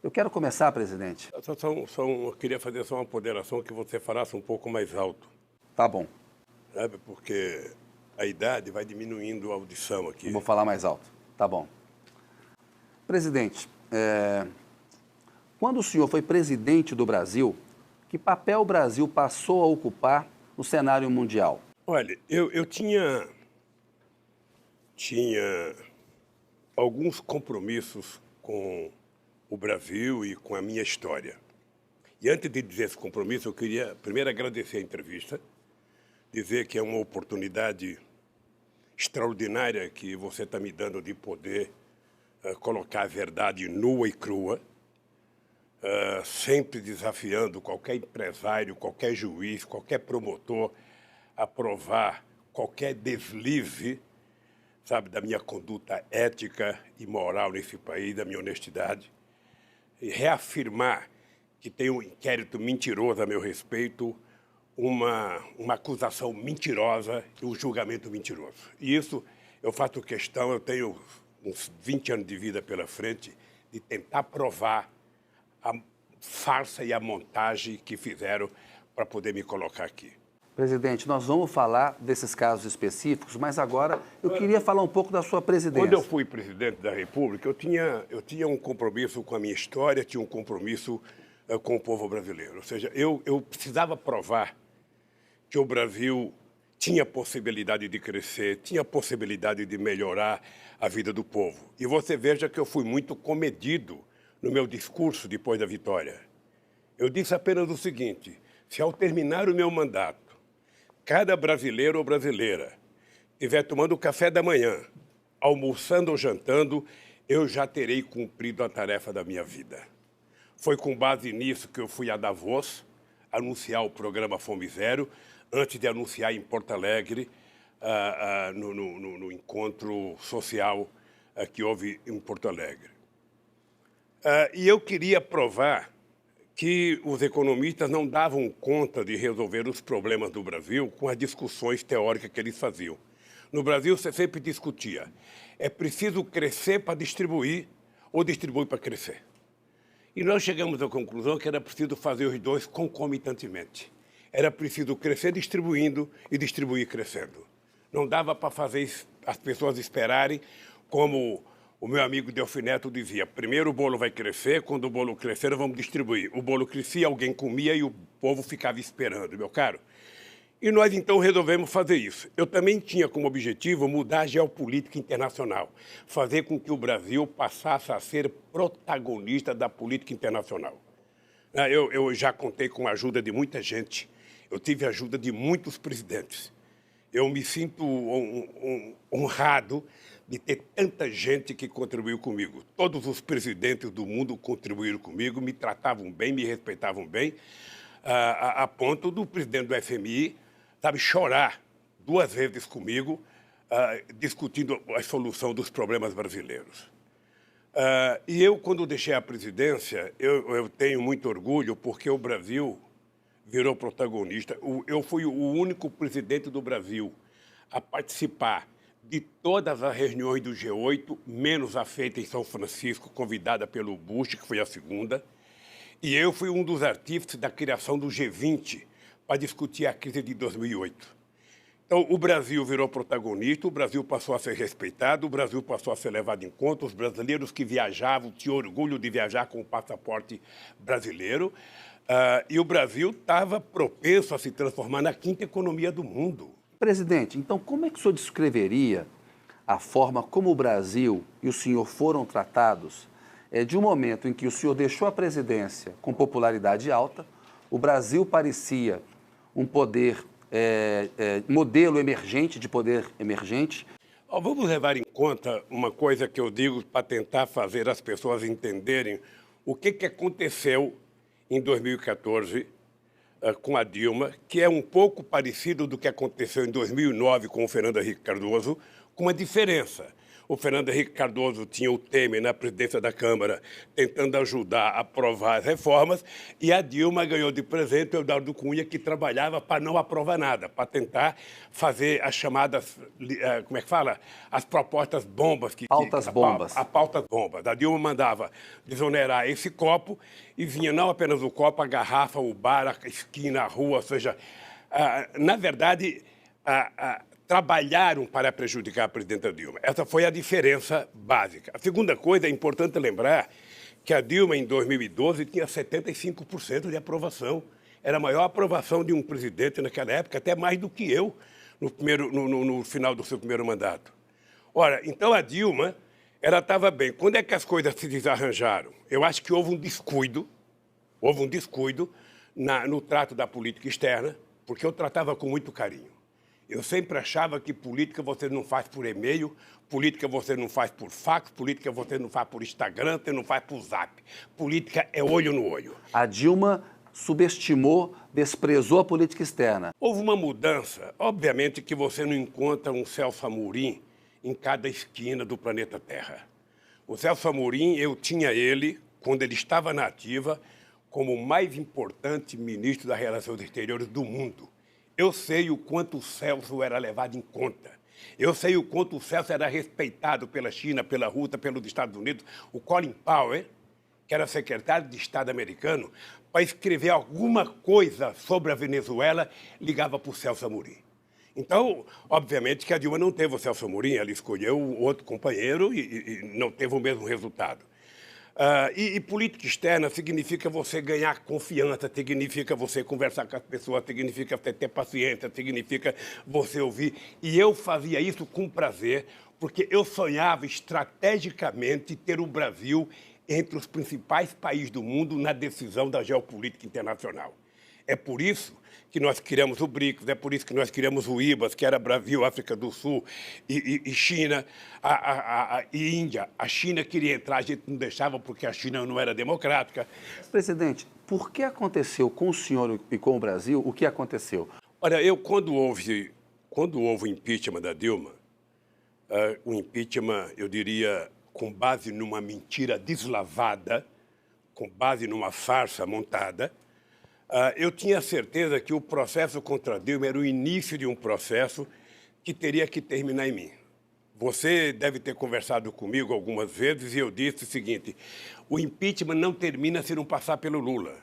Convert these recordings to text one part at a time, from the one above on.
Eu quero começar, presidente. Eu queria fazer só uma ponderação que você falasse um pouco mais alto, Tá bom, sabe? Porque a idade vai diminuindo a audição eu aqui. vou falar mais alto. Tá bom. Presidente, quando o senhor foi presidente do Brasil, que papel o Brasil passou a ocupar no cenário mundial? Olha, eu tinha alguns compromissos com o Brasil e com a minha história. E antes de dizer esse compromisso, eu queria primeiro agradecer a entrevista, dizer que é uma oportunidade extraordinária que você está me dando de poder colocar a verdade nua e crua, sempre desafiando qualquer empresário, qualquer juiz, qualquer promotor a provar qualquer deslize, sabe, da minha conduta ética e moral nesse país, da minha honestidade, e reafirmar que tem um inquérito mentiroso a meu respeito, uma acusação mentirosa e um julgamento mentiroso. E isso eu faço questão, eu tenho uns 20 anos de vida pela frente, de tentar provar a farsa e a montagem que fizeram para poder me colocar aqui. Presidente, nós vamos falar desses casos específicos, mas agora eu queria falar um pouco da sua presidência. Quando eu fui presidente da República, eu tinha um compromisso com a minha história, tinha um compromisso com o povo brasileiro. Ou seja, eu precisava provar que o Brasil tinha possibilidade de crescer, tinha possibilidade de melhorar a vida do povo. E você veja que eu fui muito comedido no meu discurso depois da vitória. Eu disse apenas o seguinte: se ao terminar o meu mandato, cada brasileiro ou brasileira estiver tomando o café da manhã, almoçando ou jantando, eu já terei cumprido a tarefa da minha vida. Foi com base nisso que eu fui a Davos anunciar o programa Fome Zero, antes de anunciar em Porto Alegre, no encontro social que houve em Porto Alegre. E eu queria provar que os economistas não davam conta de resolver os problemas do Brasil com as discussões teóricas que eles faziam. No Brasil, você sempre discutia: é preciso crescer para distribuir ou distribuir para crescer? E nós chegamos à conclusão que era preciso fazer os dois concomitantemente. Era preciso crescer distribuindo e distribuir crescendo. Não dava para fazer as pessoas esperarem, como o meu amigo Delfim Neto dizia: primeiro o bolo vai crescer, quando o bolo crescer, vamos distribuir. O bolo crescia, alguém comia e o povo ficava esperando, meu caro. E nós, então, resolvemos fazer isso. Eu também tinha como objetivo mudar a geopolítica internacional, fazer com que o Brasil passasse a ser protagonista da política internacional. Eu já contei com a ajuda de muita gente, eu tive a ajuda de muitos presidentes. Eu me sinto honrado de ter tanta gente que contribuiu comigo. Todos os presidentes do mundo contribuíram comigo, me tratavam bem, me respeitavam bem, a ponto do presidente do FMI, sabe, chorar 2 vezes comigo, discutindo a solução dos problemas brasileiros. E eu, quando deixei a presidência, eu tenho muito orgulho, porque o Brasil virou protagonista. Eu fui o único presidente do Brasil a participar de todas as reuniões do G8, menos a feita em São Francisco, convidada pelo Bush, que foi a segunda. E eu fui um dos artífices da criação do G20 para discutir a crise de 2008. Então, o Brasil virou protagonista, o Brasil passou a ser respeitado, o Brasil passou a ser levado em conta, os brasileiros que viajavam tinham orgulho de viajar com o passaporte brasileiro, e o Brasil estava propenso a se transformar na 5ª economia do mundo. Presidente, então como é que o senhor descreveria a forma como o Brasil e o senhor foram tratados de um momento em que o senhor deixou a presidência com popularidade alta, o Brasil parecia um poder, modelo emergente, de poder emergente? Vamos levar em conta uma coisa que eu digo para tentar fazer as pessoas entenderem o que aconteceu em 2014 com a Dilma, que é um pouco parecido do que aconteceu em 2009 com o Fernando Henrique Cardoso, com uma diferença. O Fernando Henrique Cardoso tinha o Temer na presidência da Câmara, tentando ajudar a aprovar as reformas, e a Dilma ganhou de presente o Eduardo Cunha, que trabalhava para não aprovar nada, para tentar fazer as chamadas, como é que fala? As propostas bombas. Pautas bombas. A pautas bombas. A Dilma mandava desonerar esse copo e vinha não apenas o copo, a garrafa, o bar, a esquina, a rua, ou seja, na verdade, trabalharam para prejudicar a presidenta Dilma. Essa foi a diferença básica. A segunda coisa, é importante lembrar que a Dilma, em 2012, tinha 75% de aprovação. Era a maior aprovação de um presidente naquela época, até mais do que eu, no final do seu primeiro mandato. Ora, então a Dilma, ela estava bem. Quando é que as coisas se desarranjaram? Eu acho que houve um descuido no trato da política externa, porque eu tratava com muito carinho. Eu sempre achava que política você não faz por e-mail, política você não faz por fax, política você não faz por Instagram, você não faz por Zap. Política é olho no olho. A Dilma subestimou, desprezou a política externa. Houve uma mudança. Obviamente que você não encontra um Celso Amorim em cada esquina do planeta Terra. O Celso Amorim, eu tinha ele, quando ele estava na ativa, como o mais importante ministro das Relações Exteriores do mundo. Eu sei o quanto o Celso era levado em conta. Eu sei o quanto o Celso era respeitado pela China, pela Rússia, pelos Estados Unidos. O Colin Powell, que era secretário de Estado americano, para escrever alguma coisa sobre a Venezuela, ligava para o Celso Amorim. Então, obviamente que a Dilma não teve o Celso Amorim, ela escolheu outro companheiro e não teve o mesmo resultado. E política externa significa você ganhar confiança, significa você conversar com as pessoas, significa você ter paciência, significa você ouvir. E eu fazia isso com prazer, porque eu sonhava estrategicamente ter o Brasil entre os principais países do mundo na decisão da geopolítica internacional. É por isso que nós criamos o BRICS, é por isso que nós criamos o IBAS, que era Brasil, África do Sul e China e Índia. A China queria entrar, a gente não deixava porque a China não era democrática. Presidente, por que aconteceu com o senhor e com o Brasil o que aconteceu? Olha, quando houve o impeachment da Dilma, o impeachment, eu diria, com base numa mentira deslavada, com base numa farsa montada, eu tinha certeza que o processo contra a Dilma era o início de um processo que teria que terminar em mim. Você deve ter conversado comigo algumas vezes e eu disse o seguinte: o impeachment não termina se não passar pelo Lula,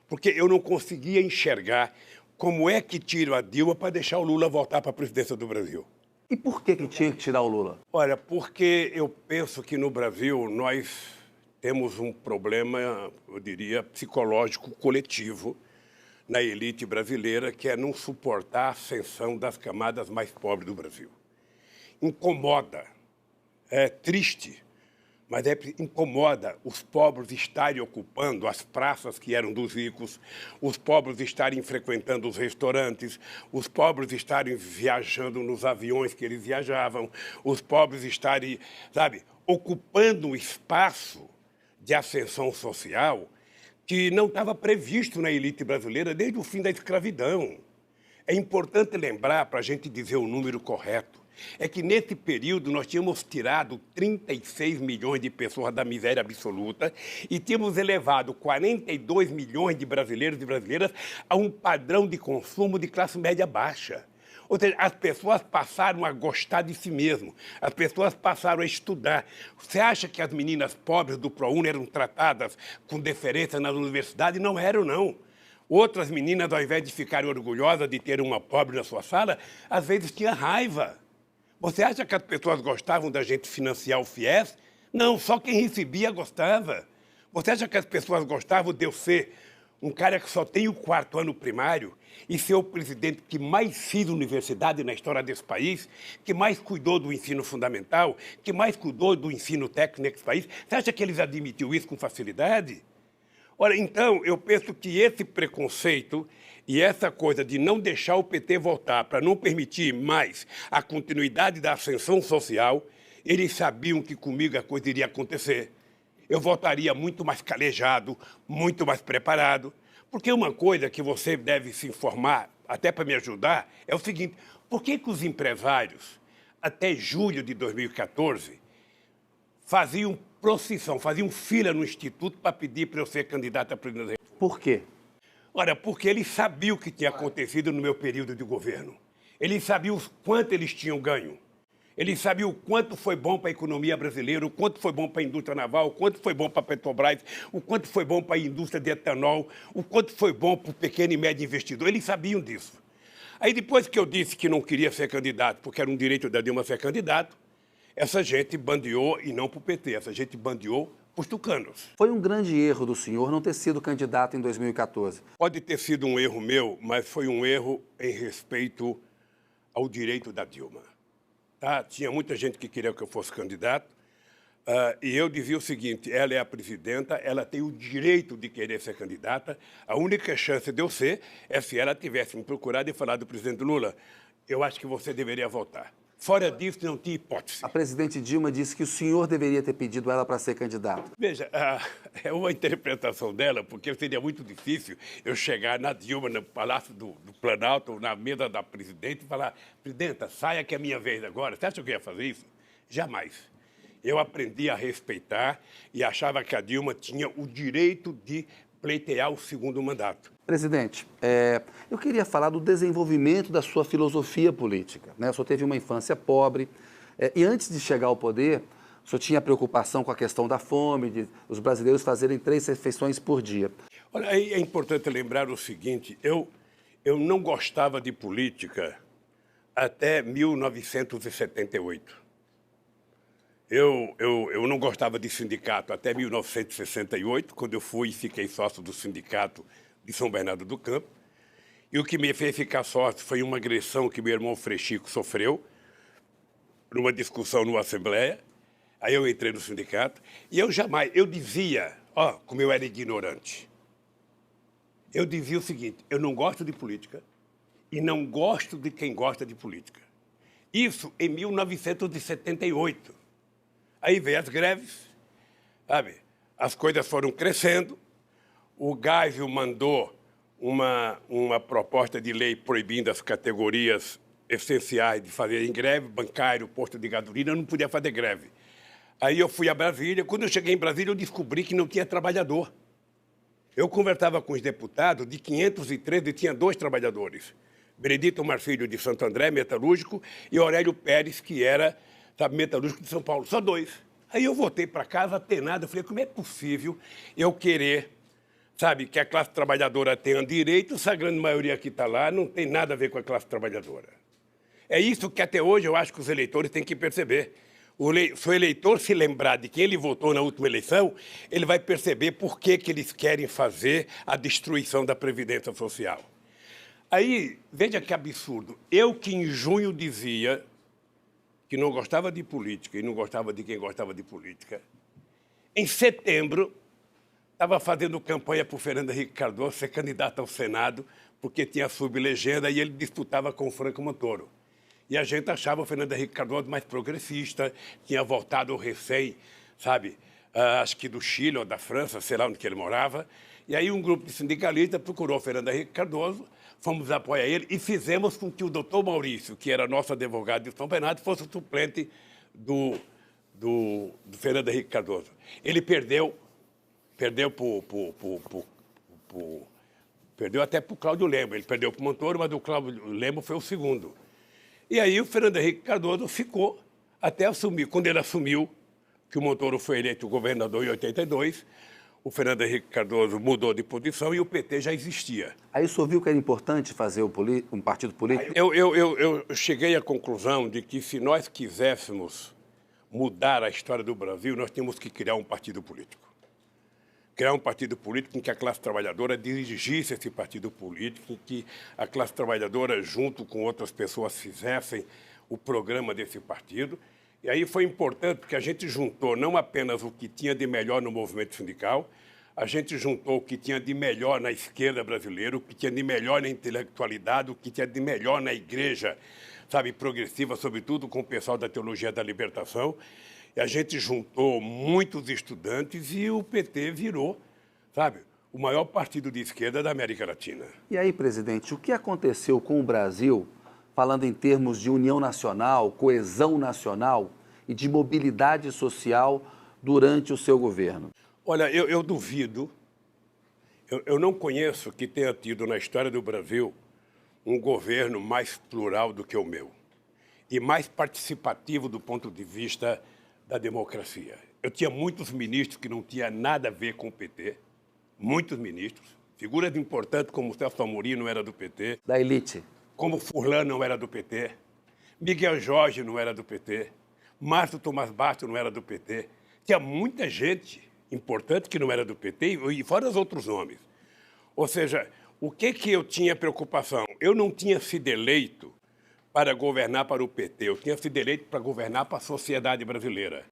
porque eu não conseguia enxergar como é que tiro a Dilma para deixar o Lula voltar para a presidência do Brasil. E por que tinha que tirar o Lula? Olha, porque eu penso que no Brasil nós temos um problema, eu diria, psicológico coletivo na elite brasileira, que é não suportar a ascensão das camadas mais pobres do Brasil. Incomoda, é triste, mas incomoda os pobres estarem ocupando as praças que eram dos ricos, os pobres estarem frequentando os restaurantes, os pobres estarem viajando nos aviões que eles viajavam, os pobres estarem, ocupando um espaço de ascensão social que não estava previsto na elite brasileira desde o fim da escravidão. É importante lembrar, para a gente dizer o número correto, é que nesse período nós tínhamos tirado 36 milhões de pessoas da miséria absoluta e tínhamos elevado 42 milhões de brasileiros e brasileiras a um padrão de consumo de classe média baixa. Ou seja, as pessoas passaram a gostar de si mesmo, as pessoas passaram a estudar. Você acha que as meninas pobres do ProUni eram tratadas com deferência nas universidades? Não eram, não. Outras meninas, ao invés de ficarem orgulhosas de ter uma pobre na sua sala, às vezes tinham raiva. Você acha que as pessoas gostavam da gente financiar o FIES? Não, só quem recebia gostava. Você acha que as pessoas gostavam de eu ser um cara que só tem o 4º ano primário e ser o presidente que mais fez universidade na história desse país, que mais cuidou do ensino fundamental, que mais cuidou do ensino técnico nesse país? Você acha que eles admitiram isso com facilidade? Olha, então, eu penso que esse preconceito e essa coisa de não deixar o PT voltar para não permitir mais a continuidade da ascensão social, eles sabiam que comigo a coisa iria acontecer. Eu voltaria muito mais calejado, muito mais preparado, porque uma coisa que você deve se informar, até para me ajudar, é o seguinte: por que os empresários, até julho de 2014, faziam procissão, faziam fila no Instituto para pedir para eu ser candidato a presidente da República. Por quê? Olha, porque eles sabiam o que tinha acontecido no meu período de governo. Eles sabiam o quanto eles tinham ganho. Eles sabiam o quanto foi bom para a economia brasileira, o quanto foi bom para a indústria naval, o quanto foi bom para a Petrobras, o quanto foi bom para a indústria de etanol, o quanto foi bom para o pequeno e médio investidor. Eles sabiam disso. Aí depois que eu disse que não queria ser candidato, porque era um direito da Dilma ser candidato, essa gente bandeou, e não para o PT, essa gente bandeou para os tucanos. Foi um grande erro do senhor não ter sido candidato em 2014. Pode ter sido um erro meu, mas foi um erro em respeito ao direito da Dilma. Tá? Tinha muita gente que queria que eu fosse candidato, e eu dizia o seguinte: ela é a presidenta, ela tem o direito de querer ser candidata, a única chance de eu ser é se ela tivesse me procurado e falado do presidente Lula, eu acho que você deveria votar. Fora disso, não tinha hipótese. A presidente Dilma disse que o senhor deveria ter pedido ela para ser candidato. Veja, é uma interpretação dela, porque seria muito difícil eu chegar na Dilma, no Palácio do Planalto, na mesa da presidente, e falar: presidenta, saia que é minha vez agora. Você acha que eu ia fazer isso? Jamais. Eu aprendi a respeitar e achava que a Dilma tinha o direito de pleitear o segundo mandato. Presidente, eu queria falar do desenvolvimento da sua filosofia política, né? O senhor teve uma infância pobre, e antes de chegar ao poder, o senhor tinha preocupação com a questão da fome, de os brasileiros fazerem 3 refeições por dia. Olha, aí é importante lembrar o seguinte: eu não gostava de política até 1978. Eu não gostava de sindicato até 1968, quando eu fui e fiquei sócio do sindicato de São Bernardo do Campo. E o que me fez ficar sócio foi uma agressão que meu irmão Frechico sofreu, numa discussão numa assembleia. Aí eu entrei no sindicato e eu dizia, como eu era ignorante, eu dizia o seguinte: eu não gosto de política e não gosto de quem gosta de política. Isso em 1978. Aí veio as greves, sabe? As coisas foram crescendo. O Geisel mandou uma proposta de lei proibindo as categorias essenciais de fazerem greve, bancário, posto de gasolina, eu não podia fazer greve. Aí eu fui a Brasília. Quando eu cheguei em Brasília, eu descobri que não tinha trabalhador. Eu conversava com os deputados, de 513 tinha 2 trabalhadores. Benedito Marfilho, de Santo André, metalúrgico, e Aurélio Pérez, que era metalúrgico de São Paulo, só 2. Aí eu voltei para casa atenado, eu falei: como é possível eu querer, que a classe trabalhadora tenha direito, se a grande maioria que está lá não tem nada a ver com a classe trabalhadora? É isso que até hoje eu acho que os eleitores têm que perceber. Se o eleitor se lembrar de quem ele votou na última eleição, ele vai perceber por que eles querem fazer a destruição da Previdência Social. Aí, veja que absurdo. Eu que em junho dizia que não gostava de política e não gostava de quem gostava de política, em setembro estava fazendo campanha para o Fernando Henrique Cardoso ser candidato ao Senado, porque tinha sublegenda e ele disputava com o Franco Montoro. E a gente achava o Fernando Henrique Cardoso mais progressista, tinha voltado recém, acho que do Chile ou da França, sei lá onde que ele morava. E aí um grupo de sindicalistas procurou o Fernando Henrique Cardoso, fomos apoiar ele e fizemos com que o doutor Maurício, que era nosso advogado de São Bernardo, fosse o suplente do Fernando Henrique Cardoso. Ele perdeu até para o Cláudio Lemos. Ele perdeu para o Montoro, mas o Cláudio Lemos foi o segundo. E aí o Fernando Henrique Cardoso ficou até assumir. Quando ele assumiu, que o Montoro foi eleito governador em 82, o Fernando Henrique Cardoso mudou de posição e o PT já existia. Aí o senhor viu que era importante fazer um partido político? Eu cheguei à conclusão de que se nós quiséssemos mudar a história do Brasil, nós tínhamos que criar um partido político. Criar um partido político em que a classe trabalhadora dirigisse esse partido político, em que a classe trabalhadora, junto com outras pessoas, fizessem o programa desse partido. E aí foi importante porque a gente juntou não apenas o que tinha de melhor no movimento sindical, a gente juntou o que tinha de melhor na esquerda brasileira, o que tinha de melhor na intelectualidade, o que tinha de melhor na igreja, progressiva, sobretudo com o pessoal da Teologia da Libertação. E a gente juntou muitos estudantes e o PT virou, o maior partido de esquerda da América Latina. E aí, presidente, o que aconteceu com o Brasil, falando em termos de união nacional, coesão nacional, e de mobilidade social durante o seu governo? Olha, eu duvido, eu não conheço que tenha tido na história do Brasil um governo mais plural do que o meu e mais participativo do ponto de vista da democracia. Eu tinha muitos ministros que não tinham nada a ver com o PT, muitos ministros, figuras importantes como o Celso Amorim não era do PT, Da elite. como Furlan não era do PT, Miguel Jorge não era do PT, Márcio Tomás Bastos não era do PT. Tinha muita gente importante que não era do PT e fora os outros nomes. Ou seja, o que eu tinha preocupação? Eu não tinha sido eleito para governar para o PT, eu tinha sido eleito para governar para a sociedade brasileira.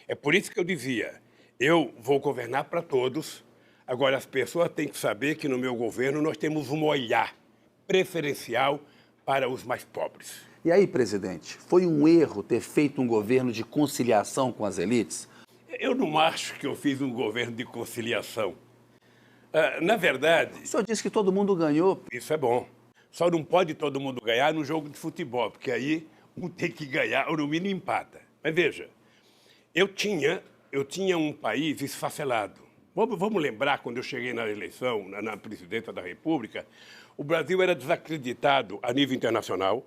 É por isso que eu dizia, eu vou governar para todos, agora as pessoas têm que saber que no meu governo nós temos um olhar preferencial para os mais pobres. E aí, presidente, foi um erro ter feito um governo de conciliação com as elites? Eu não acho que eu fiz um governo de conciliação. Na verdade, O senhor disse que todo mundo ganhou. isso é bom. Só não pode todo mundo ganhar no jogo de futebol, porque aí um tem que ganhar ou no mínimo empata. Mas veja, eu tinha um país esfacelado. Vamos lembrar, quando eu cheguei na eleição, na presidência da República, o Brasil era desacreditado a nível internacional.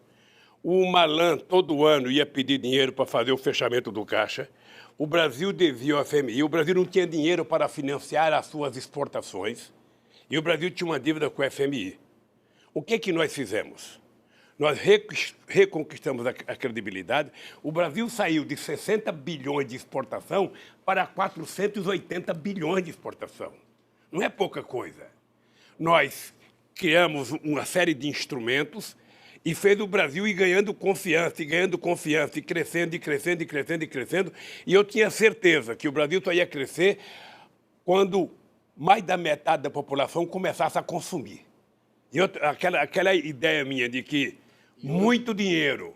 O Malan, todo ano, ia pedir dinheiro para fazer o fechamento do caixa. O Brasil devia ao FMI. O Brasil não tinha dinheiro para financiar as suas exportações. E o Brasil tinha uma dívida com o FMI. O que nós fizemos? Nós reconquistamos a credibilidade. O Brasil saiu de 60 bilhões de exportação para 480 bilhões de exportação. Não é pouca coisa. Nós criamos uma série de instrumentos e fez o Brasil ir ganhando confiança, e crescendo, e crescendo, e crescendo, e crescendo. E eu tinha certeza que o Brasil só ia crescer quando mais da metade da população começasse a consumir. E aquela ideia minha de que muito dinheiro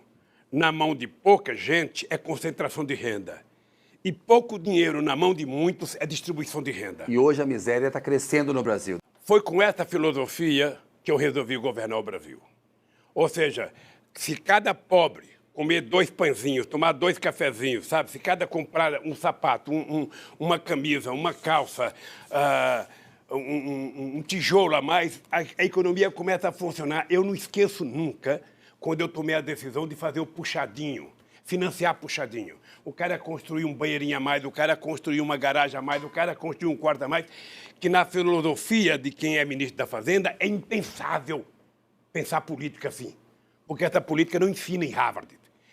na mão de pouca gente é concentração de renda. E pouco dinheiro na mão de muitos é distribuição de renda. E hoje a miséria está crescendo no Brasil. Foi com essa filosofia que eu resolvi governar o Brasil. Ou seja, se cada pobre comer 2 pãezinhos, tomar 2 cafezinhos, sabe? Se cada comprar um sapato, uma camisa, uma calça, um tijolo a mais, a economia começa a funcionar. Eu não esqueço nunca quando eu tomei a decisão de fazer o puxadinho, financiar puxadinho. O cara construiu um banheirinho a mais, o cara construiu uma garagem a mais, o cara construiu um quarto a mais, que na filosofia de quem é ministro da Fazenda é impensável pensar política assim. Porque essa política não ensina em Harvard.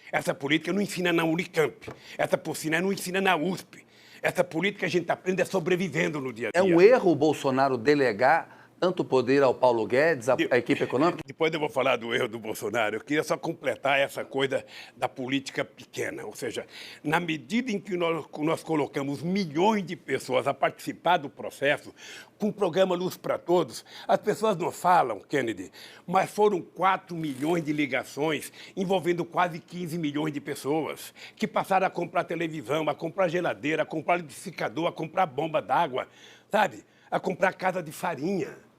Essa política não ensina na Unicamp. Essa política não ensina na USP. Essa política a gente aprende sobrevivendo no dia a dia. É um erro o Bolsonaro delegar tanto poder ao Paulo Guedes, à equipe econômica? Depois eu vou falar do erro do Bolsonaro. Eu queria só completar essa coisa da política pequena. Ou seja, na medida em que nós colocamos milhões de pessoas a participar do processo, com o programa Luz para Todos, as pessoas não falam, Kennedy, mas foram 4 milhões de ligações envolvendo quase 15 milhões de pessoas que passaram a comprar televisão, a comprar geladeira, a comprar liquidificador, a comprar bomba d'água, sabe? A comprar casa de farinha.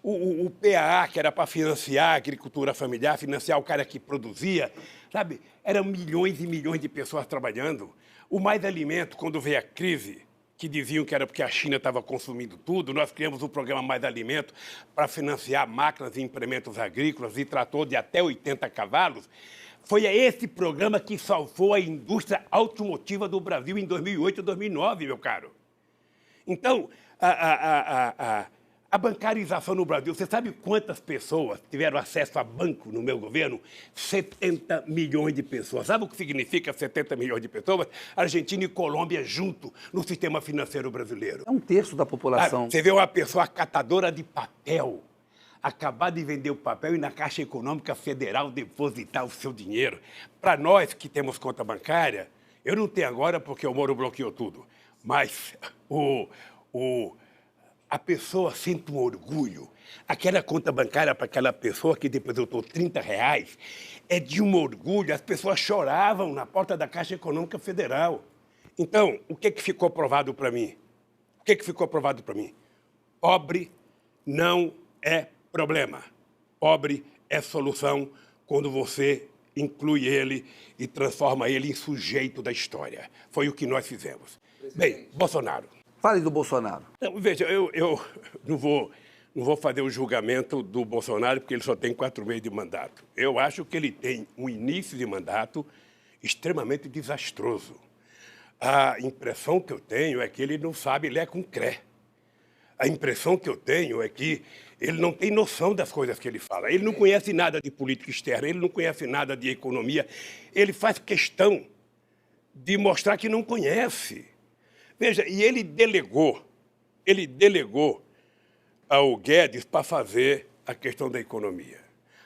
O PAA, que era para financiar a agricultura familiar, financiar o cara que produzia, sabe? Eram milhões e milhões de pessoas trabalhando. O Mais Alimento, quando veio a crise, que diziam que era porque a China estava consumindo tudo, nós criamos o programa Mais Alimento para financiar máquinas e implementos agrícolas e trator de até 80 cavalos. Foi esse programa que salvou a indústria automotiva do Brasil em 2008 e 2009, meu caro. Então, a bancarização no Brasil, você sabe quantas pessoas tiveram acesso a banco no meu governo? 70 milhões de pessoas. Sabe o que significa 70 milhões de pessoas? Argentina e Colômbia junto no sistema financeiro brasileiro. É 1/3 da população. Você vê uma pessoa catadora de papel acabar de vender o papel e na Caixa Econômica Federal depositar o seu dinheiro. Para nós que temos conta bancária, eu não tenho agora porque o Moro bloqueou tudo, mas a pessoa sente um orgulho. Aquela conta bancária para aquela pessoa que depositou R$30 é de um orgulho. As pessoas choravam na porta da Caixa Econômica Federal. Então, o que ficou provado para mim? O que ficou provado para mim? Pobre não é problema. Pobre é solução quando você inclui ele e transforma ele em sujeito da história. Foi o que nós fizemos. Bem, Bolsonaro. Fale do Bolsonaro. Não, veja, eu não vou fazer o julgamento do Bolsonaro porque ele só tem 4 meses de mandato. Eu acho que ele tem um início de mandato extremamente desastroso. A impressão que eu tenho é que ele não sabe ler com cré. A impressão que eu tenho é que ele não tem noção das coisas que ele fala. Ele não conhece nada de política externa, ele não conhece nada de economia. Ele faz questão de mostrar que não conhece. Veja, e ele delegou ao Guedes para fazer a questão da economia.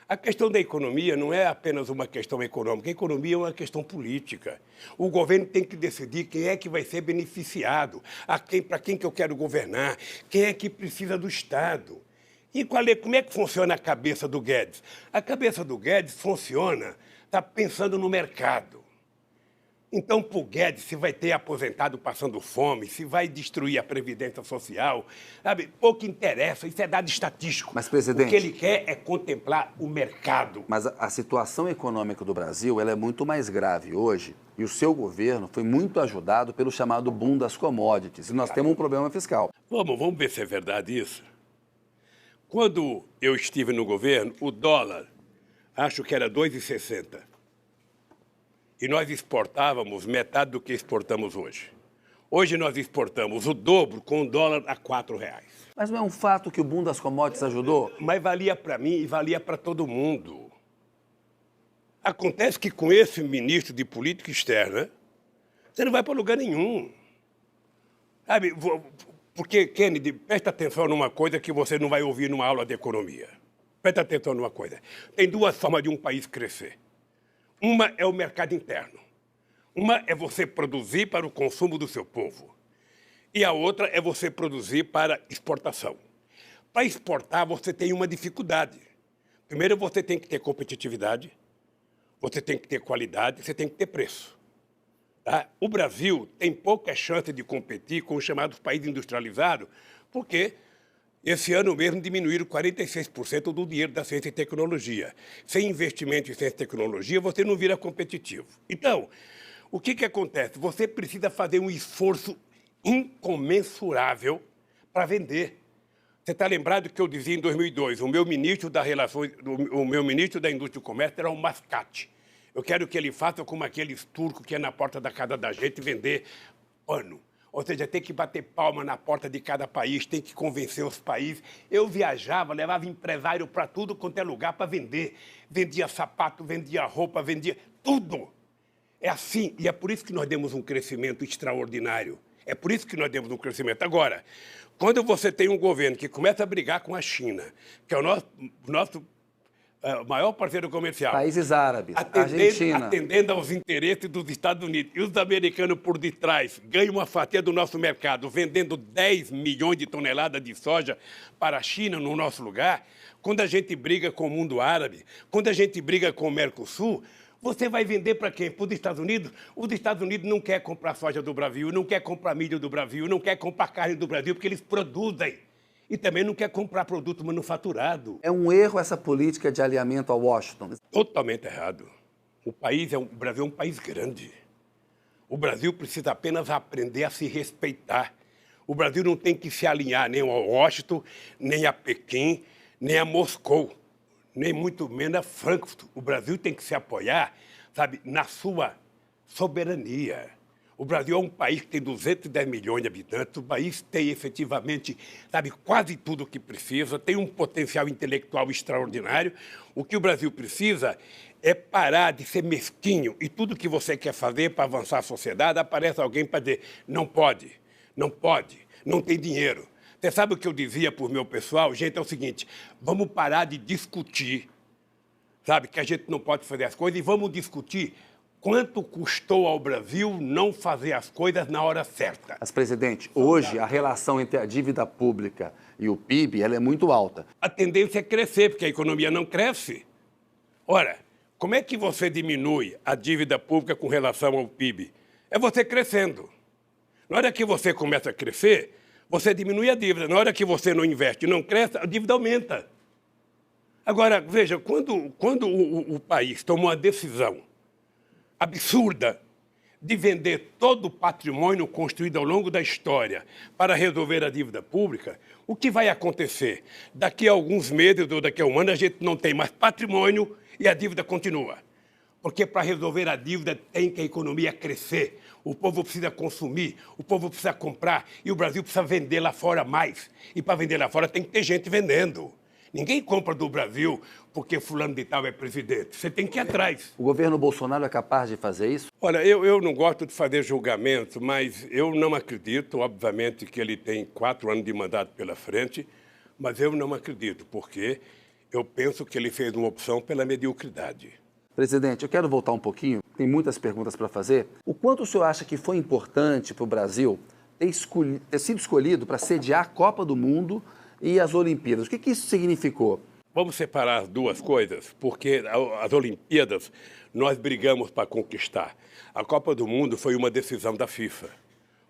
A questão da economia não é apenas uma questão econômica, a economia é uma questão política. O governo tem que decidir quem é que vai ser beneficiado, para quem que eu quero governar, quem é que precisa do Estado. E como é que funciona a cabeça do Guedes? A cabeça do Guedes funciona, está pensando no mercado. Então, para o Guedes, se vai ter aposentado passando fome, se vai destruir a Previdência Social, sabe? Pouco interessa, isso é dado estatístico. Mas, presidente... O que ele quer é contemplar o mercado. Mas a situação econômica do Brasil ela é muito mais grave hoje e o seu governo foi muito ajudado pelo chamado boom das commodities. E nós temos um problema fiscal. Vamos ver se é verdade isso. Quando eu estive no governo, o dólar, acho que era 2,60. E nós exportávamos metade do que exportamos hoje. Hoje nós exportamos o dobro com o dólar a R$4. Mas não é um fato que o boom das commodities ajudou? Mas valia para mim e valia para todo mundo. Acontece que com esse ministro de política externa, você não vai para lugar nenhum. Sabe, porque, Kennedy, presta atenção numa coisa que você não vai ouvir numa aula de economia. Presta atenção numa coisa. Tem 2 formas de um país crescer. Uma é o mercado interno. Uma é você produzir para o consumo do seu povo. E a outra é você produzir para exportação. Para exportar, você tem uma dificuldade. Primeiro, você tem que ter competitividade, você tem que ter qualidade, você tem que ter preço. Tá? O Brasil tem pouca chance de competir com os chamados países industrializados, porque esse ano mesmo diminuíram 46% do dinheiro da ciência e tecnologia. Sem investimento em ciência e tecnologia, você não vira competitivo. Então, o que acontece? Você precisa fazer um esforço incomensurável para vender. Você está lembrado que eu dizia em 2002, o meu ministro da Indústria e Comércio era um mascate. Eu quero que ele faça como aqueles turcos que é na porta da casa da gente vender pano. Ou seja, tem que bater palma na porta de cada país, tem que convencer os países. Eu viajava, levava empresário para tudo quanto é lugar para vender. Vendia sapato, vendia roupa, vendia tudo. É assim, e é por isso que nós demos um crescimento extraordinário. É por isso que nós demos um crescimento. Agora, quando você tem um governo que começa a brigar com a China, que é o nosso maior parceiro comercial. Países árabes, Argentina. Atendendo aos interesses dos Estados Unidos. E os americanos por detrás ganham uma fatia do nosso mercado, vendendo 10 milhões de toneladas de soja para a China no nosso lugar. Quando a gente briga com o mundo árabe, quando a gente briga com o Mercosul, você vai vender para quem? Para os Estados Unidos? Os Estados Unidos não quer comprar soja do Brasil, não quer comprar milho do Brasil, não quer comprar carne do Brasil, porque eles produzem. E também não quer comprar produto manufaturado. É um erro essa política de alinhamento a Washington? Totalmente errado. O Brasil é um país grande. O Brasil precisa apenas aprender a se respeitar. O Brasil não tem que se alinhar nem a Washington, nem a Pequim, nem a Moscou, nem muito menos a Frankfurt. O Brasil tem que se apoiar, sabe, na sua soberania. O Brasil é um país que tem 210 milhões de habitantes, o país tem efetivamente, sabe, quase tudo o que precisa, tem um potencial intelectual extraordinário. O que o Brasil precisa é parar de ser mesquinho e tudo que você quer fazer para avançar a sociedade, aparece alguém para dizer, não pode, não tem dinheiro. Você sabe o que eu dizia para o meu pessoal? Gente, é o seguinte, vamos parar de discutir, sabe, que a gente não pode fazer as coisas e vamos discutir quanto custou ao Brasil não fazer as coisas na hora certa. Mas, presidente, hoje a relação entre a dívida pública e o PIB ela é muito alta. A tendência é crescer, porque a economia não cresce. Ora, como é que você diminui a dívida pública com relação ao PIB? É você crescendo. Na hora que você começa a crescer, você diminui a dívida. Na hora que você não investe e não cresce, a dívida aumenta. Agora, veja, quando o país tomou a decisão absurda de vender todo o patrimônio construído ao longo da história para resolver a dívida pública, o que vai acontecer? Daqui a alguns meses ou daqui a um ano, a gente não tem mais patrimônio e a dívida continua. Porque para resolver a dívida tem que a economia crescer, o povo precisa consumir, o povo precisa comprar e o Brasil precisa vender lá fora mais. E para vender lá fora tem que ter gente vendendo. Ninguém compra do Brasil porque fulano de tal é presidente. Você tem que ir atrás. O governo Bolsonaro é capaz de fazer isso? Olha, eu não gosto de fazer julgamento, mas eu não acredito, obviamente, que ele tem 4 anos de mandato pela frente, mas eu não acredito, porque eu penso que ele fez uma opção pela mediocridade. Presidente, eu quero voltar um pouquinho, tem muitas perguntas para fazer. O quanto o senhor acha que foi importante para o Brasil ter sido escolhido para sediar a Copa do Mundo e as Olimpíadas? O que isso significou? Vamos separar as duas coisas, porque as Olimpíadas nós brigamos para conquistar. A Copa do Mundo foi uma decisão da FIFA,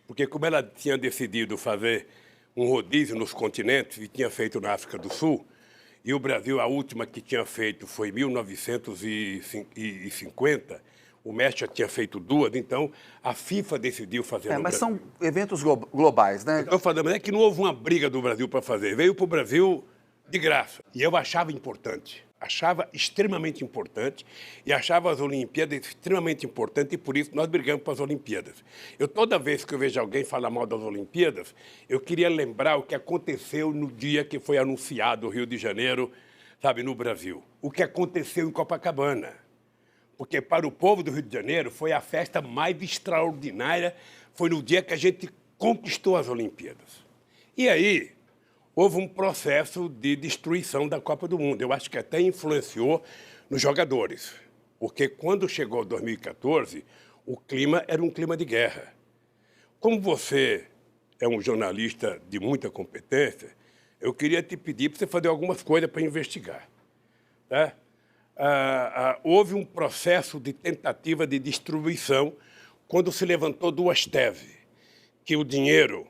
porque como ela tinha decidido fazer um rodízio nos continentes e tinha feito na África do Sul, e o Brasil, a última que tinha feito foi em 1950, o México já tinha feito 2, então a FIFA decidiu fazer no Mas Brasil. são eventos globais, né? Eu falando, é que não houve uma briga do Brasil para fazer, veio para o Brasil de graça. E eu achava importante, achava extremamente importante e achava as Olimpíadas extremamente importantes e por isso nós brigamos para as Olimpíadas. Toda vez que eu vejo alguém falar mal das Olimpíadas, eu queria lembrar o que aconteceu no dia que foi anunciado o Rio de Janeiro, sabe, no Brasil. O que aconteceu em Copacabana. Porque para o povo do Rio de Janeiro foi a festa mais extraordinária, foi no dia que a gente conquistou as Olimpíadas. E aí houve um processo de destruição da Copa do Mundo. Eu acho que até influenciou nos jogadores, porque quando chegou 2014, o clima era um clima de guerra. Como você é um jornalista de muita competência, eu queria te pedir para você fazer algumas coisas para investigar. Tá? Houve um processo de tentativa de destruição quando se levantou 2 teses, que o dinheiro,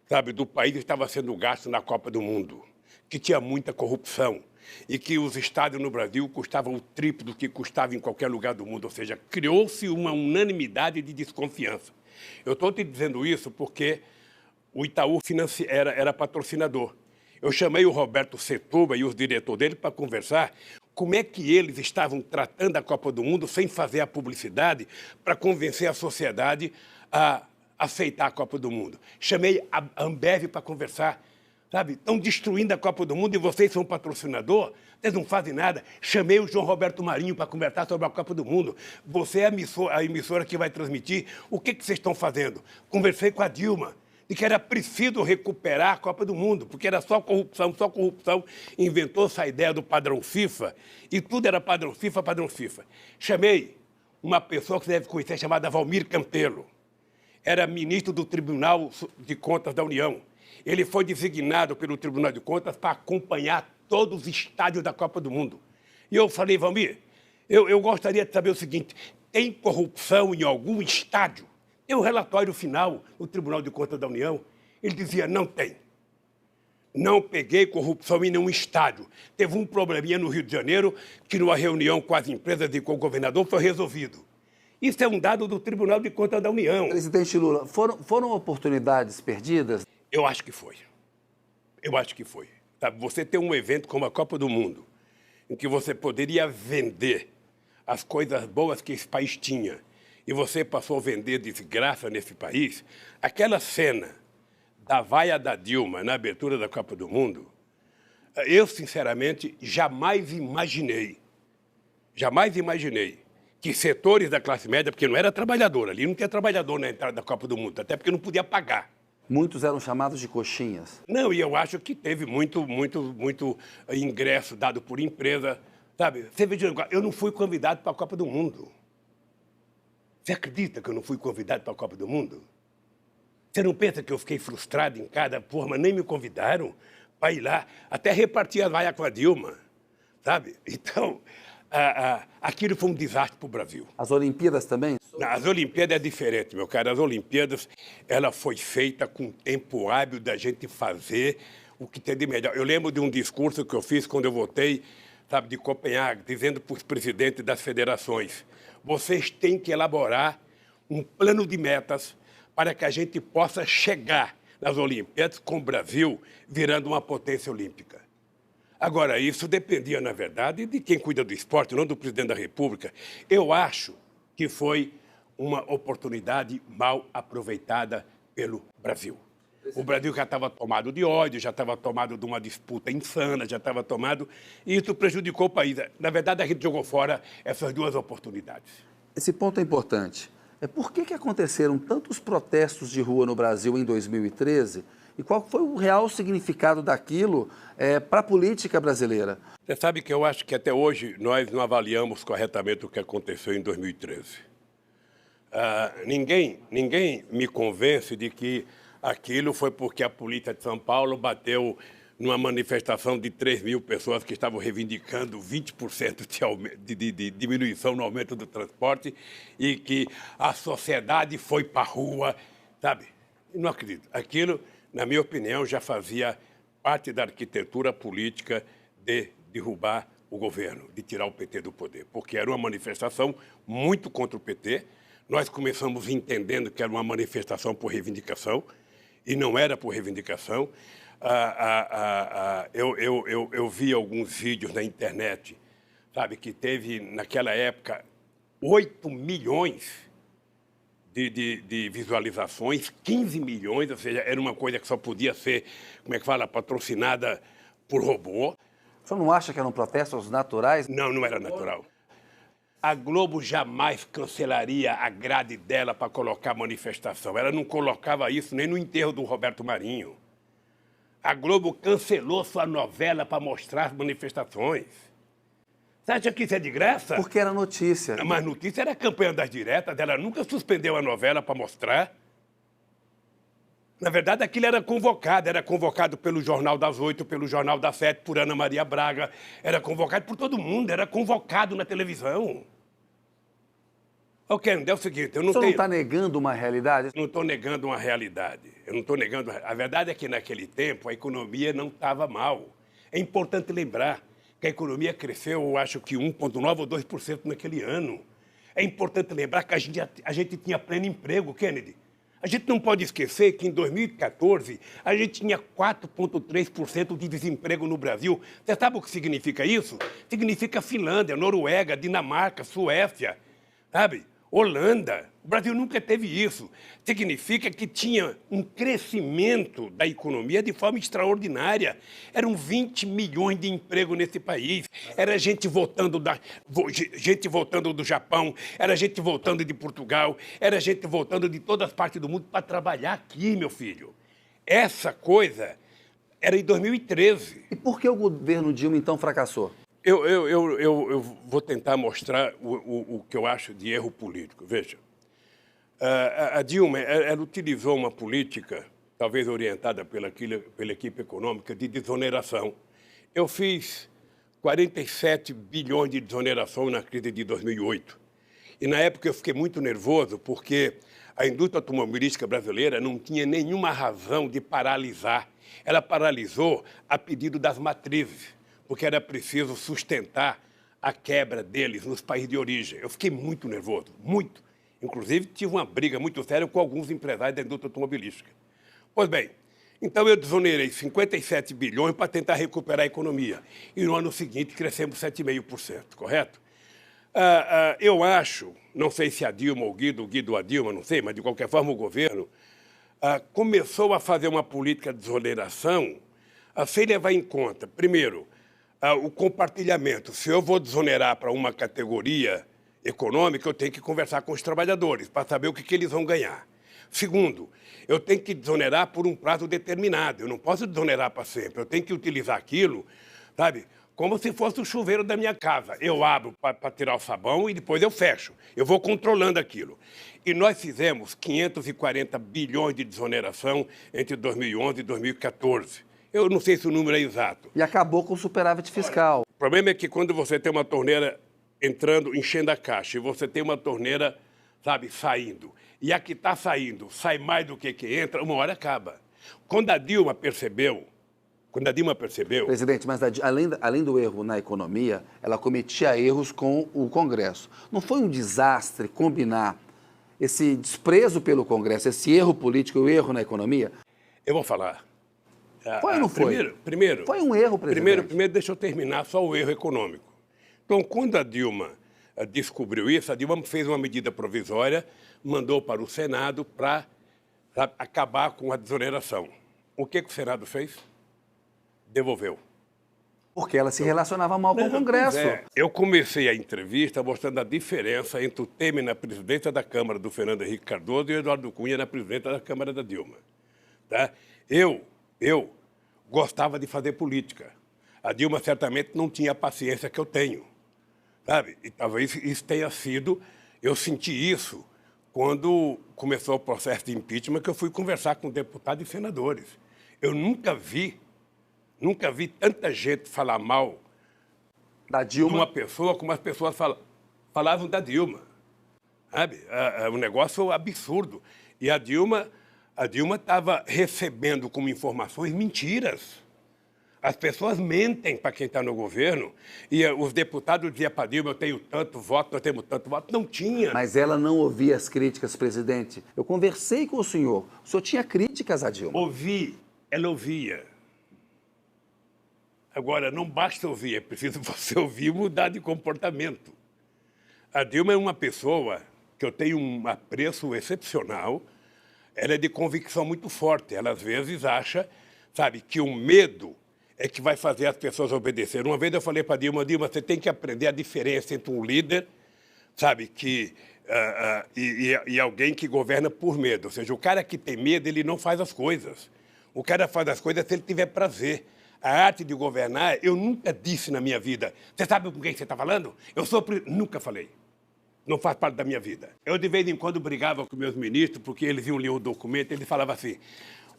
sabe, do país estava sendo gasto na Copa do Mundo, que tinha muita corrupção e que os estádios no Brasil custavam o triplo do que custava em qualquer lugar do mundo, ou seja, criou-se uma unanimidade de desconfiança. Eu estou te dizendo isso porque o Itaú era patrocinador. Eu chamei o Roberto Setúbal e os diretores dele para conversar como é que eles estavam tratando a Copa do Mundo sem fazer a publicidade para convencer a sociedade a aceitar a Copa do Mundo. Chamei a Ambev para conversar, sabe? Estão destruindo a Copa do Mundo e vocês são patrocinador, vocês não fazem nada. Chamei o João Roberto Marinho para conversar sobre a Copa do Mundo. Você é a emissora que vai transmitir. O que vocês estão fazendo? Conversei com a Dilma, de que era preciso recuperar a Copa do Mundo, porque era só corrupção, só corrupção. Inventou-se a ideia do padrão FIFA, e tudo era padrão FIFA, padrão FIFA. Chamei uma pessoa que você deve conhecer, chamada Valmir Campelo. Era ministro do Tribunal de Contas da União. Ele foi designado pelo Tribunal de Contas para acompanhar todos os estádios da Copa do Mundo. E eu falei, Valmir, eu gostaria de saber o seguinte, tem corrupção em algum estádio? Tem um relatório final do Tribunal de Contas da União. Ele dizia, não tem. Não peguei corrupção em nenhum estádio. Teve um probleminha no Rio de Janeiro, que numa reunião com as empresas e com o governador foi resolvido. Isso é um dado do Tribunal de Contas da União. Presidente Lula, foram oportunidades perdidas? Eu acho que foi. Eu acho que foi. Sabe, você tem um evento como a Copa do Mundo, em que você poderia vender as coisas boas que esse país tinha, e você passou a vender desgraça nesse país, aquela cena da vaia da Dilma na abertura da Copa do Mundo, eu, sinceramente, jamais imaginei que setores da classe média, porque não era trabalhador, ali não tinha trabalhador na entrada da Copa do Mundo, até porque não podia pagar. Muitos eram chamados de coxinhas. Não, e eu acho que teve muito ingresso dado por empresa, sabe? Você veja, eu não fui convidado para a Copa do Mundo. Você acredita que eu não fui convidado para a Copa do Mundo? Você não pensa que eu fiquei frustrado em cada forma, nem me convidaram para ir lá, até repartir a vaia com a Dilma, sabe? Então, aquilo foi um desastre para o Brasil. As Olimpíadas também? As Olimpíadas é diferente, meu cara. As Olimpíadas, ela foi feita com tempo hábil da gente fazer o que tem de melhor. Eu lembro de um discurso que eu fiz quando eu voltei, sabe, de Copenhague, dizendo para os presidentes das federações: vocês têm que elaborar um plano de metas para que a gente possa chegar nas Olimpíadas com o Brasil virando uma potência olímpica. Agora, isso dependia, na verdade, de quem cuida do esporte, não do presidente da República. Eu acho que foi uma oportunidade mal aproveitada pelo Brasil. O Brasil já estava tomado de ódio, já estava tomado de uma disputa insana, já estava tomado... E isso prejudicou o país. Na verdade, a gente jogou fora essas duas oportunidades. Esse ponto é importante. Por que aconteceram tantos protestos de rua no Brasil em 2013 e qual foi o real significado daquilo para a política brasileira? Você sabe que eu acho que até hoje nós não avaliamos corretamente o que aconteceu em 2013. Ninguém me convence de que aquilo foi porque a polícia de São Paulo bateu numa manifestação de 3 mil pessoas que estavam reivindicando 20% de diminuição no aumento do transporte e que a sociedade foi para a rua, sabe? Não acredito. Aquilo, na minha opinião, já fazia parte da arquitetura política de derrubar o governo, de tirar o PT do poder, porque era uma manifestação muito contra o PT. Nós começamos entendendo que era uma manifestação por reivindicação, e não era por reivindicação. Eu vi alguns vídeos na internet, sabe, que teve, naquela época, 8 milhões de visualizações, 15 milhões, ou seja, era uma coisa que só podia ser, como é que fala, patrocinada por robô. O senhor não acha que eram protestos naturais? Não, não era natural. A Globo jamais cancelaria a grade dela para colocar manifestação. Ela não colocava isso nem no enterro do Roberto Marinho. A Globo cancelou sua novela para mostrar as manifestações. Você acha que isso é de graça? Porque era notícia. Mas notícia era a campanha das diretas, ela nunca suspendeu a novela para mostrar. Na verdade, aquilo era convocado pelo Jornal das 8, pelo Jornal das 7, por Ana Maria Braga, era convocado por todo mundo, era convocado na televisão. Ok, é o seguinte, eu não tenho... O senhor não está negando uma realidade? Não estou negando uma realidade, eu não estou negando... A verdade é que naquele tempo a economia não estava mal. É importante lembrar que a economia cresceu, eu acho que 1,9% ou 2% naquele ano. É importante lembrar que a gente tinha pleno emprego, Kennedy. A gente não pode esquecer que em 2014 a gente tinha 4,3% de desemprego no Brasil. Você sabe o que significa isso? Significa Finlândia, Noruega, Dinamarca, Suécia, sabe? Holanda. O Brasil nunca teve isso. Significa que tinha um crescimento da economia de forma extraordinária. Eram 20 milhões de empregos nesse país. Era gente voltando do Japão, era gente voltando de Portugal, era gente voltando de todas as partes do mundo para trabalhar aqui, meu filho. Essa coisa era em 2013. E por que o governo Dilma, então, fracassou? Eu vou tentar mostrar o que eu acho de erro político. Veja, a Dilma ela utilizou uma política, talvez orientada pela equipe econômica, de desoneração. Eu fiz 47 bilhões de desoneração na crise de 2008. E, na época, eu fiquei muito nervoso porque a indústria automobilística brasileira não tinha nenhuma razão de paralisar. Ela paralisou a pedido das matrizes, porque era preciso sustentar a quebra deles nos países de origem. Eu fiquei muito nervoso, muito. Inclusive, tive uma briga muito séria com alguns empresários da indústria automobilística. Pois bem, então eu desonerei 57 bilhões para tentar recuperar a economia. E no ano seguinte crescemos 7,5%, correto? Eu acho, não sei se a Dilma ou o Guido a Dilma, não sei, mas de qualquer forma o governo começou a fazer uma política de desoneração sem levar em conta, primeiro, o compartilhamento. Se eu vou desonerar para uma categoria econômica, eu tenho que conversar com os trabalhadores para saber o que eles vão ganhar. Segundo, eu tenho que desonerar por um prazo determinado. Eu não posso desonerar para sempre. Eu tenho que utilizar aquilo, sabe, como se fosse o chuveiro da minha casa. Eu abro para tirar o sabão e depois eu fecho. Eu vou controlando aquilo. E nós fizemos 540 bilhões de desoneração entre 2011 e 2014. Eu não sei se o número é exato. E acabou com o superávit fiscal. O problema é que quando você tem uma torneira entrando, enchendo a caixa, e você tem uma torneira, sabe, saindo, e a que está saindo sai mais do que entra, uma hora acaba. Quando a Dilma percebeu Quando a Dilma percebeu... Presidente, mas além do erro na economia, ela cometia erros com o Congresso. Não foi um desastre combinar esse desprezo pelo Congresso, esse erro político e o erro na economia? Eu vou falar. Foi ou não foi? Primeiro, foi um erro, presidente. Primeiro, deixa eu terminar só o erro econômico. Então, quando a Dilma descobriu isso, a Dilma fez uma medida provisória, mandou para o Senado para acabar com a desoneração. O que o Senado fez? Devolveu. Porque ela se relacionava mal com o Congresso. Eu comecei a entrevista mostrando a diferença entre o Temer na presidência da Câmara do Fernando Henrique Cardoso e o Eduardo Cunha na presidência da Câmara da Dilma. Tá? Eu gostava de fazer política. A Dilma certamente não tinha a paciência que eu tenho. Sabe? E talvez isso tenha sido... Eu senti isso quando começou o processo de impeachment, que eu fui conversar com deputados e senadores. Eu nunca vi tanta gente falar mal da Dilma, de uma pessoa como as pessoas falavam da Dilma. Sabe? Um negócio absurdo. E a Dilma estava recebendo como informações mentiras. As pessoas mentem para quem está no governo. E os deputados diziam para a Dilma, eu tenho tanto voto, nós temos tanto voto. Não tinha. Mas ela não ouvia as críticas, presidente. Eu conversei com o senhor tinha críticas à Dilma. Ela ouvia. Agora, não basta ouvir, é preciso você ouvir e mudar de comportamento. A Dilma é uma pessoa que eu tenho um apreço excepcional. Ela é de convicção muito forte. Ela, às vezes, acha, sabe, que o medo é que vai fazer as pessoas obedecerem. Uma vez eu falei para a Dilma, você tem que aprender a diferença entre um líder, sabe, e alguém que governa por medo. Ou seja, o cara que tem medo, ele não faz as coisas. O cara faz as coisas se ele tiver prazer. A arte de governar, eu nunca disse na minha vida. Você sabe com quem você está falando? Nunca falei. Não faz parte da minha vida. Eu, de vez em quando, brigava com meus ministros, porque eles iam ler o documento, eles falavam assim,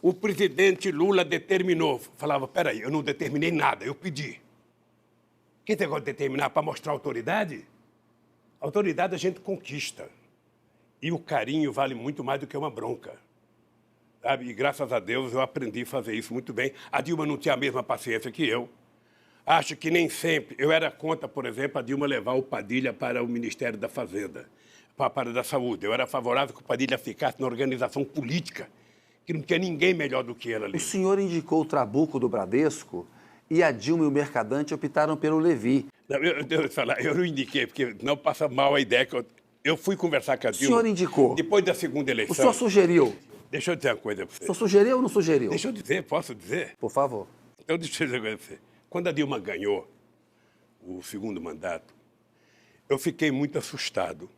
o presidente Lula determinou. Falava, peraí, eu não determinei nada, eu pedi. Quem tem negócio de determinar para mostrar autoridade? Autoridade a gente conquista. E o carinho vale muito mais do que uma bronca. Sabe? E graças a Deus eu aprendi a fazer isso muito bem. A Dilma não tinha a mesma paciência que eu. Acho que nem sempre... Eu era contra, por exemplo, a Dilma levar o Padilha para o Ministério da Fazenda, para a área da Saúde. Eu era favorável que o Padilha ficasse na organização política, que não tinha ninguém melhor do que ela ali. O senhor indicou o Trabuco do Bradesco e a Dilma e o Mercadante optaram pelo Levi. Não, eu não indiquei, porque não passa mal a ideia que eu fui conversar com a Dilma. O senhor indicou? Depois da segunda eleição. O senhor sugeriu? Deixa eu dizer uma coisa para você. O senhor sugeriu ou não sugeriu? Deixa eu dizer, posso dizer? Por favor. Então, deixa eu dizer uma coisa para você. Quando a Dilma ganhou o segundo mandato, eu fiquei muito assustado,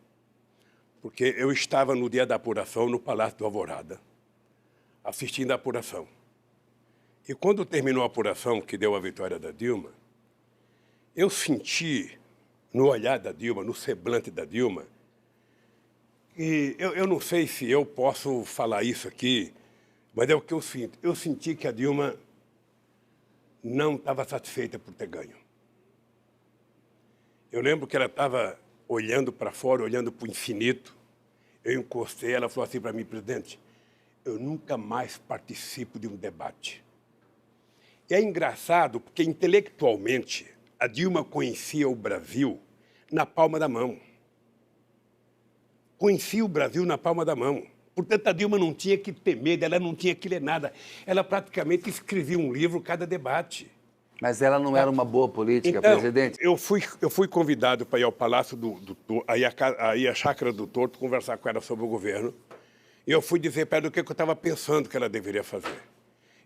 porque eu estava no dia da apuração no Palácio do Alvorada, assistindo a apuração. E quando terminou a apuração, que deu a vitória da Dilma, eu senti no olhar da Dilma, no semblante da Dilma, e eu não sei se eu posso falar isso aqui, mas é o que eu sinto. Eu senti que a Dilma não estava satisfeita por ter ganho. Eu lembro que ela estava olhando para fora, olhando para o infinito. Eu encostei, ela falou assim para mim, presidente, eu nunca mais participo de um debate. E é engraçado, porque intelectualmente a Dilma conhecia o Brasil na palma da mão. Conhecia o Brasil na palma da mão. Portanto, a Dilma não tinha que ter medo, ela não tinha que ler nada. Ela praticamente escrevia um livro cada debate. Mas ela não era uma boa política, então, presidente? Eu fui convidado para ir ao Palácio do Torto, aí a Chácara do Torto, conversar com ela sobre o governo. E eu fui dizer para ela o que eu estava pensando que ela deveria fazer.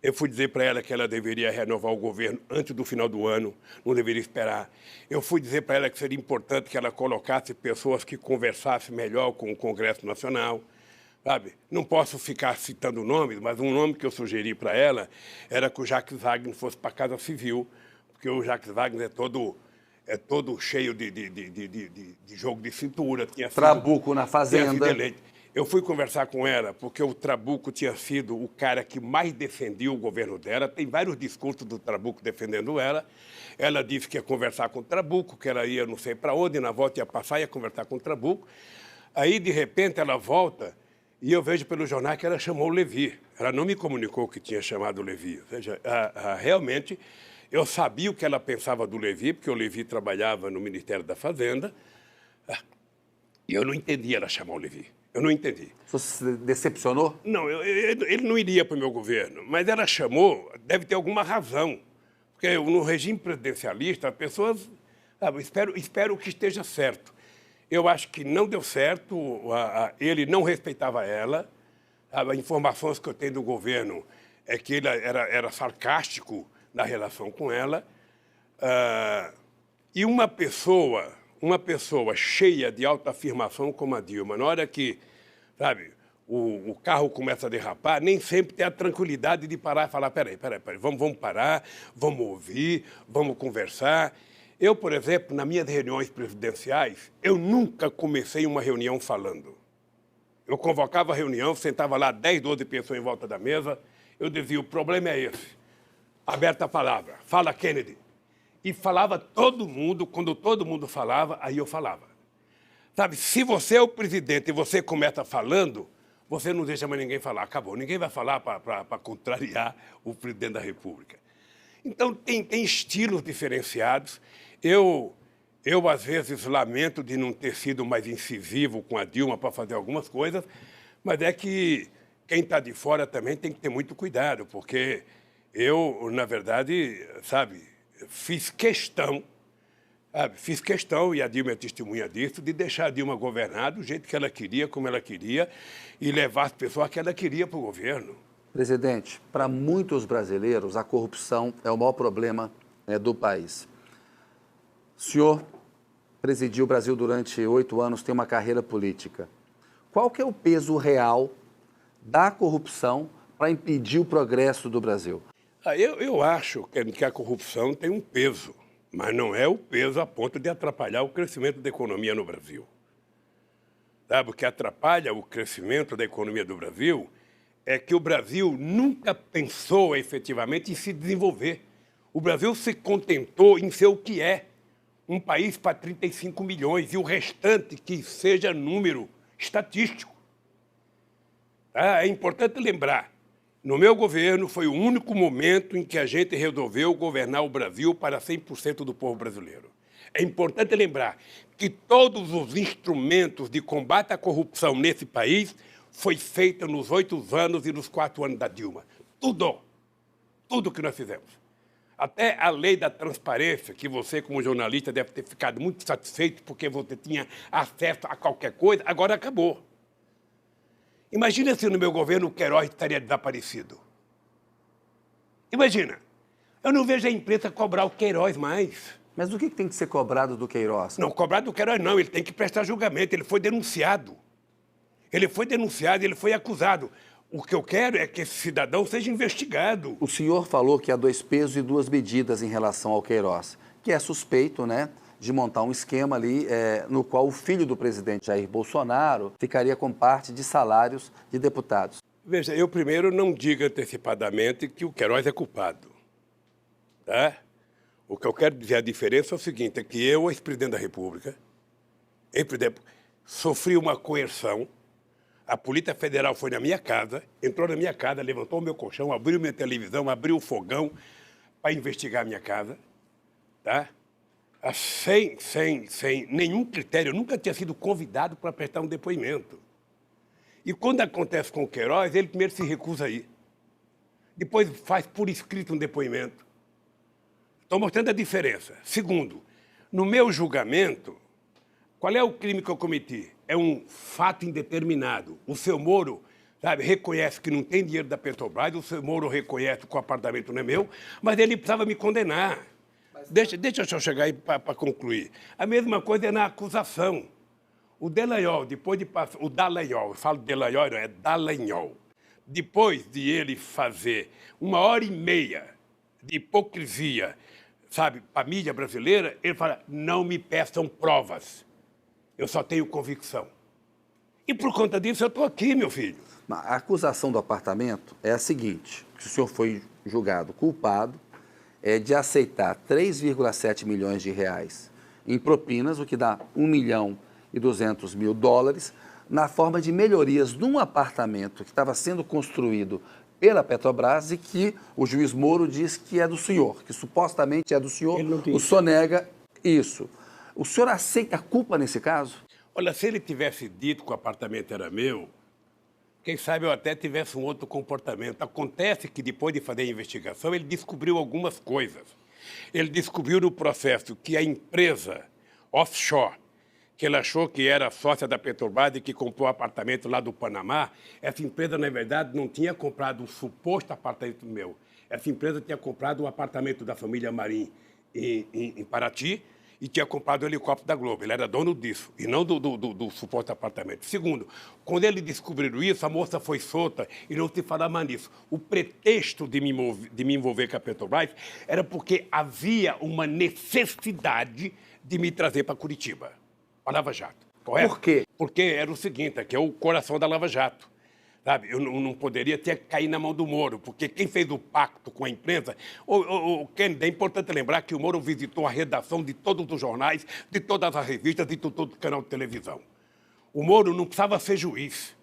Eu fui dizer para ela que ela deveria renovar o governo antes do final do ano, não deveria esperar. Eu fui dizer para ela que seria importante que ela colocasse pessoas que conversassem melhor com o Congresso Nacional. Sabe? Não posso ficar citando nomes, mas um nome que eu sugeri para ela era que o Jacques Wagner fosse para a Casa Civil, porque o Jacques Wagner é todo cheio de jogo de cintura. Trabuco na Fazenda. Eu fui conversar com ela porque o Trabuco tinha sido o cara que mais defendia o governo dela. Tem vários discursos do Trabuco defendendo ela. Ela disse que ia conversar com o Trabuco, que ela ia não sei para onde, na volta ia passar e ia conversar com o Trabuco. Aí, de repente, ela volta e eu vejo pelo jornal que ela chamou o Levi. Ela não me comunicou que tinha chamado o Levi. Ou seja, realmente, eu sabia o que ela pensava do Levi, porque o Levi trabalhava no Ministério da Fazenda, e eu não entendi ela chamar o Levi. Eu não entendi. Você se decepcionou? Não, ele não iria para o meu governo, mas ela chamou, deve ter alguma razão. Porque no regime presidencialista, as pessoas... Sabe, espero que esteja certo. Eu acho que não deu certo, ele não respeitava ela. As informações que eu tenho do governo é que ele era sarcástico na relação com ela. E uma pessoa cheia de autoafirmação como a Dilma, na hora que, sabe, o carro começa a derrapar, nem sempre tem a tranquilidade de parar e falar, peraí, vamos parar, vamos ouvir, vamos conversar. Eu, por exemplo, nas minhas reuniões presidenciais, eu nunca comecei uma reunião falando. Eu convocava a reunião, sentava lá 10, 12 pessoas em volta da mesa, eu dizia, o problema é esse. Aberta a palavra, fala Kennedy. E falava todo mundo, quando todo mundo falava, aí eu falava. Sabe, se você é o presidente e você começa falando, você não deixa mais ninguém falar, acabou. Ninguém vai falar para contrariar o presidente da República. Então, tem estilos diferenciados. Eu, às vezes, lamento de não ter sido mais incisivo com a Dilma para fazer algumas coisas, mas é que quem está de fora também tem que ter muito cuidado, porque eu, na verdade, sabe, fiz questão, e a Dilma é testemunha disso, de deixar a Dilma governar do jeito que ela queria, como ela queria, e levar as pessoas que ela queria para o governo. Presidente, para muitos brasileiros, a corrupção é o maior problema do país. O senhor presidiu o Brasil durante 8 anos, tem uma carreira política. Qual que é o peso real da corrupção para impedir o progresso do Brasil? Eu acho que a corrupção tem um peso, mas não é o peso a ponto de atrapalhar o crescimento da economia no Brasil. Sabe, o que atrapalha o crescimento da economia do Brasil é que o Brasil nunca pensou efetivamente em se desenvolver. O Brasil se contentou em ser o que é, um país para 35 milhões e o restante que seja número estatístico. É importante lembrar, no meu governo foi o único momento em que a gente resolveu governar o Brasil para 100% do povo brasileiro. É importante lembrar que todos os instrumentos de combate à corrupção nesse país foi feito nos 8 anos e nos 4 anos da Dilma. Tudo que nós fizemos. Até a lei da transparência, que você, como jornalista, deve ter ficado muito satisfeito porque você tinha acesso a qualquer coisa, agora acabou. Imagina se no meu governo o Queiroz estaria desaparecido. Imagina. Eu não vejo a imprensa cobrar o Queiroz mais. Mas o que tem que ser cobrado do Queiroz? Não, cobrado do Queiroz não, ele tem que prestar julgamento, ele foi denunciado. Ele foi acusado. O que eu quero é que esse cidadão seja investigado. O senhor falou que há 2 pesos e 2 medidas em relação ao Queiroz, que é suspeito, né, de montar um esquema ali no qual o filho do presidente Jair Bolsonaro ficaria com parte de salários de deputados. Veja, eu primeiro não digo antecipadamente que o Queiroz é culpado. Tá? O que eu quero dizer, a diferença é o seguinte, é que eu, ex-presidente da República, sofri uma coerção. A Polícia Federal foi na minha casa, entrou na minha casa, levantou o meu colchão, abriu minha televisão, abriu o fogão para investigar a minha casa, tá? Sem nenhum critério. Eu nunca tinha sido convidado para prestar um depoimento. E quando acontece com o Queiroz, ele primeiro se recusa a ir. Depois faz por escrito um depoimento. Estou mostrando a diferença. Segundo, no meu julgamento, qual é o crime que eu cometi? É um fato indeterminado. O seu Moro, sabe, reconhece que não tem dinheiro da Petrobras, o seu Moro reconhece que o apartamento não é meu, mas ele precisava me condenar. Deixa eu só chegar aí para concluir. A mesma coisa é na acusação. O Dallagnol, depois de passar... O Dallagnol, eu falo Dallagnol, não é Dallagnol. Depois de ele fazer 1h30 de hipocrisia, sabe, para a mídia brasileira, ele fala, não me peçam provas. Eu só tenho convicção. E por conta disso eu estou aqui, meu filho. A acusação do apartamento é a seguinte, que o senhor foi julgado culpado de aceitar 3,7 milhões de reais em propinas, o que dá US$ 1.200.000, na forma de melhorias de um apartamento que estava sendo construído pela Petrobras e que o juiz Moro diz que é do senhor, que supostamente é do senhor, o senhor nega isso. O senhor aceita a culpa nesse caso? Olha, se ele tivesse dito que o apartamento era meu, quem sabe eu até tivesse um outro comportamento. Acontece que depois de fazer a investigação, ele descobriu algumas coisas. Ele descobriu no processo que a empresa offshore, que ele achou que era sócia da Petrobras e que comprou um apartamento lá do Panamá, essa empresa, na verdade, não tinha comprado um suposto apartamento meu. Essa empresa tinha comprado um apartamento da família Marim em Paraty e tinha comprado o helicóptero da Globo. Ele era dono disso, e não do suposto apartamento. Segundo, quando ele descobriu isso, a moça foi solta e não se fala mais nisso. O pretexto de me envolver com a Petrobras era porque havia uma necessidade de me trazer para Curitiba, para Lava Jato. Correto? Por quê? Porque era o seguinte, que é o coração da Lava Jato. Sabe? Eu não poderia ter caído na mão do Moro, porque quem fez o pacto com a imprensa... O Kennedy, é importante lembrar que o Moro visitou a redação de todos os jornais, de todas as revistas, de todo o canal de televisão. O Moro não precisava ser juiz.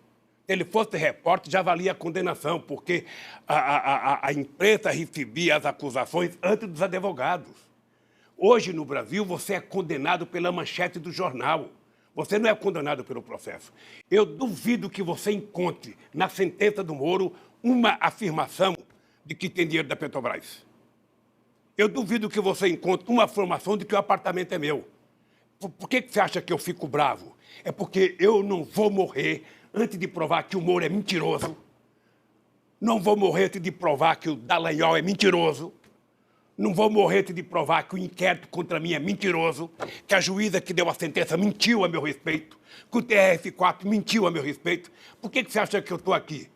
Se ele fosse repórter, já valia a condenação, porque a imprensa recebia as acusações antes dos advogados. Hoje, no Brasil, você é condenado pela manchete do jornal. Você não é condenado pelo processo. Eu duvido que você encontre na sentença do Moro uma afirmação de que tem dinheiro da Petrobras. Eu duvido que você encontre uma afirmação de que o apartamento é meu. Por que você acha que eu fico bravo? É porque eu não vou morrer antes de provar que o Moro é mentiroso. Não vou morrer antes de provar que o Dallagnol é mentiroso. Não vou morrer antes de provar que o inquérito contra mim é mentiroso, que a juíza que deu a sentença mentiu a meu respeito, que o TRF4 mentiu a meu respeito. Por que você acha que eu estou aqui?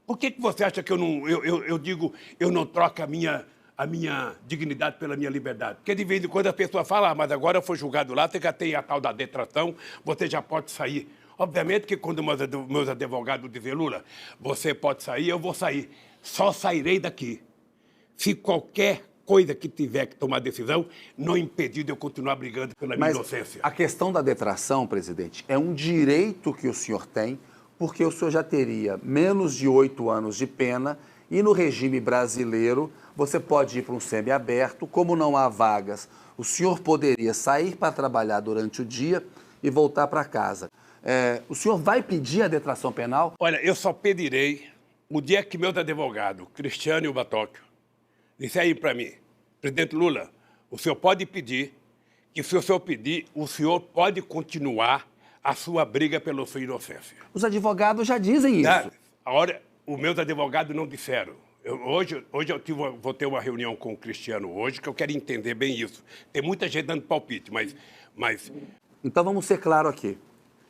Por que você acha que eu não troco a minha dignidade pela minha liberdade? Porque de vez em quando a pessoa fala, mas agora eu fui julgado lá, você já tem a tal da detração, você já pode sair. Obviamente que quando meus advogados dizem, Lula, você pode sair, eu vou sair. Só sairei daqui se qualquer coisa que tiver que tomar decisão, não impedir de eu continuar brigando pela minha inocência. A questão da detração, presidente, é um direito que o senhor tem, porque o senhor já teria menos de 8 anos de pena e no regime brasileiro você pode ir para um semiaberto, como não há vagas, o senhor poderia sair para trabalhar durante o dia e voltar para casa. O senhor vai pedir a detração penal? Olha, eu só pedirei o dia que meus advogados, Cristiano e o Batóquio, disserem para mim, presidente Lula, o senhor pode pedir, que se o senhor pedir, o senhor pode continuar a sua briga pela sua inocência. Os advogados já dizem isso. Os meus advogados não disseram. Hoje vou ter uma reunião com o Cristiano hoje, que eu quero entender bem isso. Tem muita gente dando palpite, mas... Então vamos ser claros aqui.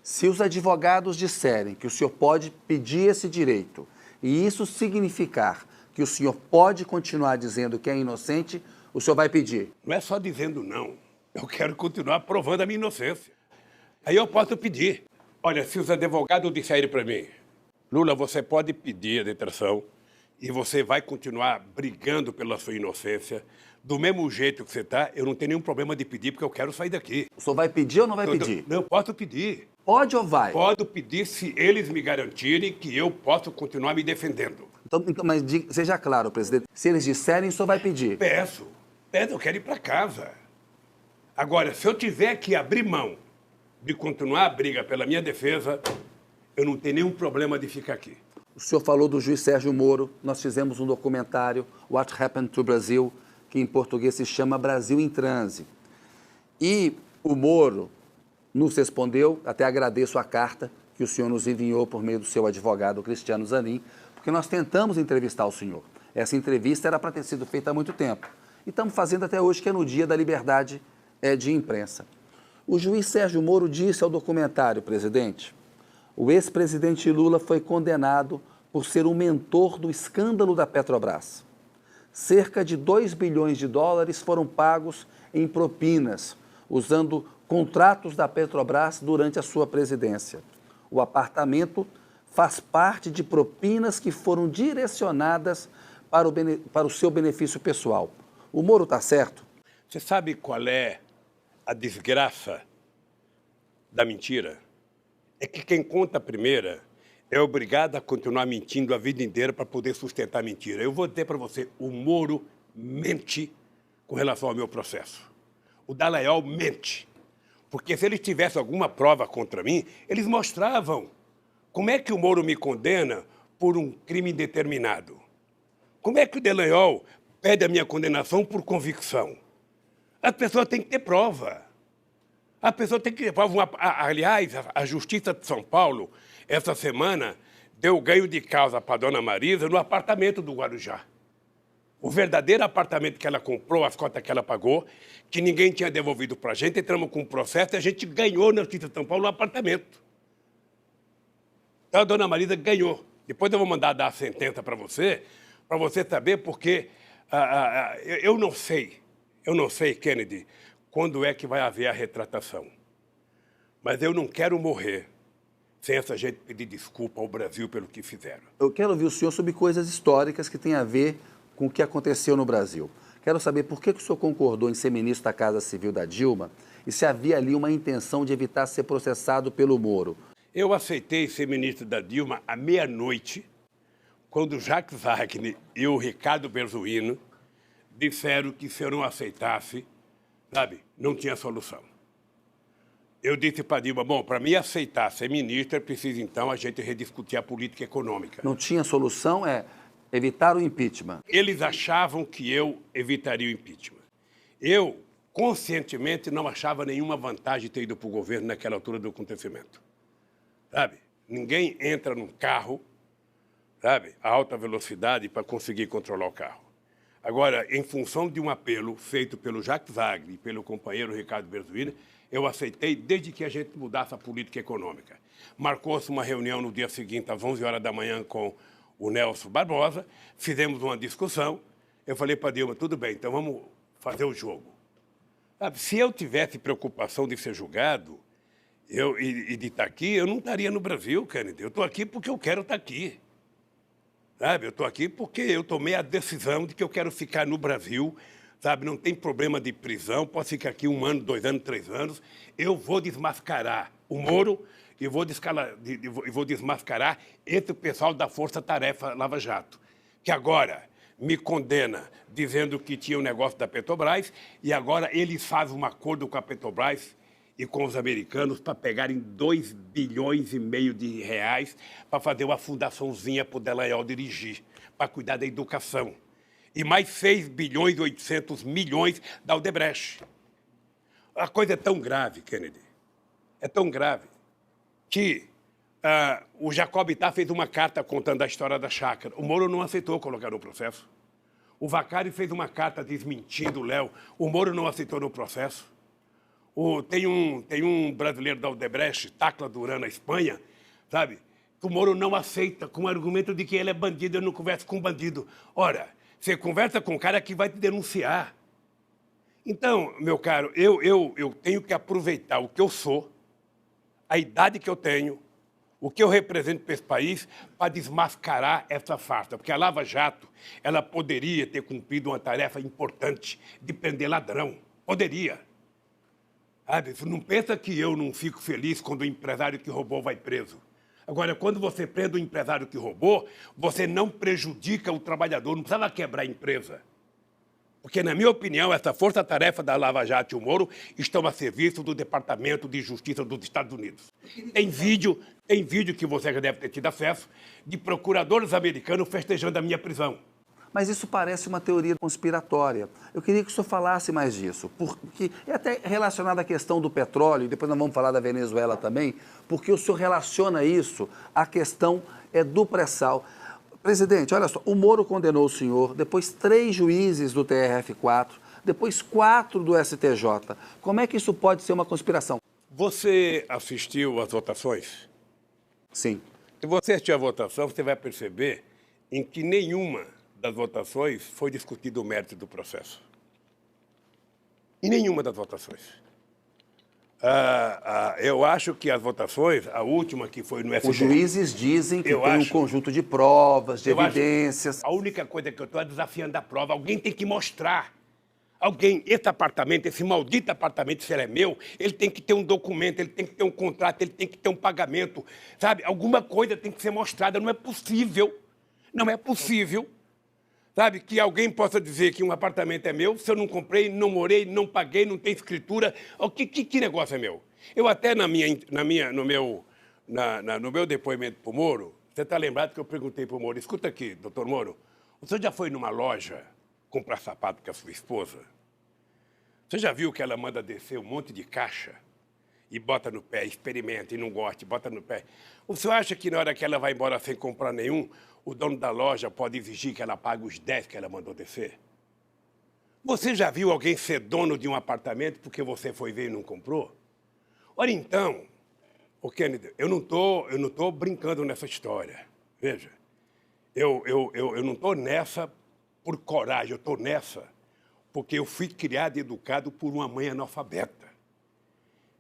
Se os advogados disserem que o senhor pode pedir esse direito, e isso significar que o senhor pode continuar dizendo que é inocente, o senhor vai pedir? Não é só dizendo não. Eu quero continuar provando a minha inocência. Aí eu posso pedir. Olha, se os advogados disserem para mim, Lula, você pode pedir a detração e você vai continuar brigando pela sua inocência, do mesmo jeito que você está, eu não tenho nenhum problema de pedir, porque eu quero sair daqui. O senhor vai pedir ou não vai pedir? Não, eu posso pedir. Pode ou vai? Posso pedir se eles me garantirem que eu posso continuar me defendendo. Então, mas seja claro, presidente, se eles disserem, o senhor vai pedir? Peço, eu quero ir para casa. Agora, se eu tiver que abrir mão de continuar a briga pela minha defesa, eu não tenho nenhum problema de ficar aqui. O senhor falou do juiz Sérgio Moro, nós fizemos um documentário, What Happened to Brazil, que em português se chama Brasil em Transe. E o Moro nos respondeu, até agradeço a carta que o senhor nos enviou por meio do seu advogado Cristiano Zanin, porque nós tentamos entrevistar o senhor. Essa entrevista era para ter sido feita há muito tempo. E estamos fazendo até hoje, que é no dia da liberdade de imprensa. O juiz Sérgio Moro disse ao documentário, presidente, o ex-presidente Lula foi condenado por ser o mentor do escândalo da Petrobras. Cerca de 2 bilhões de dólares foram pagos em propinas, usando contratos da Petrobras durante a sua presidência. O apartamento faz parte de propinas que foram direcionadas para o seu benefício pessoal. O Moro está certo? Você sabe qual é a desgraça da mentira? É que quem conta a primeira é obrigado a continuar mentindo a vida inteira para poder sustentar a mentira. Eu vou dizer para você, o Moro mente com relação ao meu processo. O Dallagnol mente. Porque se eles tivessem alguma prova contra mim, eles mostravam como é que o Moro me condena por um crime indeterminado. Como é que o Dallagnol pede a minha condenação por convicção? A pessoa tem que ter prova. A pessoa tem que ter prova. Aliás, a Justiça de São Paulo, essa semana, deu ganho de causa para a dona Marisa no apartamento do Guarujá. O verdadeiro apartamento que ela comprou, as cotas que ela pagou, que ninguém tinha devolvido para a gente, entramos com um processo e a gente ganhou na Justiça de São Paulo o apartamento. Então a dona Marisa ganhou. Depois eu vou mandar dar a sentença para você saber, porque eu não sei, Kennedy, quando é que vai haver a retratação. Mas eu não quero morrer sem essa gente pedir desculpa ao Brasil pelo que fizeram. Eu quero ouvir o senhor sobre coisas históricas que têm a ver com o que aconteceu no Brasil. Quero saber por que o senhor concordou em ser ministro da Casa Civil da Dilma e se havia ali uma intenção de evitar ser processado pelo Moro. Eu aceitei ser ministro da Dilma à meia-noite, quando Jacques Wagner e o Ricardo Berzoino disseram que se eu não aceitasse, não tinha solução. Eu disse para a Dilma, bom, para mim aceitar ser ministro, é preciso então a gente rediscutir a política econômica. Não tinha solução, evitar o impeachment. Eles achavam que eu evitaria o impeachment. Eu, conscientemente, não achava nenhuma vantagem ter ido para o governo naquela altura do acontecimento. Ninguém entra num carro, a alta velocidade para conseguir controlar o carro. Agora, em função de um apelo feito pelo Jacques Wagner e pelo companheiro Ricardo Berzoino, eu aceitei desde que a gente mudasse a política econômica. Marcou-se uma reunião no dia seguinte, às 11 horas da manhã, com o Nelson Barbosa, fizemos uma discussão, eu falei para a Dilma, tudo bem, então vamos fazer o jogo. Se eu tivesse preocupação de ser julgado e de estar aqui, eu não estaria no Brasil, Kennedy. Eu estou aqui porque eu quero estar aqui. Eu estou aqui porque eu tomei a decisão de que eu quero ficar no Brasil, não tem problema de prisão, posso ficar aqui 1 ano, 2 anos, 3 anos, eu vou desmascarar o Moro e vou desmascarar esse pessoal da Força Tarefa Lava Jato, que agora me condena dizendo que tinha um negócio da Petrobras e agora eles fazem um acordo com a Petrobras e com os americanos para pegarem 2,5 bilhões de reais para fazer uma fundaçãozinha para o Dallagnol dirigir, para cuidar da educação. E mais 6 bilhões e 800 milhões da Odebrecht. A coisa é tão grave, Kennedy, é tão grave, que o Jacob Itá fez uma carta contando a história da chácara. O Moro não aceitou colocar no processo. O Vacari fez uma carta desmentindo o Léo. O Moro não aceitou no processo. Tem um brasileiro da Odebrecht, Tacla Duran, na Espanha, que o Moro não aceita, com o argumento de que ele é bandido, eu não converso com bandido. Ora, você conversa com um cara que vai te denunciar. Então, meu caro, eu tenho que aproveitar o que eu sou, a idade que eu tenho, o que eu represento para esse país, para desmascarar essa farsa. Porque a Lava Jato, ela poderia ter cumprido uma tarefa importante de prender ladrão. Poderia. Você não pensa que eu não fico feliz quando o empresário que roubou vai preso. Agora, quando você prende o empresário que roubou, você não prejudica o trabalhador, não precisava quebrar a empresa. Porque, na minha opinião, essa força-tarefa da Lava Jato e o Moro estão a serviço do Departamento de Justiça dos Estados Unidos. Tem vídeo que você já deve ter tido acesso, de procuradores americanos festejando a minha prisão. Mas isso parece uma teoria conspiratória. Eu queria que o senhor falasse mais disso, porque é até relacionado à questão do petróleo, depois nós vamos falar da Venezuela também, porque o senhor relaciona isso à questão do pré-sal. Presidente, olha só, o Moro condenou o senhor, depois 3 juízes do TRF4, depois 4 do STJ. Como é que isso pode ser uma conspiração? Você assistiu às votações? Sim. Se você assistir à votação, você vai perceber em que nenhuma das votações foi discutido o mérito do processo. Em nenhuma das votações. Eu acho que as votações, a última que foi no STF... Os juízes dizem que tem um conjunto de provas, de evidências... A única coisa que eu estou é desafiando a prova. Alguém tem que mostrar. Alguém, esse apartamento, esse maldito apartamento, se ele é meu, ele tem que ter um documento, ele tem que ter um contrato, ele tem que ter um pagamento, sabe? Alguma coisa tem que ser mostrada. Não é possível, sabe, que alguém possa dizer que um apartamento é meu se eu não comprei, não morei, não paguei, não tem escritura. Que negócio é meu? Eu até no meu depoimento para o Moro, você está lembrado que eu perguntei para o Moro, escuta aqui, doutor Moro, o senhor já foi numa loja comprar sapato com a sua esposa? Você já viu que ela manda descer um monte de caixa e bota no pé, experimenta e não gosta, bota no pé? O senhor acha que na hora que ela vai embora sem comprar nenhum, o dono da loja pode exigir que ela pague os 10 que ela mandou descer? Você já viu alguém ser dono de um apartamento porque você foi ver e não comprou? Ora então, Kennedy, eu não tô brincando nessa história. Veja, eu não estou nessa por coragem, eu estou nessa porque eu fui criado e educado por uma mãe analfabeta.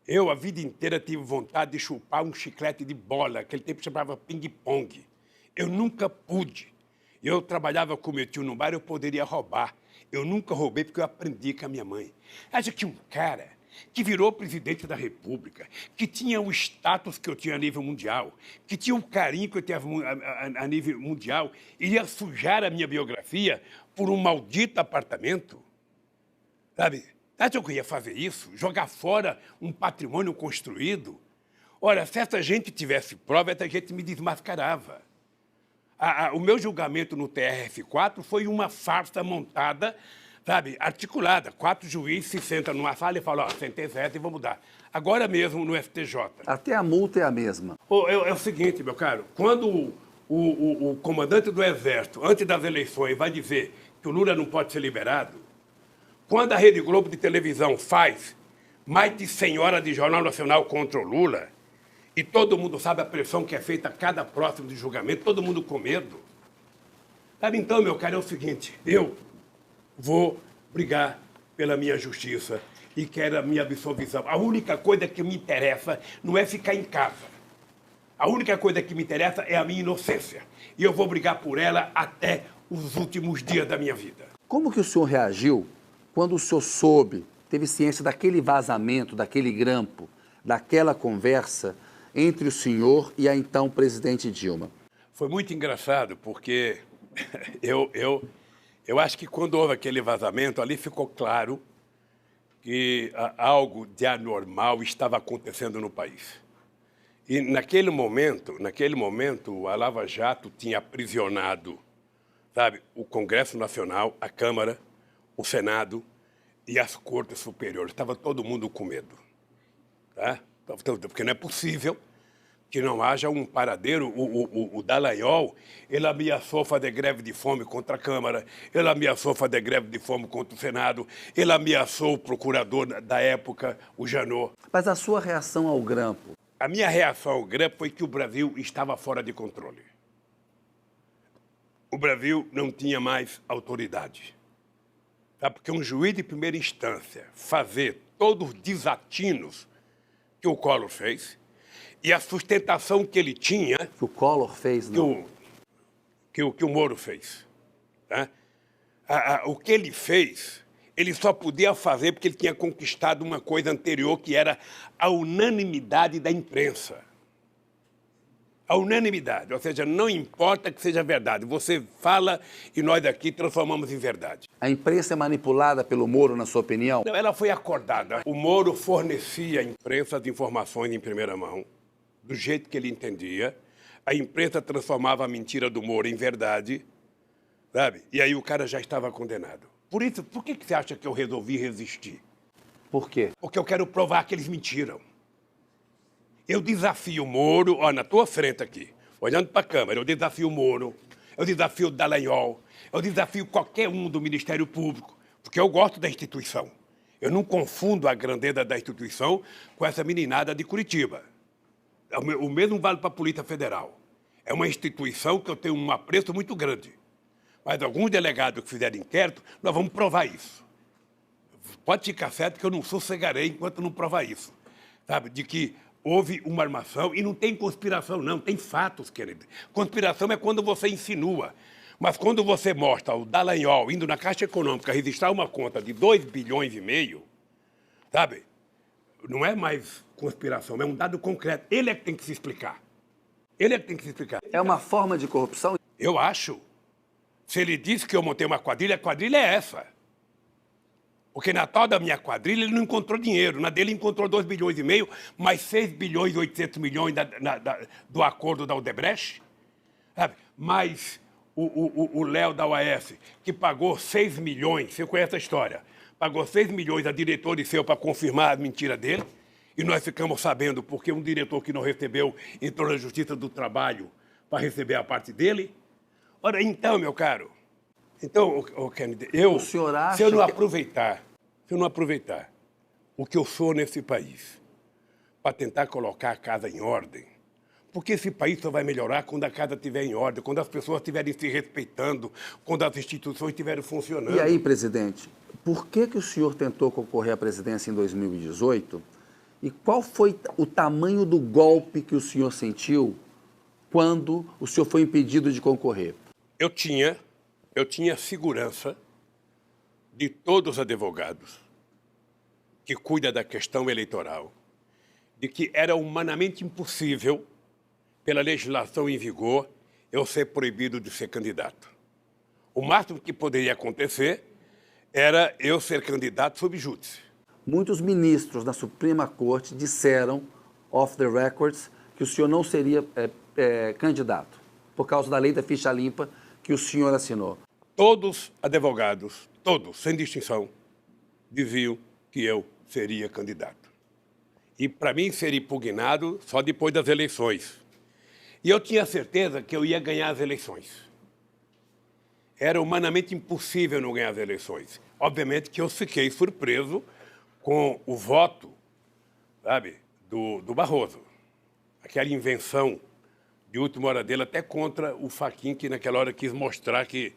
Eu, a vida inteira, tive vontade de chupar um chiclete de bola, aquele tempo chamava ping-pong. Eu nunca pude. Eu trabalhava com meu tio no bar, eu poderia roubar. Eu nunca roubei porque eu aprendi com a minha mãe. Acha que um cara que virou presidente da República, que tinha o status que eu tinha a nível mundial, que tinha o carinho que eu tinha a nível mundial, iria sujar a minha biografia por um maldito apartamento? Sabe? Acha que eu ia fazer isso? Jogar fora um patrimônio construído? Ora, se essa gente tivesse prova, essa gente me desmascarava. O meu julgamento no TRF4 foi uma farsa montada, sabe, articulada. 4 juízes se sentam numa sala e falam, sentença essa e vamos mudar. Agora mesmo no STJ. Até a multa é a mesma. É o seguinte, meu caro, quando o comandante do Exército, antes das eleições, vai dizer que o Lula não pode ser liberado, quando a Rede Globo de televisão faz mais de 100 horas de Jornal Nacional contra o Lula, e todo mundo sabe a pressão que é feita a cada próximo de julgamento, todo mundo com medo. Sabe, então, meu caro, é o seguinte, eu vou brigar pela minha justiça e quero a minha absolvição. A única coisa que me interessa não é ficar em casa. A única coisa que me interessa é a minha inocência. E eu vou brigar por ela até os últimos dias da minha vida. Como que o senhor reagiu quando o senhor soube, teve ciência daquele vazamento, daquele grampo, daquela conversa entre o senhor e a então presidente Dilma? Foi muito engraçado, porque eu acho que quando houve aquele vazamento, ali ficou claro que algo de anormal estava acontecendo no país. E naquele momento, a Lava Jato tinha aprisionado, sabe, o Congresso Nacional, a Câmara, o Senado e as Cortes Superiores. Estava todo mundo com medo. Tá? Porque não é possível que não haja um paradeiro. O Dallagnol, ele ameaçou fazer greve de fome contra a Câmara, ele ameaçou fazer greve de fome contra o Senado, ele ameaçou o procurador da época, o Janot. Mas a sua reação ao grampo? A minha reação ao grampo foi que o Brasil estava fora de controle. O Brasil não tinha mais autoridade. Tá? Porque um juiz de primeira instância fazer todos os desatinos que o Collor fez e a sustentação que ele tinha... Que o Collor fez, não? Que o Moro fez. Tá? O que ele fez, ele só podia fazer porque ele tinha conquistado uma coisa anterior, que era a unanimidade da imprensa. A unanimidade, ou seja, não importa que seja verdade, você fala e nós aqui transformamos em verdade. A imprensa é manipulada pelo Moro, na sua opinião? Não, ela foi acordada. O Moro fornecia à imprensa as informações em primeira mão, do jeito que ele entendia. A imprensa transformava a mentira do Moro em verdade, sabe? E aí o cara já estava condenado. Por isso, por que você acha que eu resolvi resistir? Por quê? Porque eu quero provar que eles mentiram. Eu desafio o Moro, ó, na tua frente aqui, olhando para a câmera, eu desafio o Moro, eu desafio o Dallagnol, eu desafio qualquer um do Ministério Público, porque eu gosto da instituição. Eu não confundo a grandeza da instituição com essa meninada de Curitiba. O mesmo vale para a Polícia Federal. É uma instituição que eu tenho um apreço muito grande. Mas alguns delegados que fizeram inquérito, nós vamos provar isso. Pode ficar certo que eu não sossegarei enquanto não provar isso. Sabe, de que houve uma armação e não tem conspiração, não, tem fatos, querido. Conspiração é quando você insinua. Mas quando você mostra o Dallagnol indo na Caixa Econômica registrar uma conta de 2,5 bilhões, sabe? Não é mais conspiração, é um dado concreto. Ele é que tem que se explicar. Ele é que tem que se explicar. É uma forma de corrupção? Eu acho. Se ele disse que eu montei uma quadrilha, a quadrilha é essa. Porque na tal da minha quadrilha ele não encontrou dinheiro. Na dele encontrou 2,5 bilhões, mais 6 bilhões e 800 milhões do acordo da Odebrecht. Sabe? Mais o Léo da UAS, que pagou 6 milhões, você conhece a história, pagou 6 milhões a diretor seu para confirmar a mentira dele, e nós ficamos sabendo porque um diretor que não recebeu entrou na Justiça do Trabalho para receber a parte dele. Ora, então, meu caro, então, Kennedy, O senhor acha se eu não aproveitar o que eu sou nesse país para tentar colocar a casa em ordem, porque esse país só vai melhorar quando a casa estiver em ordem, quando as pessoas estiverem se respeitando, quando as instituições estiverem funcionando. E aí, presidente, por que o senhor tentou concorrer à presidência em 2018 e qual foi o tamanho do golpe que o senhor sentiu quando o senhor foi impedido de concorrer? Eu tinha segurança de todos os advogados que cuidam da questão eleitoral, de que era humanamente impossível, pela legislação em vigor, eu ser proibido de ser candidato. O máximo que poderia acontecer era eu ser candidato sob júdice. Muitos ministros da Suprema Corte disseram, off the records, que o senhor não seria candidato, por causa da lei da ficha limpa que o senhor assinou. Todos advogados, todos, sem distinção, diziam que eu seria candidato. E para mim seria impugnado só depois das eleições. E eu tinha certeza que eu ia ganhar as eleições. Era humanamente impossível não ganhar as eleições. Obviamente que eu fiquei surpreso com o voto, sabe, do Barroso. Aquela invenção de última hora dele, até contra o Fachin, que naquela hora quis mostrar que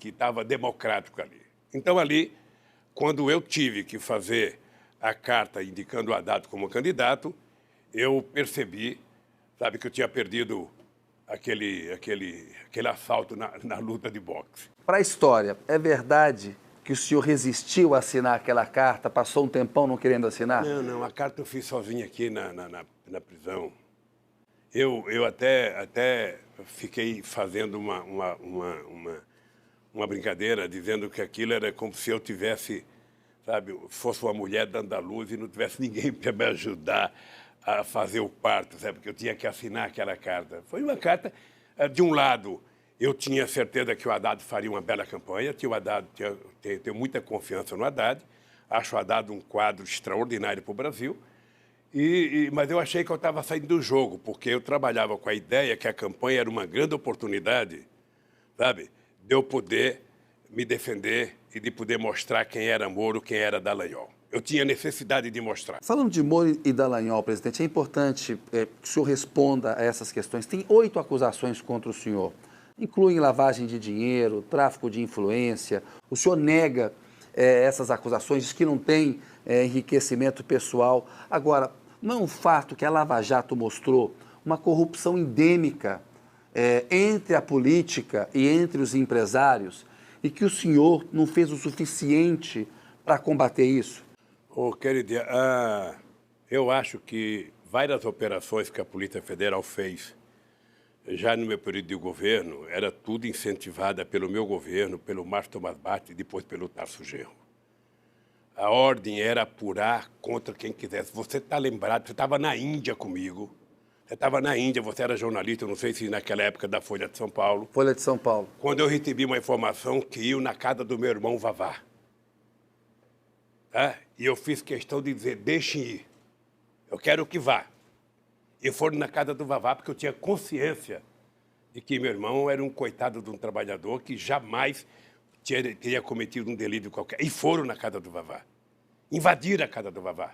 estava democrático ali. Então ali, quando eu tive que fazer a carta indicando o Haddad como candidato, eu percebi, sabe, que eu tinha perdido aquele assalto na luta de boxe. Para a história, é verdade que o senhor resistiu a assinar aquela carta, passou um tempão não querendo assinar? Não, a carta eu fiz sozinho aqui na prisão. Eu até fiquei fazendo uma brincadeira, dizendo que aquilo era como se eu tivesse, sabe, fosse uma mulher dando a luz e não tivesse ninguém para me ajudar a fazer o parto, sabe? Porque eu tinha que assinar aquela carta. Foi uma carta, de um lado, eu tinha certeza que o Haddad faria uma bela campanha, tenho muita confiança no Haddad, acho o Haddad um quadro extraordinário para o Brasil, mas eu achei que eu estava saindo do jogo, porque eu trabalhava com a ideia que a campanha era uma grande oportunidade, sabe, de eu poder me defender e de poder mostrar quem era Moro, quem era Dallagnol. Eu tinha necessidade de mostrar. Falando de Moro e Dallagnol, presidente, é importante que o senhor responda a essas questões. Tem 8 acusações contra o senhor. Incluem lavagem de dinheiro, tráfico de influência. O senhor nega essas acusações, diz que não tem enriquecimento pessoal. Agora, não é um fato que a Lava Jato mostrou uma corrupção endêmica entre a política e entre os empresários e que o senhor não fez o suficiente para combater isso? Kennedy, eu acho que várias operações que a Polícia Federal fez, já no meu período de governo, era tudo incentivada pelo meu governo, pelo Márcio Tomás Batti e depois pelo Tarso Genro. A ordem era apurar contra quem quisesse. Você está lembrado, você estava na Índia comigo, você estava na Índia, você era jornalista, não sei se naquela época da Folha de São Paulo. Folha de São Paulo. Quando eu recebi uma informação que ia na casa do meu irmão Vavá. E eu fiz questão de dizer, deixem ir, eu quero que vá. E foram na casa do Vavá porque eu tinha consciência de que meu irmão era um coitado de um trabalhador que jamais teria cometido um delito qualquer. E foram na casa do Vavá, invadiram a casa do Vavá.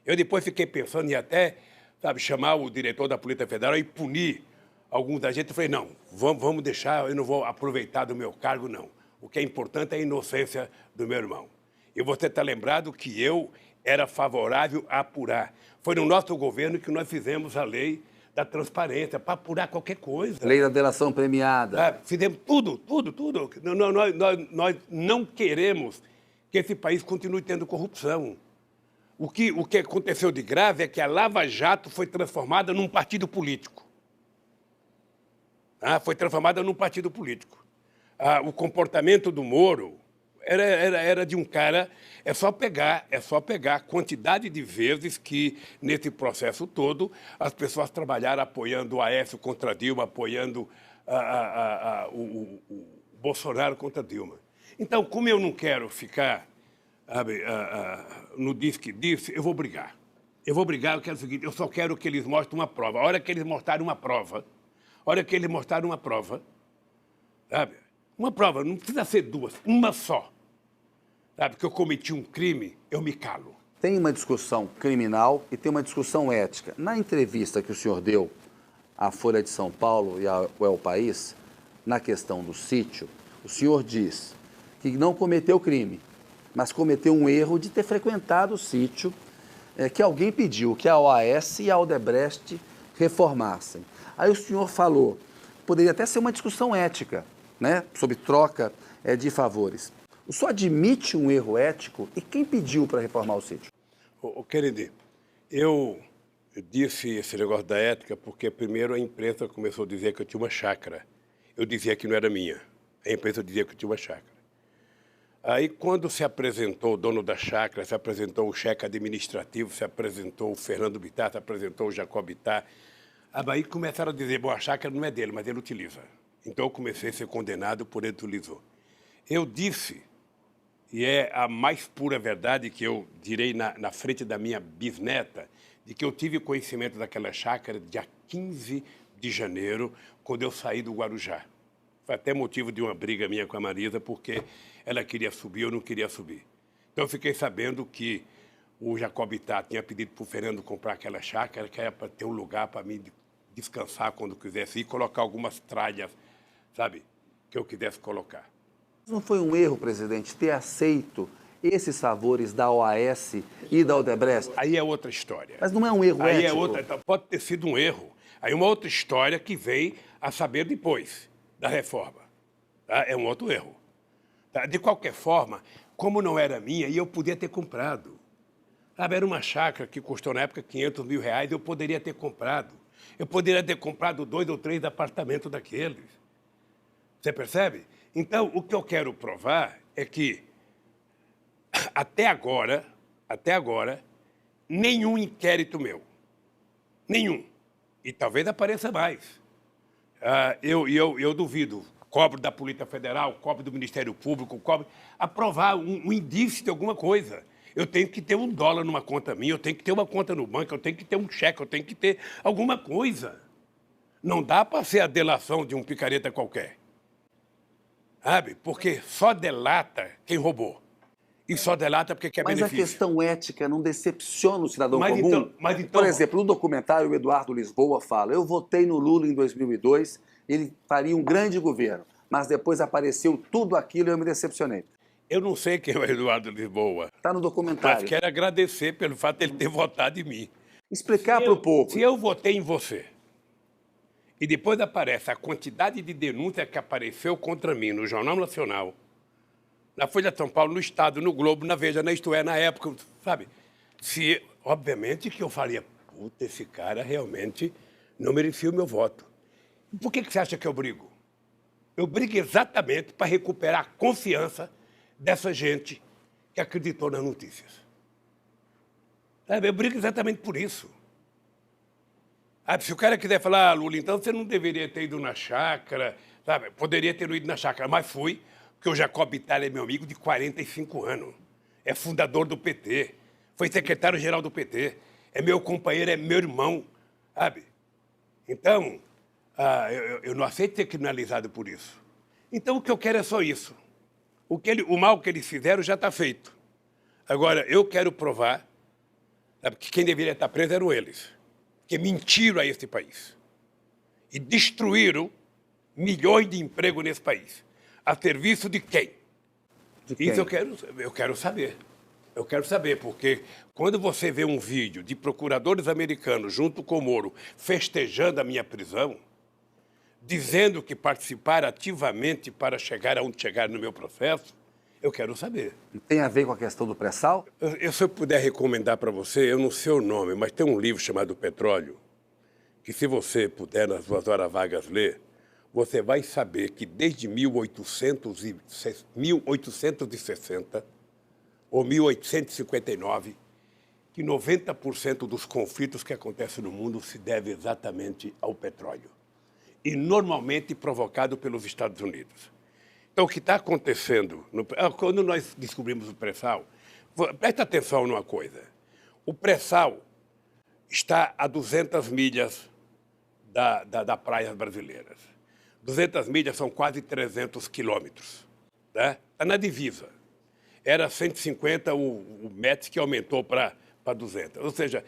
Eu depois fiquei pensando em até, sabe, chamar o diretor da Polícia Federal e punir alguns da gente. Eu falei, não, vamos deixar, eu não vou aproveitar do meu cargo, não. O que é importante é a inocência do meu irmão. E você está lembrado que eu era favorável a apurar. Foi no nosso governo que nós fizemos a lei da transparência, para apurar qualquer coisa. Lei da delação premiada. Fizemos tudo. Nós não queremos que esse país continue tendo corrupção. O que aconteceu de grave é que a Lava Jato foi transformada num partido político. Foi transformada num partido político. O comportamento do Moro era de um cara... É só pegar a quantidade de vezes que, nesse processo todo, as pessoas trabalharam apoiando o Aécio contra Dilma, apoiando o Bolsonaro contra Dilma. Então, como eu não quero ficar no disse, eu vou brigar. Eu quero o seguinte, eu só quero que eles mostrem uma prova. A hora que eles mostrarem uma prova, sabe? Uma prova, não precisa ser duas, uma só. Sabe, que eu cometi um crime, eu me calo. Tem uma discussão criminal e tem uma discussão ética. Na entrevista que o senhor deu à Folha de São Paulo e ao El País, na questão do sítio, o senhor diz que não cometeu crime, mas cometeu um erro de ter frequentado o sítio que alguém pediu que a OAS e a Odebrecht reformassem. Aí o senhor falou, poderia até ser uma discussão ética, né, sobre troca de favores. O senhor admite um erro ético e quem pediu para reformar o sítio? Kennedy, eu disse esse negócio da ética porque primeiro a imprensa começou a dizer que eu tinha uma chácara. Eu dizia que não era minha. A imprensa dizia que eu tinha uma chácara. Aí, quando se apresentou o dono da chácara, se apresentou o chefe administrativo, se apresentou o Fernando Bittar, se apresentou o Jacob Bittar, aí começaram a dizer, bom, a chácara não é dele, mas ele utiliza. Então, eu comecei a ser condenado por ele utilizou. Eu disse, e é a mais pura verdade que eu direi na frente da minha bisneta, de que eu tive conhecimento daquela chácara dia 15 de janeiro, quando eu saí do Guarujá. Foi até motivo de uma briga minha com a Marisa, porque ela queria subir, eu não queria subir. Então, eu fiquei sabendo que o Jacob Bittar tinha pedido para o Fernando comprar aquela chácara, que era para ter um lugar para mim descansar quando quisesse ir, colocar algumas tralhas, sabe, que eu quisesse colocar. Não foi um erro, presidente, ter aceito esses favores da OAS e da Odebrecht? Aí é outra história. Mas não é um erro ético? Aí é outra, então, pode ter sido um erro. Aí uma outra história que veio a saber depois da reforma. Tá? É um outro erro. Tá? De qualquer forma, como não era minha, e eu podia ter comprado. Sabe, era uma chácara que custou na época R$500 mil, eu poderia ter comprado. Eu poderia ter comprado 2 ou 3 apartamentos daqueles. Você percebe? Então, o que eu quero provar é que, até agora, nenhum inquérito meu, nenhum, e talvez apareça mais, eu duvido, cobro da Polícia Federal, cobro do Ministério Público, cobro, aprovar um indício de alguma coisa. Eu tenho que ter $1 numa conta minha, eu tenho que ter uma conta no banco, eu tenho que ter um cheque, eu tenho que ter alguma coisa. Não dá para ser a delação de um picareta qualquer. Sabe? Porque só delata quem roubou. E só delata porque quer benefício. Mas a questão ética não decepciona o cidadão comum? Então, por exemplo, no documentário, o Eduardo Lisboa fala, eu votei no Lula em 2002, ele faria um grande governo, mas depois apareceu tudo aquilo e eu me decepcionei. Eu não sei quem é o Eduardo Lisboa. Está no documentário. Mas quero agradecer pelo fato de ele ter votado em mim. Explicar para o povo. Se eu votei em você, e depois aparece a quantidade de denúncia que apareceu contra mim no Jornal Nacional, na Folha de São Paulo, no Estado, no Globo, na Veja, na Isto É, na época, sabe? Obviamente que eu faria, puta, esse cara realmente não merecia o meu voto. Por que você acha que eu brigo? Eu brigo exatamente para recuperar a confiança dessa gente que acreditou nas notícias. Sabe? Eu brigo exatamente por isso. Se o cara quiser falar, Lula, então você não deveria ter ido na chácara, sabe? Poderia ter ido na chácara, mas fui, porque o Jacob Bittar é meu amigo de 45 anos. É fundador do PT, foi secretário-geral do PT, é meu companheiro, é meu irmão, sabe? Então, eu não aceito ser criminalizado por isso. Então, o que eu quero é só isso. O mal que eles fizeram já está feito. Agora, eu quero provar, sabe, que quem deveria estar preso eram eles. Que mentiram a esse país e destruíram milhões de empregos nesse país. A serviço de quem? De quem? Isso eu quero saber. Eu quero saber, porque quando você vê um vídeo de procuradores americanos junto com o Moro festejando a minha prisão, dizendo que participaram ativamente para chegar aonde chegaram no meu processo, eu quero saber. Tem a ver com a questão do pré-sal? Se eu puder recomendar para você, eu não sei o nome, mas tem um livro chamado Petróleo, que se você puder, nas suas horas vagas, ler, você vai saber que desde 1860 ou 1859, que 90% dos conflitos que acontecem no mundo se deve exatamente ao petróleo. E normalmente provocado pelos Estados Unidos. Então, o que está acontecendo, quando nós descobrimos o pré-sal, presta atenção numa coisa. O pré-sal está a 200 milhas da praias brasileiras. 200 milhas são quase 300 quilômetros. Né? Está na divisa. Era 150 o METS que aumentou para 200. Ou seja,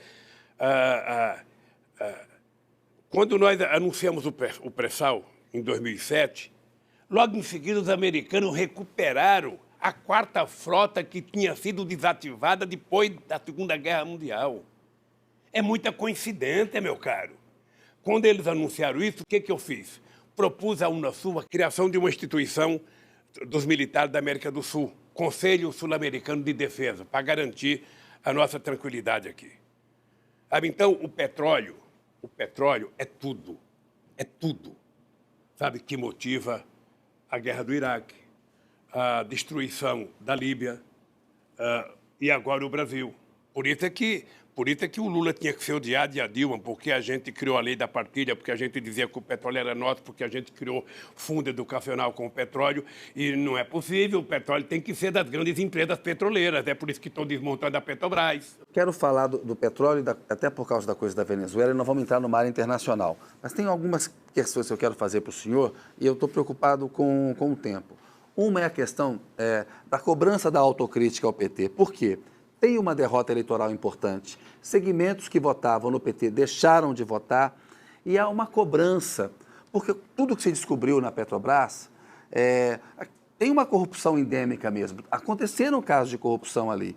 quando nós anunciamos o pré-sal, em 2007, logo em seguida os americanos recuperaram a quarta frota que tinha sido desativada depois da Segunda Guerra Mundial. É muita coincidência, meu caro. Quando eles anunciaram isso, o que eu fiz? Propus à Unasul a criação de uma instituição dos militares da América do Sul, Conselho Sul-Americano de Defesa, para garantir a nossa tranquilidade aqui. Então, o petróleo é tudo, sabe, que motiva a guerra do Iraque, a destruição da Líbia e agora o Brasil. Por isso é que o Lula tinha que ser odiado e a Dilma, porque a gente criou a lei da partilha, porque a gente dizia que o petróleo era nosso, porque a gente criou fundo educacional com o petróleo, e não é possível, o petróleo tem que ser das grandes empresas petroleiras, é por isso que estão desmontando a Petrobras. Quero falar do petróleo, até por causa da coisa da Venezuela, e não vamos entrar no mar internacional. Mas tem algumas questões que eu quero fazer para o senhor, e eu estou preocupado com o tempo. Uma é a questão da cobrança da autocrítica ao PT. Por quê? Tem uma derrota eleitoral importante. Segmentos que votavam no PT deixaram de votar e há uma cobrança, porque tudo que se descobriu na Petrobras tem uma corrupção endêmica mesmo. Aconteceram casos de corrupção ali.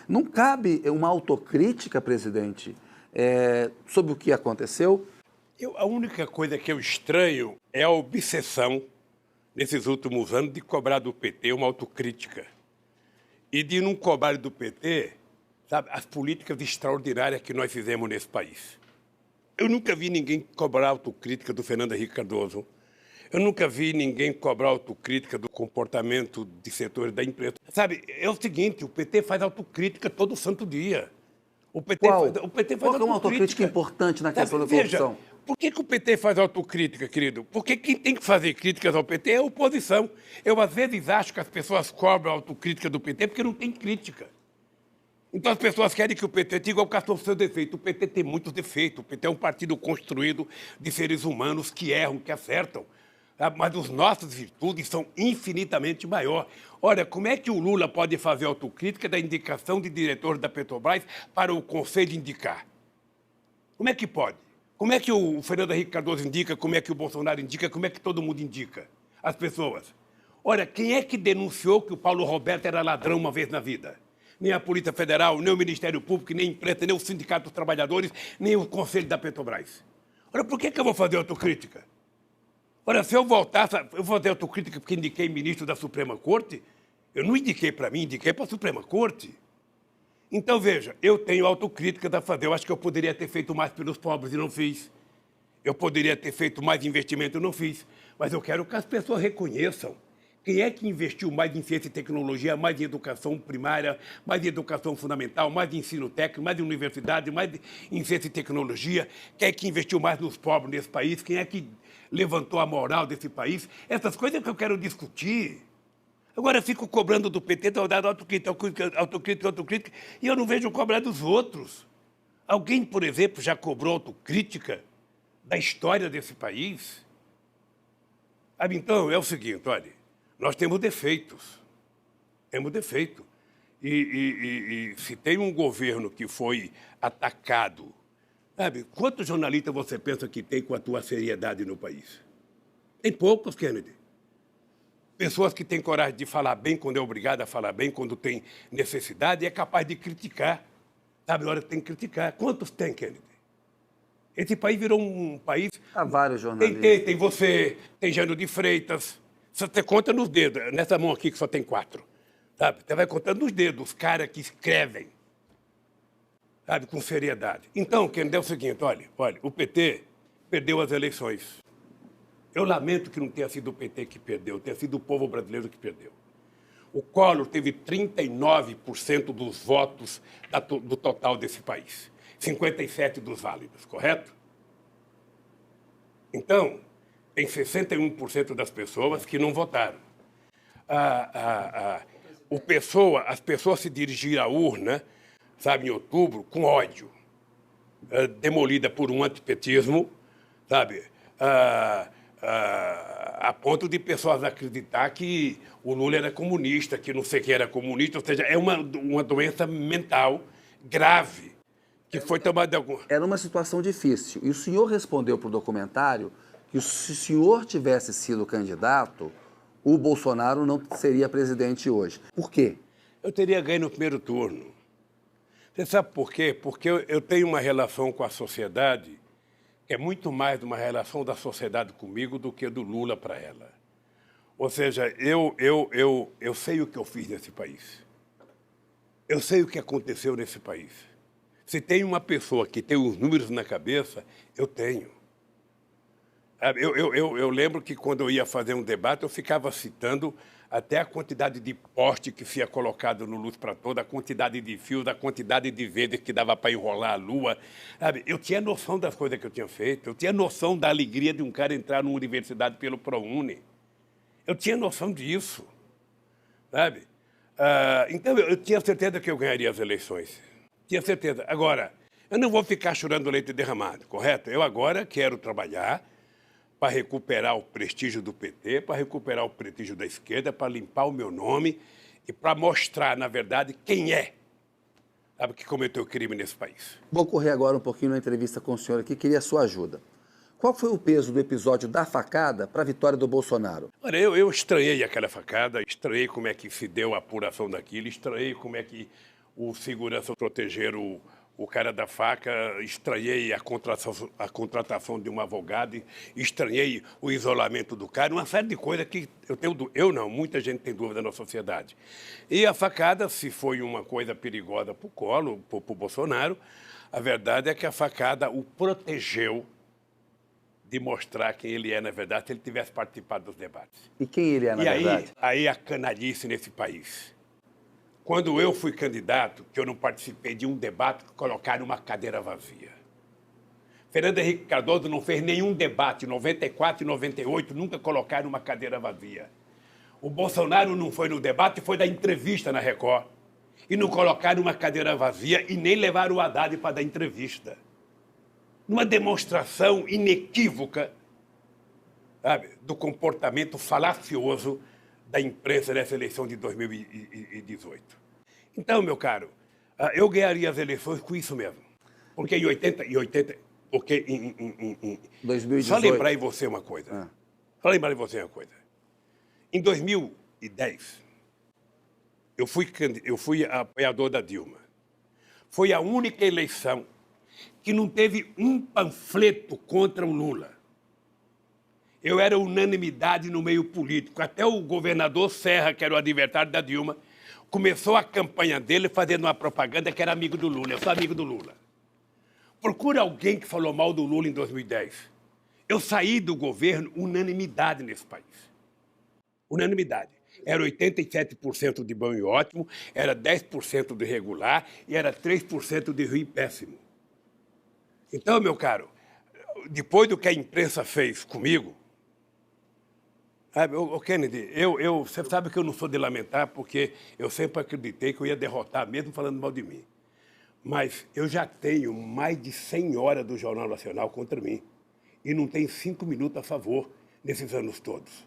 Não cabe uma autocrítica, presidente, sobre o que aconteceu? A única coisa que eu estranho é a obsessão, nesses últimos anos, de cobrar do PT uma autocrítica. E de não cobrar do PT, sabe, as políticas extraordinárias que nós fizemos nesse país. Eu nunca vi ninguém cobrar autocrítica do Fernando Henrique Cardoso. Eu nunca vi ninguém cobrar autocrítica do comportamento de setores da imprensa. Sabe, é o seguinte, o PT faz autocrítica todo santo dia. O PT Qual? Faz Qual é uma autocrítica importante na questão da corrupção? Veja, por que o PT faz autocrítica, querido? Porque quem tem que fazer críticas ao PT é a oposição. Eu, às vezes, acho que as pessoas cobram a autocrítica do PT porque não tem crítica. Então, as pessoas querem que o PT diga quais são os seus defeitos. O PT tem muitos defeitos. O PT é um partido construído de seres humanos que erram, que acertam. Mas as nossas virtudes são infinitamente maiores. Olha, como é que o Lula pode fazer autocrítica da indicação de diretor da Petrobras para o Conselho indicar? Como é que pode? Como é que o Fernando Henrique Cardoso indica, como é que o Bolsonaro indica, como é que todo mundo indica as pessoas? Olha, quem é que denunciou que o Paulo Roberto era ladrão uma vez na vida? Nem a Polícia Federal, nem o Ministério Público, nem a imprensa, nem o Sindicato dos Trabalhadores, nem o Conselho da Petrobras. Olha, por que eu vou fazer autocrítica? Olha, se eu voltasse, eu vou fazer autocrítica porque indiquei ministro da Suprema Corte? Eu não indiquei para mim, indiquei para a Suprema Corte. Então, veja, eu tenho autocrítica a fazer. Eu acho que eu poderia ter feito mais pelos pobres e não fiz. Eu poderia ter feito mais investimento e não fiz. Mas eu quero que as pessoas reconheçam quem é que investiu mais em ciência e tecnologia, mais em educação primária, mais em educação fundamental, mais em ensino técnico, mais em universidade, mais em ciência e tecnologia. Quem é que investiu mais nos pobres nesse país? Quem é que levantou a moral desse país? Essas coisas que eu quero discutir. Agora eu fico cobrando do PT, dando autocrítica, e eu não vejo cobrar dos outros. Alguém, por exemplo, já cobrou autocrítica da história desse país? Então, é o seguinte, olha, nós temos defeitos. Temos defeito. E se tem um governo que foi atacado, sabe, quantos jornalistas você pensa que tem com a tua seriedade no país? Tem poucos, Kennedy. pessoas que têm coragem de falar bem quando é obrigado a falar bem, quando tem necessidade, e é capaz de criticar. Sabe, na hora que tem que criticar. Quantos tem, Kennedy? Esse país virou um país... Há vários jornalistas. Tem você, tem Jânio de Freitas. Você conta nos dedos. Nessa mão aqui que só tem 4. Sabe? Você vai contando nos dedos os caras que escrevem. Sabe, com seriedade. Então, Kennedy, é o seguinte, olha, o PT perdeu as eleições. Eu lamento que não tenha sido o PT que perdeu, tenha sido o povo brasileiro que perdeu. O Collor teve 39% dos votos do total desse país. 57% dos válidos, correto? Então, tem 61% das pessoas que não votaram. As pessoas se dirigiram à urna, sabe, em outubro, com ódio, demolida por um antipetismo, sabe, a ponto de pessoas acreditar que o Lula era comunista, que não sei quem era comunista, ou seja, é uma doença mental grave que foi tomada de algum... Era uma situação difícil. E o senhor respondeu para o documentário que se o senhor tivesse sido candidato, o Bolsonaro não seria presidente hoje. Por quê? Eu teria ganho no primeiro turno. Você sabe por quê? Porque eu tenho uma relação com a sociedade que é muito mais uma relação da sociedade comigo do que do Lula para ela. Ou seja, eu sei o que eu fiz nesse país. Eu sei o que aconteceu nesse país. Se tem uma pessoa que tem os números na cabeça, eu tenho. Eu lembro que quando eu ia fazer um debate, eu ficava citando até a quantidade de poste que se ia colocado no Luz para Toda, a quantidade de fios, a quantidade de vezes que dava para enrolar a lua. Sabe? Eu tinha noção das coisas que eu tinha feito, eu tinha noção da alegria de um cara entrar numa universidade pelo ProUni. Eu tinha noção disso. Sabe? Então, eu tinha certeza que eu ganharia as eleições. Tinha certeza. Agora, eu não vou ficar chorando leite derramado, correto? Eu agora quero trabalhar para recuperar o prestígio do PT, para recuperar o prestígio da esquerda, para limpar o meu nome e para mostrar, na verdade, quem é, sabe, que cometeu crime nesse país. Vou correr agora um pouquinho na entrevista com o senhor aqui, queria a sua ajuda. Qual foi o peso do episódio da facada para a vitória do Bolsonaro? Olha, eu estranhei aquela facada, estranhei como é que se deu a apuração daquilo, estranhei como é que o segurança protegeram o cara da faca, estranhei a contratação de um advogado, estranhei o isolamento do cara, uma série de coisas que muita gente tem dúvida na sociedade. E a facada, se foi uma coisa perigosa para o Collor, para o Bolsonaro, a verdade é que a facada o protegeu de mostrar quem ele é, na verdade, se ele tivesse participado dos debates. E quem ele é, na verdade? Aí a canalice nesse país. Quando eu fui candidato, que eu não participei de um debate, colocaram uma cadeira vazia. Fernando Henrique Cardoso não fez nenhum debate, em 94 e 98, nunca colocaram uma cadeira vazia. O Bolsonaro não foi no debate, foi dar entrevista na Record. E não colocaram uma cadeira vazia e nem levaram o Haddad para dar entrevista. Numa demonstração inequívoca, sabe, do comportamento falacioso da imprensa nessa eleição de 2018. Então, meu caro, eu ganharia as eleições com isso mesmo. Porque em 2018. Só lembrar em você uma coisa. Em 2010, eu fui apoiador da Dilma. Foi a única eleição que não teve um panfleto contra o Lula. Eu era unanimidade no meio político. Até o governador Serra, que era o adversário da Dilma, começou a campanha dele fazendo uma propaganda que era amigo do Lula. Eu sou amigo do Lula. Procura alguém que falou mal do Lula em 2010. Eu saí do governo unanimidade nesse país. Unanimidade. Era 87% de bom e ótimo, era 10% de regular e era 3% de ruim e péssimo. Então, meu caro, depois do que a imprensa fez comigo, sabe, Kennedy, você sabe que eu não sou de lamentar, porque eu sempre acreditei que eu ia derrotar, mesmo falando mal de mim. Mas eu já tenho mais de 100 horas do Jornal Nacional contra mim. E não tem 5 minutos a favor nesses anos todos.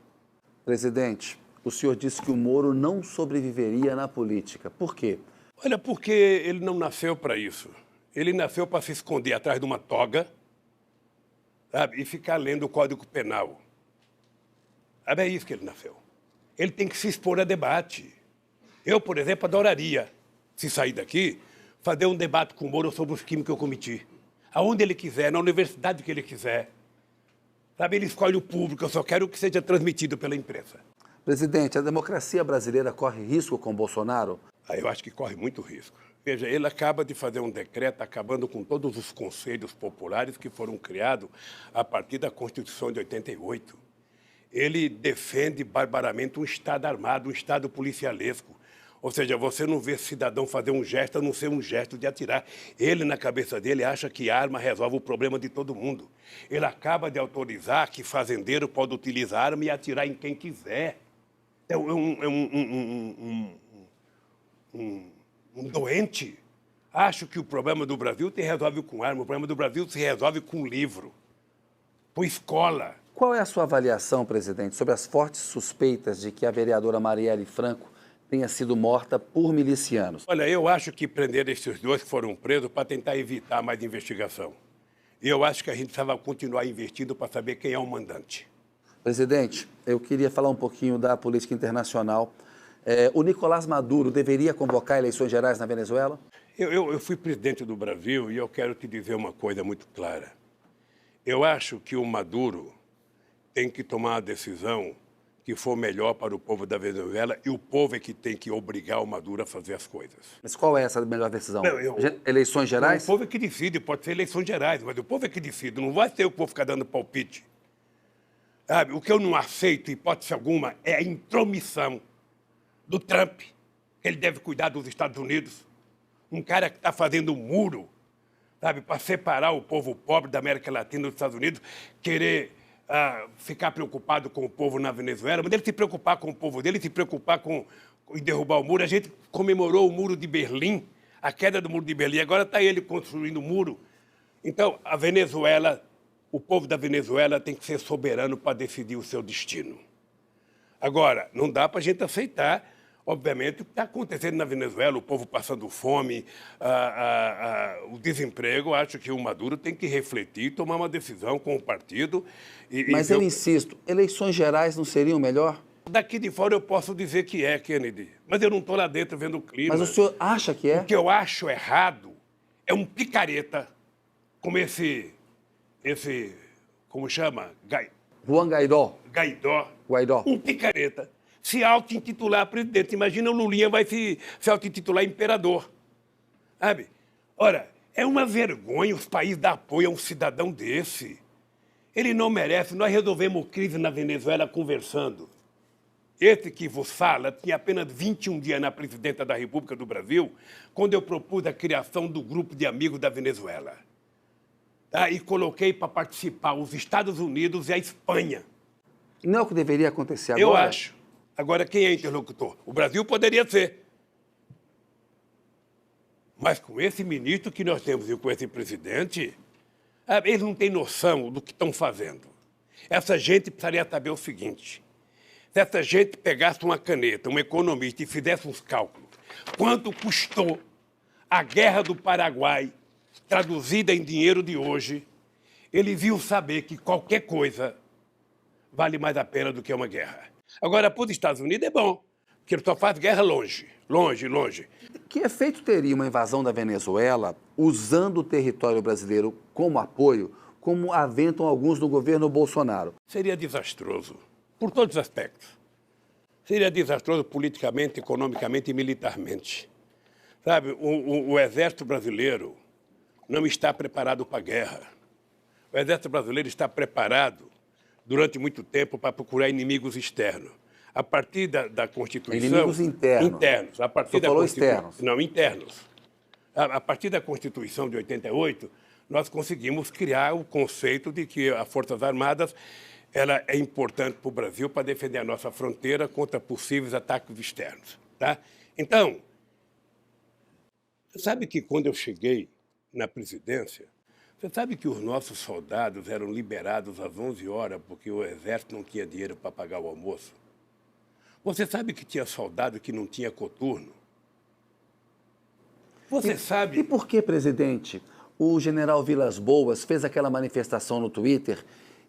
Presidente, o senhor disse que o Moro não sobreviveria na política. Por quê? Olha, porque ele não nasceu para isso. Ele nasceu para se esconder atrás de uma toga, sabe, e ficar lendo o Código Penal. Sabe, é isso que ele nasceu. ele tem que se expor a debate. Eu, por exemplo, adoraria, se sair daqui, fazer um debate com o Moro sobre os crimes que eu cometi. Aonde ele quiser, na universidade que ele quiser. Sabe, ele escolhe o público, eu só quero que seja transmitido pela imprensa. Presidente, a democracia brasileira corre risco com Bolsonaro? Eu acho que corre muito risco. Veja, ele acaba de fazer um decreto acabando com todos os conselhos populares que foram criados a partir da Constituição de 88. Ele defende barbaramente um Estado armado, um Estado policialesco. Ou seja, você não vê cidadão fazer um gesto a não ser um gesto de atirar. Ele, na cabeça dele, acha que arma resolve o problema de todo mundo. Ele acaba de autorizar que fazendeiro pode utilizar arma e atirar em quem quiser. É um doente. Acho que o problema do Brasil se resolve com arma, o problema do Brasil se resolve com livro, com escola. Qual é a sua avaliação, presidente, sobre as fortes suspeitas de que a vereadora Marielle Franco tenha sido morta por milicianos? Olha, eu acho que prender esses dois que foram presos para tentar evitar mais investigação. E eu acho que a gente precisava continuar investindo para saber quem é o mandante. Presidente, eu queria falar um pouquinho da política internacional. O Nicolás Maduro deveria convocar eleições gerais na Venezuela? Eu fui presidente do Brasil e eu quero te dizer uma coisa muito clara. Eu acho que o Maduro tem que tomar a decisão que for melhor para o povo da Venezuela e o povo é que tem que obrigar o Maduro a fazer as coisas. Mas qual é essa melhor decisão? Não, eleições gerais? O povo é que decide, pode ser eleições gerais, mas o povo é que decide, não vai ser o povo ficar dando palpite. Sabe, o que eu não aceito, hipótese alguma, é a intromissão do Trump. Ele deve cuidar dos Estados Unidos. Um cara que está fazendo um muro, sabe, para separar o povo pobre da América Latina dos Estados Unidos, querer ficar preocupado com o povo na Venezuela, mas ele se preocupar com o povo dele, se preocupar em derrubar o muro. A gente comemorou o muro de Berlim, a queda do muro de Berlim, agora está ele construindo o muro. Então, a Venezuela, o povo da Venezuela tem que ser soberano para decidir o seu destino. Agora, não dá para a gente aceitar, obviamente, o que está acontecendo na Venezuela, o povo passando fome, o desemprego. Acho que o Maduro tem que refletir, tomar uma decisão com o partido. Mas eu insisto, eleições gerais não seriam melhor? Daqui de fora eu posso dizer que é, Kennedy, mas eu não estou lá dentro vendo o clima. Mas o senhor acha que é? O que eu acho errado é um picareta como esse como chama? Juan Guaidó. Guaidó. Um picareta. Se auto-intitular presidente. Imagina o Lulinha vai se auto-intitular imperador. Sabe? Ora, é uma vergonha os países dar apoio a um cidadão desse. Ele não merece. Nós resolvemos crise na Venezuela conversando. Esse que vos fala tinha apenas 21 dias na presidência da República do Brasil, quando eu propus a criação do grupo de amigos da Venezuela. Tá? E coloquei para participar os Estados Unidos e a Espanha. Não é o que deveria acontecer agora? Eu acho. Agora, quem é interlocutor? O Brasil poderia ser. Mas com esse ministro que nós temos e com esse presidente, eles não têm noção do que estão fazendo. Essa gente precisaria saber o seguinte: se essa gente pegasse uma caneta, um economista, e fizesse uns cálculos, quanto custou a Guerra do Paraguai, traduzida em dinheiro de hoje, eles iam saber que qualquer coisa vale mais a pena do que uma guerra. Agora, para os Estados Unidos é bom, porque ele só faz guerra longe, longe, longe. Que efeito teria uma invasão da Venezuela usando o território brasileiro como apoio, como aventam alguns do governo Bolsonaro? Seria desastroso, por todos os aspectos. Seria desastroso politicamente, economicamente e militarmente. Sabe, o exército brasileiro não está preparado para a guerra. O exército brasileiro está preparado durante muito tempo para procurar inimigos externos. A partir da Constituição... Inimigos internos. Internos. A partir da falou externos. Não, internos. A partir da Constituição de 88, nós conseguimos criar o conceito de que as Forças Armadas ela é importante para o Brasil para defender a nossa fronteira contra possíveis ataques externos. Tá? Então, você sabe que quando eu cheguei na presidência, você sabe que os nossos soldados eram liberados às 11 horas porque o exército não tinha dinheiro para pagar o almoço? Você sabe que tinha soldado que não tinha coturno? Você sabe... E por que, presidente, o general Vilas Boas fez aquela manifestação no Twitter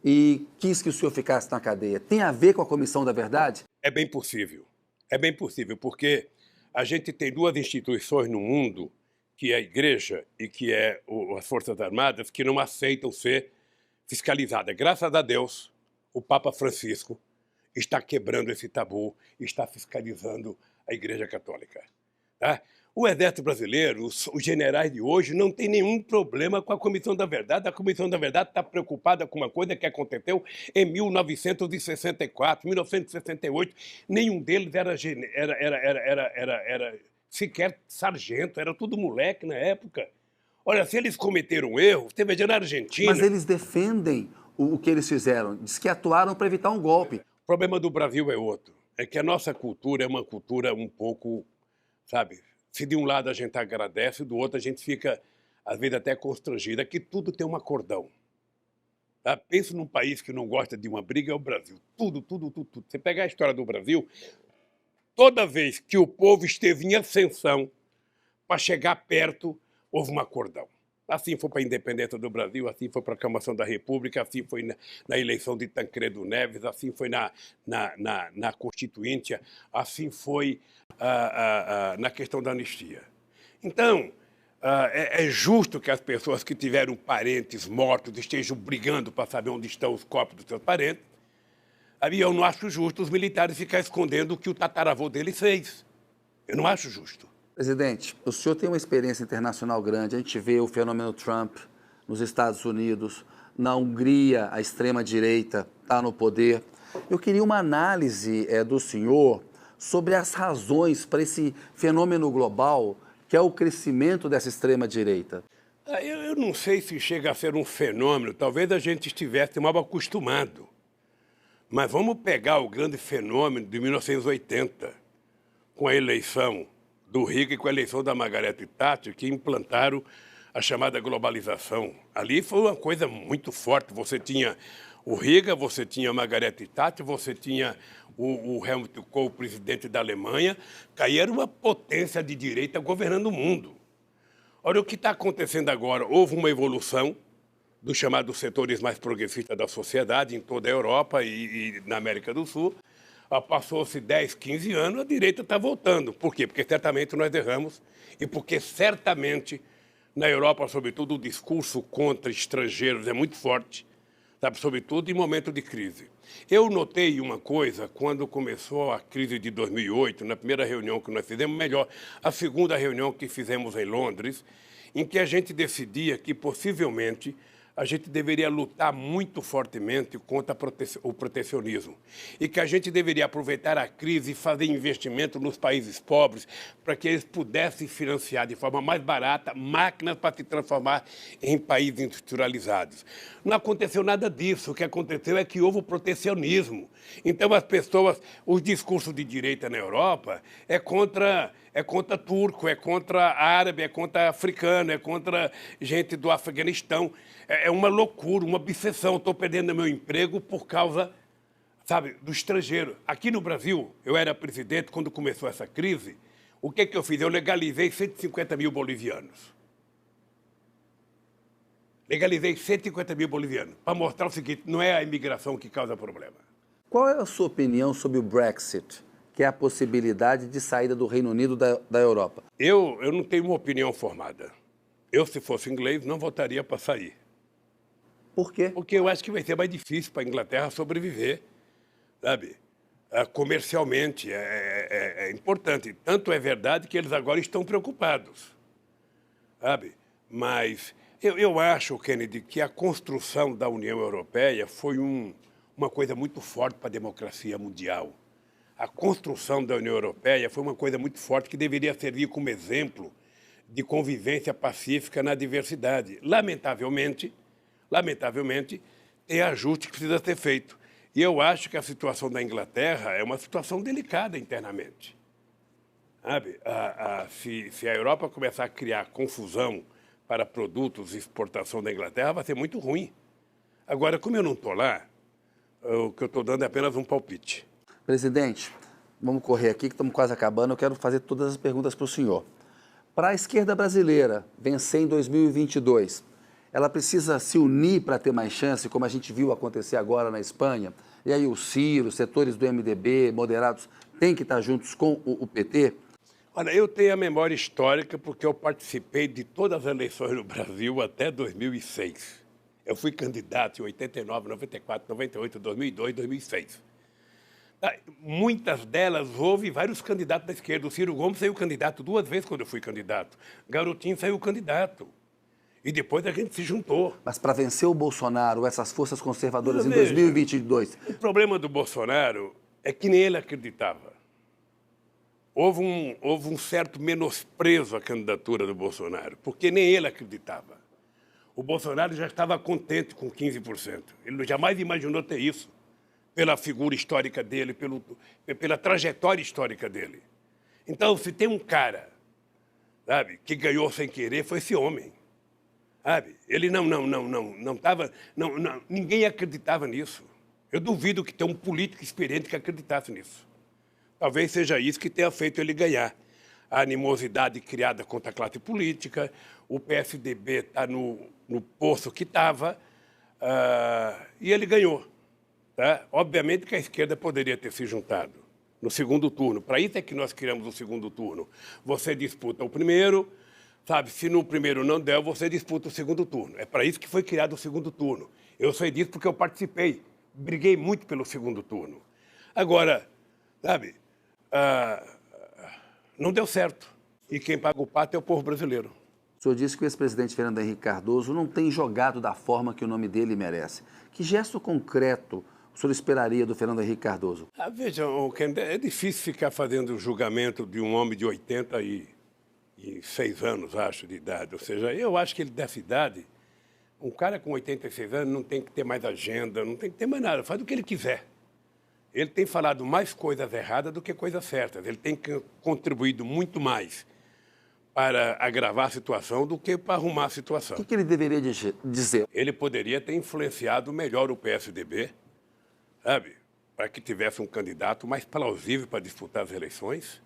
e quis que o senhor ficasse na cadeia, tem a ver com a Comissão da Verdade? É bem possível. É bem possível, porque a gente tem duas instituições no mundo, que é a Igreja e que é as Forças Armadas, que não aceitam ser fiscalizadas. Graças a Deus, o Papa Francisco está quebrando esse tabu, está fiscalizando a Igreja Católica. Tá? O Exército Brasileiro, os generais de hoje, não tem nenhum problema com a Comissão da Verdade. A Comissão da Verdade está preocupada com uma coisa que aconteceu em 1964, 1968. Nenhum deles era sequer sargento, era tudo moleque na época. Olha, se eles cometeram um erro, você veja na Argentina... Mas eles defendem o que eles fizeram, diz que atuaram para evitar um golpe. O problema do Brasil é outro, é que a nossa cultura é uma cultura um pouco, sabe, se de um lado a gente agradece, do outro a gente fica, às vezes, até constrangido. Aqui tudo tem um acordão. Tá? Pensa num país que não gosta de uma briga, é o Brasil. Tudo. Você pega a história do Brasil, toda vez que o povo esteve em ascensão, para chegar perto, houve um acordão. Assim foi para a independência do Brasil, assim foi para a aclamação da República, assim foi na eleição de Tancredo Neves, assim foi na Constituinte, assim foi na questão da anistia. Então, é justo que as pessoas que tiveram parentes mortos estejam brigando para saber onde estão os corpos dos seus parentes. E eu não acho justo os militares ficarem escondendo o que o tataravô deles fez. Eu não acho justo. Presidente, o senhor tem uma experiência internacional grande, a gente vê o fenômeno Trump nos Estados Unidos, na Hungria a extrema-direita está no poder. Eu queria uma análise do senhor sobre as razões para esse fenômeno global que é o crescimento dessa extrema-direita. Eu não sei se chega a ser um fenômeno, talvez a gente estivesse mal acostumado. Mas vamos pegar o grande fenômeno de 1980, com a eleição do Riga e com a eleição da Margaret Thatcher, que implantaram a chamada globalização. Ali foi uma coisa muito forte. Você tinha o Riga, você tinha a Margaret Thatcher, você tinha o Helmut Kohl, presidente da Alemanha, que aí era uma potência de direita governando o mundo. Olha o que está acontecendo agora. Houve uma evolução dos chamados setores mais progressistas da sociedade em toda a Europa e na América do Sul. Passou-se 10, 15 anos, a direita está voltando. Por quê? Porque certamente nós erramos e porque certamente na Europa, sobretudo, o discurso contra estrangeiros é muito forte, sabe? Sobretudo em momento de crise. Eu notei uma coisa quando começou a crise de 2008, na primeira reunião que nós fizemos, melhor, a segunda reunião que fizemos em Londres, em que a gente decidia que possivelmente a gente deveria lutar muito fortemente contra o protecionismo e que a gente deveria aproveitar a crise e fazer investimento nos países pobres para que eles pudessem financiar de forma mais barata máquinas para se transformar em países industrializados. Não aconteceu nada disso. O que aconteceu é que houve o protecionismo. Então, as pessoas, os discursos de direita na Europa é contra turco, é contra árabe, é contra africano, é contra gente do Afeganistão. É uma loucura, uma obsessão. Estou perdendo meu emprego por causa, sabe, do estrangeiro. Aqui no Brasil, eu era presidente quando começou essa crise. O que eu fiz? Eu legalizei 150 mil bolivianos. Legalizei 150 mil bolivianos, para mostrar o seguinte, não é a imigração que causa problema. Qual é a sua opinião sobre o Brexit, que é a possibilidade de saída do Reino Unido da Europa? Eu não tenho uma opinião formada. Eu, se fosse inglês, não votaria para sair. Por quê? Porque eu acho que vai ser mais difícil para a Inglaterra sobreviver, sabe? Comercialmente é importante. Tanto é verdade que eles agora estão preocupados, sabe? Mas eu acho, Kennedy, que a construção da União Europeia foi uma coisa muito forte para a democracia mundial. A construção da União Europeia foi uma coisa muito forte que deveria servir como exemplo de convivência pacífica na diversidade. Lamentavelmente, tem ajuste que precisa ser feito. E eu acho que a situação da Inglaterra é uma situação delicada internamente. Sabe? Se a Europa começar a criar confusão para produtos e exportação da Inglaterra, vai ser muito ruim. Agora, como eu não estou lá, o que eu estou dando é apenas um palpite. Presidente, vamos correr aqui que estamos quase acabando. Eu quero fazer todas as perguntas para o senhor. Para a esquerda brasileira vencer em 2022, ela precisa se unir para ter mais chance, como a gente viu acontecer agora na Espanha? E aí o Ciro, setores do MDB, moderados, têm que estar juntos com o PT? Olha, eu tenho a memória histórica porque eu participei de todas as eleições no Brasil até 2006. Eu fui candidato em 89, 94, 98, 2002, 2006. Muitas delas houve vários candidatos da esquerda. O Ciro Gomes saiu candidato 2 vezes quando eu fui candidato. Garotinho saiu candidato. E depois a gente se juntou. Mas para vencer o Bolsonaro, essas forças conservadoras em Veja, 2022... o problema do Bolsonaro é que nem ele acreditava. Houve um certo menosprezo à candidatura do Bolsonaro, porque nem ele acreditava. O Bolsonaro já estava contente com 15%. Ele jamais imaginou ter isso, pela figura histórica dele, pela trajetória histórica dele. Então, se tem um cara, sabe, que ganhou sem querer, foi esse homem. Sabe? Ele ninguém acreditava nisso. Eu duvido que tenha um político experiente que acreditasse nisso. Talvez seja isso que tenha feito ele ganhar. A animosidade criada contra a classe política, o PSDB está no poço que estava, e ele ganhou. Tá? Obviamente que a esquerda poderia ter se juntado no segundo turno. Para isso é que nós criamos o segundo turno. Você disputa o primeiro, sabe? Se no primeiro não der, você disputa o segundo turno. É para isso que foi criado o segundo turno. Eu sei disso porque eu participei, briguei muito pelo segundo turno. Agora, sabe, não deu certo. E quem paga o pato é o povo brasileiro. O senhor disse que o ex-presidente Fernando Henrique Cardoso não tem jogado da forma que o nome dele merece. Que gesto concreto o senhor esperaria do Fernando Henrique Cardoso? Veja, Ken, é difícil ficar fazendo julgamento de um homem de 86 anos, acho, de idade. Ou seja, eu acho que ele dessa idade, um cara com 86 anos não tem que ter mais agenda, não tem que ter mais nada, faz o que ele quiser. Ele tem falado mais coisas erradas do que coisas certas. Ele tem contribuído muito mais para agravar a situação do que para arrumar a situação. O que ele deveria dizer? Ele poderia ter influenciado melhor o PSDB, sabe, para que tivesse um candidato mais plausível para disputar as eleições.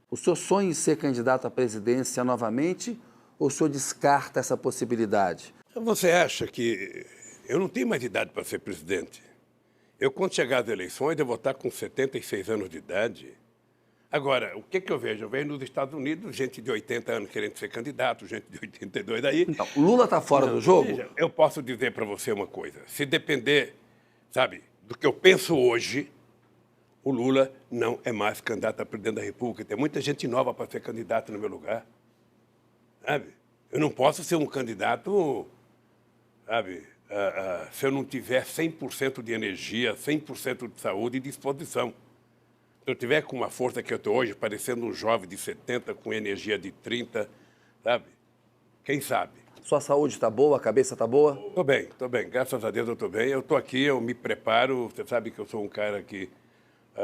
O senhor sonha em ser candidato à presidência novamente ou o senhor descarta essa possibilidade? Você acha que eu não tenho mais idade para ser presidente? Eu, quando chegar às eleições, eu vou estar com 76 anos de idade. Agora, o que eu vejo? Eu vejo nos Estados Unidos gente de 80 anos querendo ser candidato, gente de 82 aí. Então, Lula está fora do jogo? Veja, eu posso dizer para você uma coisa. Se depender, sabe, do que eu penso hoje, o Lula não é mais candidato a presidente da República. Tem muita gente nova para ser candidato no meu lugar. Sabe? Eu não posso ser um candidato, sabe, se eu não tiver 100% de energia, 100% de saúde e disposição. Se eu tiver com uma força que eu estou hoje, parecendo um jovem de 70 com energia de 30, sabe? Quem sabe? Sua saúde está boa, a cabeça está boa? Estou bem. Graças a Deus eu estou bem. Eu estou aqui, eu me preparo. Você sabe que eu sou um cara que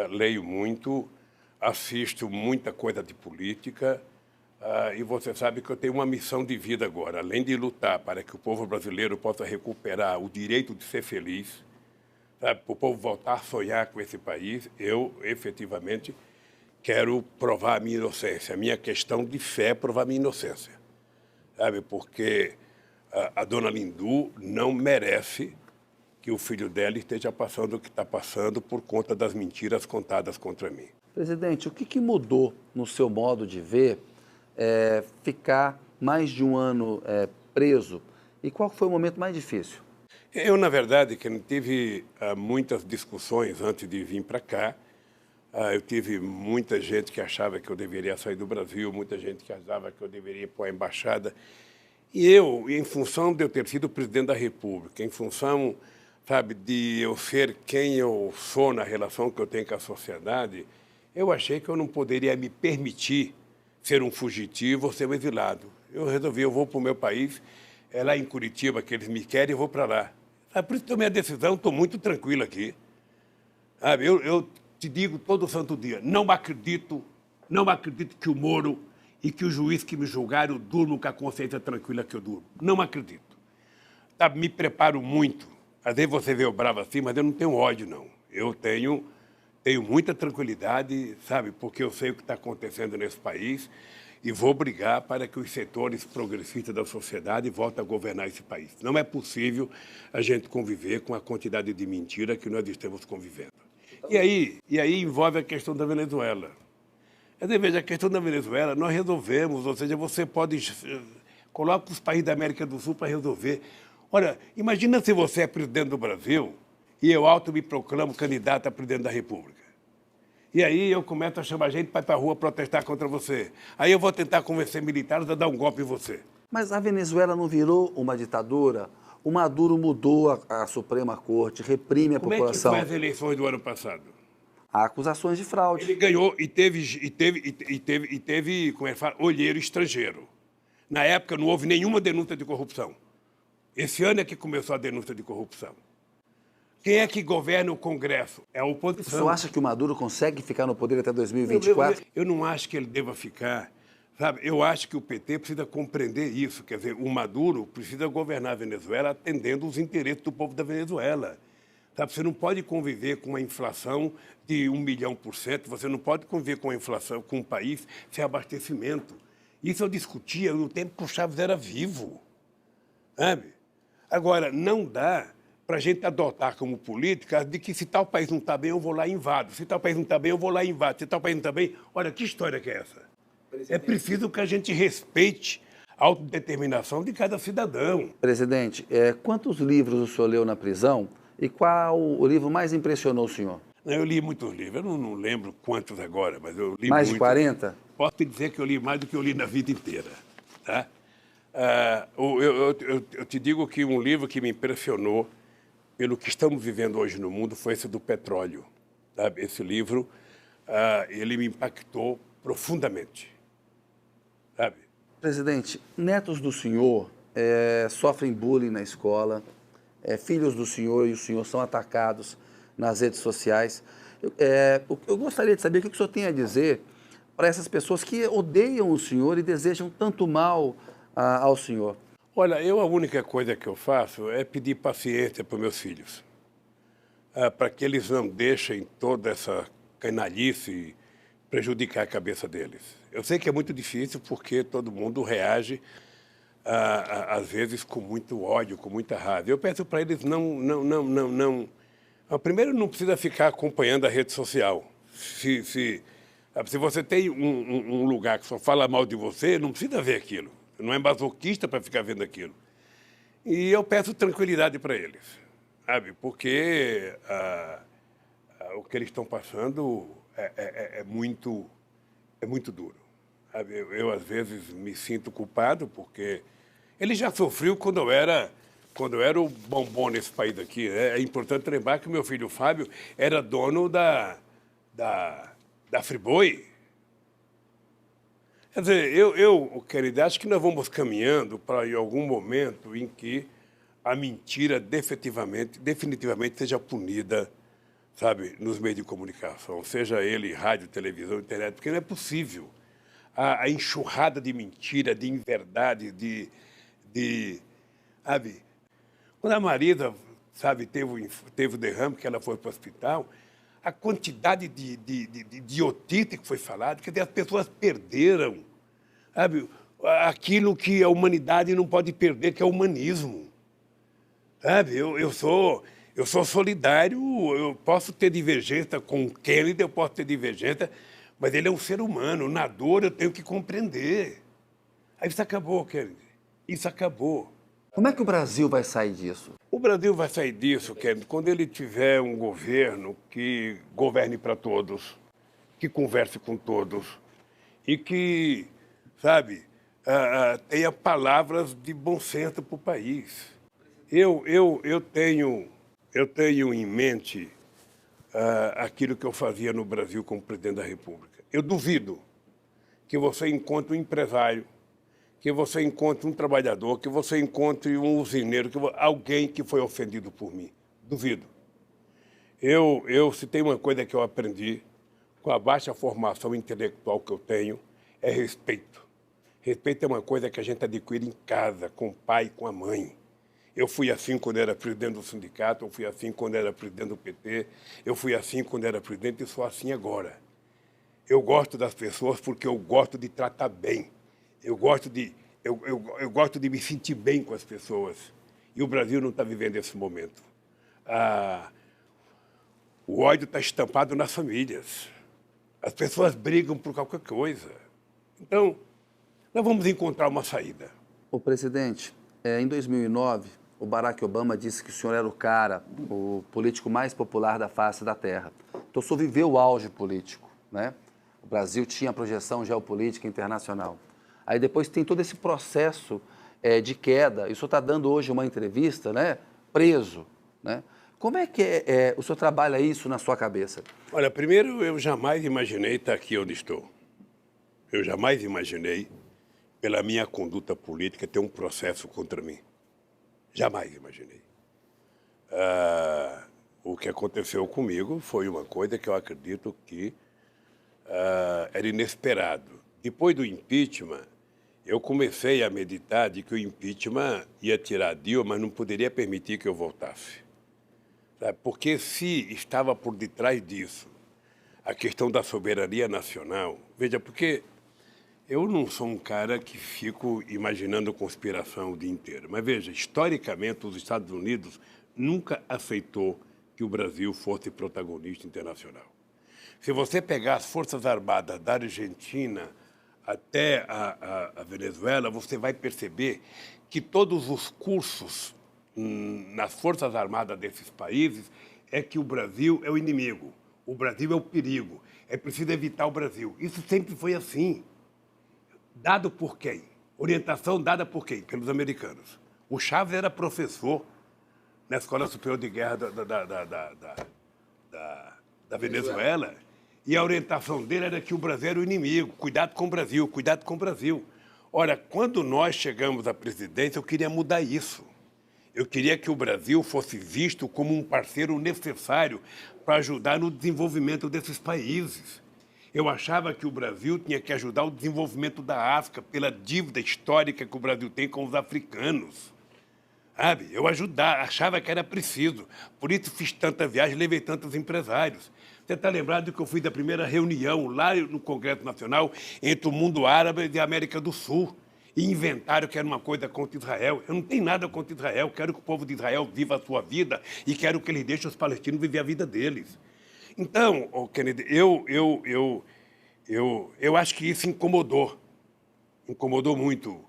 leio muito, assisto muita coisa de política, e você sabe que eu tenho uma missão de vida agora. Além de lutar para que o povo brasileiro possa recuperar o direito de ser feliz, sabe, para o povo voltar a sonhar com esse país, eu efetivamente quero provar a minha inocência. A minha questão de fé é provar a minha inocência. Sabe, porque a dona Lindu não merece que o filho dela esteja passando o que está passando por conta das mentiras contadas contra mim. Presidente, o que mudou no seu modo de ver ficar mais de um ano preso? E qual foi o momento mais difícil? Eu, na verdade, que tive muitas discussões antes de vir para cá. Eu tive muita gente que achava que eu deveria sair do Brasil, muita gente que achava que eu deveria ir para a embaixada. E eu, em função de eu ter sido presidente da República, em função, sabe, de eu ser quem eu sou na relação que eu tenho com a sociedade, eu achei que eu não poderia me permitir ser um fugitivo ou ser um exilado. Eu resolvi, eu vou para o meu país, é lá em Curitiba que eles me querem, eu vou para lá. Por isso que tomei a decisão, estou muito tranquilo aqui. Sabe, eu te digo todo santo dia, não acredito que o Moro e que o juiz que me julgaram durmam com a consciência tranquila que eu durmo. Não acredito. Sabe, me preparo muito. Às vezes você vê eu bravo assim, mas eu não tenho ódio, não. Eu tenho muita tranquilidade, sabe, porque eu sei o que está acontecendo nesse país e vou brigar para que os setores progressistas da sociedade voltem a governar esse país. Não é possível a gente conviver com a quantidade de mentira que nós estamos convivendo. E aí envolve a questão da Venezuela. Quer dizer, veja, a questão da Venezuela nós resolvemos, ou seja, você pode... Coloca os países da América do Sul para resolver. Olha, imagina se você é presidente do Brasil e eu me proclamo candidato a presidente da República. E aí eu começo a chamar gente para ir para a rua protestar contra você. Aí eu vou tentar convencer militares a dar um golpe em você. Mas a Venezuela não virou uma ditadura? O Maduro mudou a Suprema Corte, reprime a população. Como é que foi as eleições do ano passado? Há acusações de fraude. Ele ganhou e teve, como é que fala, olheiro estrangeiro. Na época não houve nenhuma denúncia de corrupção. Esse ano é que começou a denúncia de corrupção. Quem é que governa o Congresso? É a oposição. O senhor acha que o Maduro consegue ficar no poder até 2024? Eu não acho que ele deva ficar. Sabe? Eu acho que o PT precisa compreender isso. Quer dizer, o Maduro precisa governar a Venezuela atendendo os interesses do povo da Venezuela. Sabe? Você não pode conviver com uma inflação de 1 milhão%. Você não pode conviver com uma inflação, com um país sem abastecimento. Isso eu discutia no tempo que o Chaves era vivo. Sabe? Agora, não dá para a gente adotar como política de que se tal país não está bem, eu vou lá e invado. Se tal país não está bem, eu vou lá e invado. Se tal país não está bem... Olha, que história que é essa? É preciso que a gente respeite a autodeterminação de cada cidadão. Presidente, quantos livros o senhor leu na prisão e qual o livro mais impressionou o senhor? Eu li muitos livros, eu não lembro quantos agora, mas eu li mais muito. De 40? Posso te dizer que eu li mais do que eu li na vida inteira. Tá? Eu te digo que um livro que me impressionou pelo que estamos vivendo hoje no mundo foi esse do petróleo. Sabe? Esse livro, ele me impactou profundamente. Sabe? Presidente, netos do senhor sofrem bullying na escola, filhos do senhor e o senhor são atacados nas redes sociais. Eu gostaria de saber o que o senhor tem a dizer para essas pessoas que odeiam o senhor e desejam tanto mal ao senhor. Olha, a única coisa que eu faço é pedir paciência para os meus filhos, para que eles não deixem toda essa canalice prejudicar a cabeça deles. Eu sei que é muito difícil porque todo mundo reage, às vezes, com muito ódio, com muita raiva. Eu peço para eles não. Primeiro, não precisa ficar acompanhando a rede social. Se você tem um lugar que só fala mal de você, não precisa ver aquilo. Não é masoquista para ficar vendo aquilo. E eu peço tranquilidade para eles, sabe? Porque o que eles estão passando é muito duro. Sabe? Eu, às vezes, me sinto culpado porque ele já sofreu quando eu era o bombom nesse país aqui. É importante lembrar que o meu filho Fábio era dono da Friboi. Quer dizer, querido, acho que nós vamos caminhando para em algum momento em que a mentira definitivamente seja punida, sabe, nos meios de comunicação, seja ele rádio, televisão, internet, porque não é possível. A enxurrada de mentira, de inverdade, sabe? Quando a Marisa, sabe, teve o derrame, que ela foi para o hospital, a quantidade de idiotice que foi falado, quer dizer, as pessoas perderam, sabe, aquilo que a humanidade não pode perder, que é o humanismo. Sabe, eu sou solidário, eu posso ter divergência com o Kennedy, eu posso ter divergência, mas ele é um ser humano, na dor eu tenho que compreender. Aí isso acabou, Kennedy, isso acabou. Como é que o Brasil vai sair disso? O Brasil vai sair disso, Kennedy, quando ele tiver um governo que governe para todos, que converse com todos e que, sabe, tenha palavras de bom senso para o país. Eu tenho em mente aquilo que eu fazia no Brasil como presidente da República. Eu duvido que você encontre um empresário, que você encontre um trabalhador, que você encontre um usineiro, alguém que foi ofendido por mim. Duvido. Se tem uma coisa que eu aprendi com a baixa formação intelectual que eu tenho, é respeito. Respeito é uma coisa que a gente adquire em casa, com o pai e com a mãe. Eu fui assim quando era presidente do sindicato, eu fui assim quando era presidente do PT, eu fui assim quando era presidente e sou assim agora. Eu gosto das pessoas porque eu gosto de tratar bem. eu gosto de me sentir bem com as pessoas. E o Brasil não está vivendo esse momento. O ódio está estampado nas famílias. As pessoas brigam por qualquer coisa. Então, nós vamos encontrar uma saída. O presidente, em 2009, o Barack Obama disse que o senhor era o político mais popular da face da Terra. Então, o senhor viveu o auge político, né? O Brasil tinha projeção geopolítica internacional. Aí depois tem todo esse processo de queda. E o senhor está dando hoje uma entrevista, né? Preso, né? Como é que o senhor trabalha isso na sua cabeça? Olha, primeiro, eu jamais imaginei estar aqui onde estou. Eu jamais imaginei, pela minha conduta política, ter um processo contra mim. Jamais imaginei. O que aconteceu comigo foi uma coisa que eu acredito que era inesperado. Depois do impeachment, eu comecei a meditar de que o impeachment ia tirar Dilma, mas não poderia permitir que eu voltasse. Porque se estava por detrás disso a questão da soberania nacional, veja, porque eu não sou um cara que fico imaginando conspiração o dia inteiro, mas veja, historicamente os Estados Unidos nunca aceitou que o Brasil fosse protagonista internacional. Se você pegar as Forças Armadas da Argentina até a Venezuela, você vai perceber que todos os cursos nas Forças Armadas desses países é que o Brasil é o inimigo, o Brasil é o perigo, é preciso evitar o Brasil. Isso sempre foi assim. Dado por quem? Orientação dada por quem? Pelos americanos. O Chaves era professor na Escola Superior de Guerra da Venezuela, e a orientação dele era que o Brasil era o inimigo, cuidado com o Brasil, cuidado com o Brasil. Ora, quando nós chegamos à presidência, eu queria mudar isso. Eu queria que o Brasil fosse visto como um parceiro necessário para ajudar no desenvolvimento desses países. Eu achava que o Brasil tinha que ajudar o desenvolvimento da África pela dívida histórica que o Brasil tem com os africanos. Sabe? Eu achava que era preciso. Por isso fiz tanta viagem, levei tantos empresários. Você está lembrado que eu fui da primeira reunião lá no Congresso Nacional entre o mundo árabe e a América do Sul. E inventaram que era uma coisa contra Israel. Eu não tenho nada contra Israel. Quero que o povo de Israel viva a sua vida e quero que eles deixem os palestinos viver a vida deles. Então, Kennedy, eu acho que isso incomodou muito,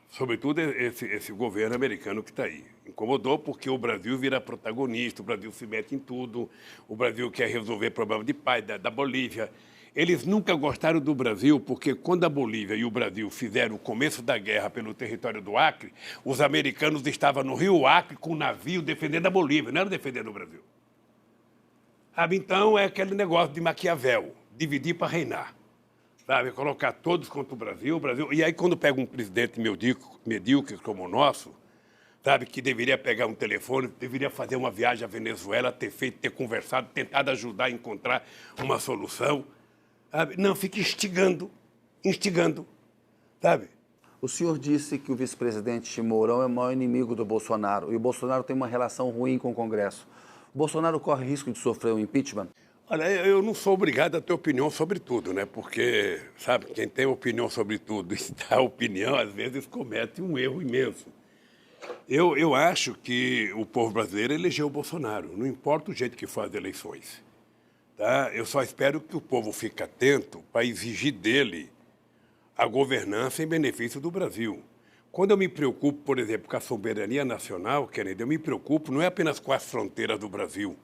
sobretudo esse governo americano que está aí. Incomodou porque o Brasil vira protagonista, o Brasil se mete em tudo, o Brasil quer resolver problema de paz da Bolívia. Eles nunca gostaram do Brasil porque quando a Bolívia e o Brasil fizeram o começo da guerra pelo território do Acre, os americanos estavam no Rio Acre com um navio defendendo a Bolívia, não era defendendo o Brasil. Sabe, então é aquele negócio de Maquiavel, dividir para reinar. Sabe, colocar todos contra o Brasil. E aí quando pega um presidente medíocre como o nosso, sabe, que deveria pegar um telefone, deveria fazer uma viagem à Venezuela, ter conversado, tentado ajudar a encontrar uma solução. Sabe? Não, fica instigando, sabe? O senhor disse que o vice-presidente Mourão é o maior inimigo do Bolsonaro e o Bolsonaro tem uma relação ruim com o Congresso. O Bolsonaro corre risco de sofrer um impeachment? Olha, eu não sou obrigado a ter opinião sobre tudo, né? Porque, sabe, quem tem opinião sobre tudo e dá opinião, às vezes comete um erro imenso. Eu acho que o povo brasileiro elegeu o Bolsonaro, não importa o jeito que faz as eleições. Tá? Eu só espero que o povo fique atento para exigir dele a governança em benefício do Brasil. Quando eu me preocupo, por exemplo, com a soberania nacional, Kennedy, eu me preocupo não é apenas com as fronteiras do Brasil,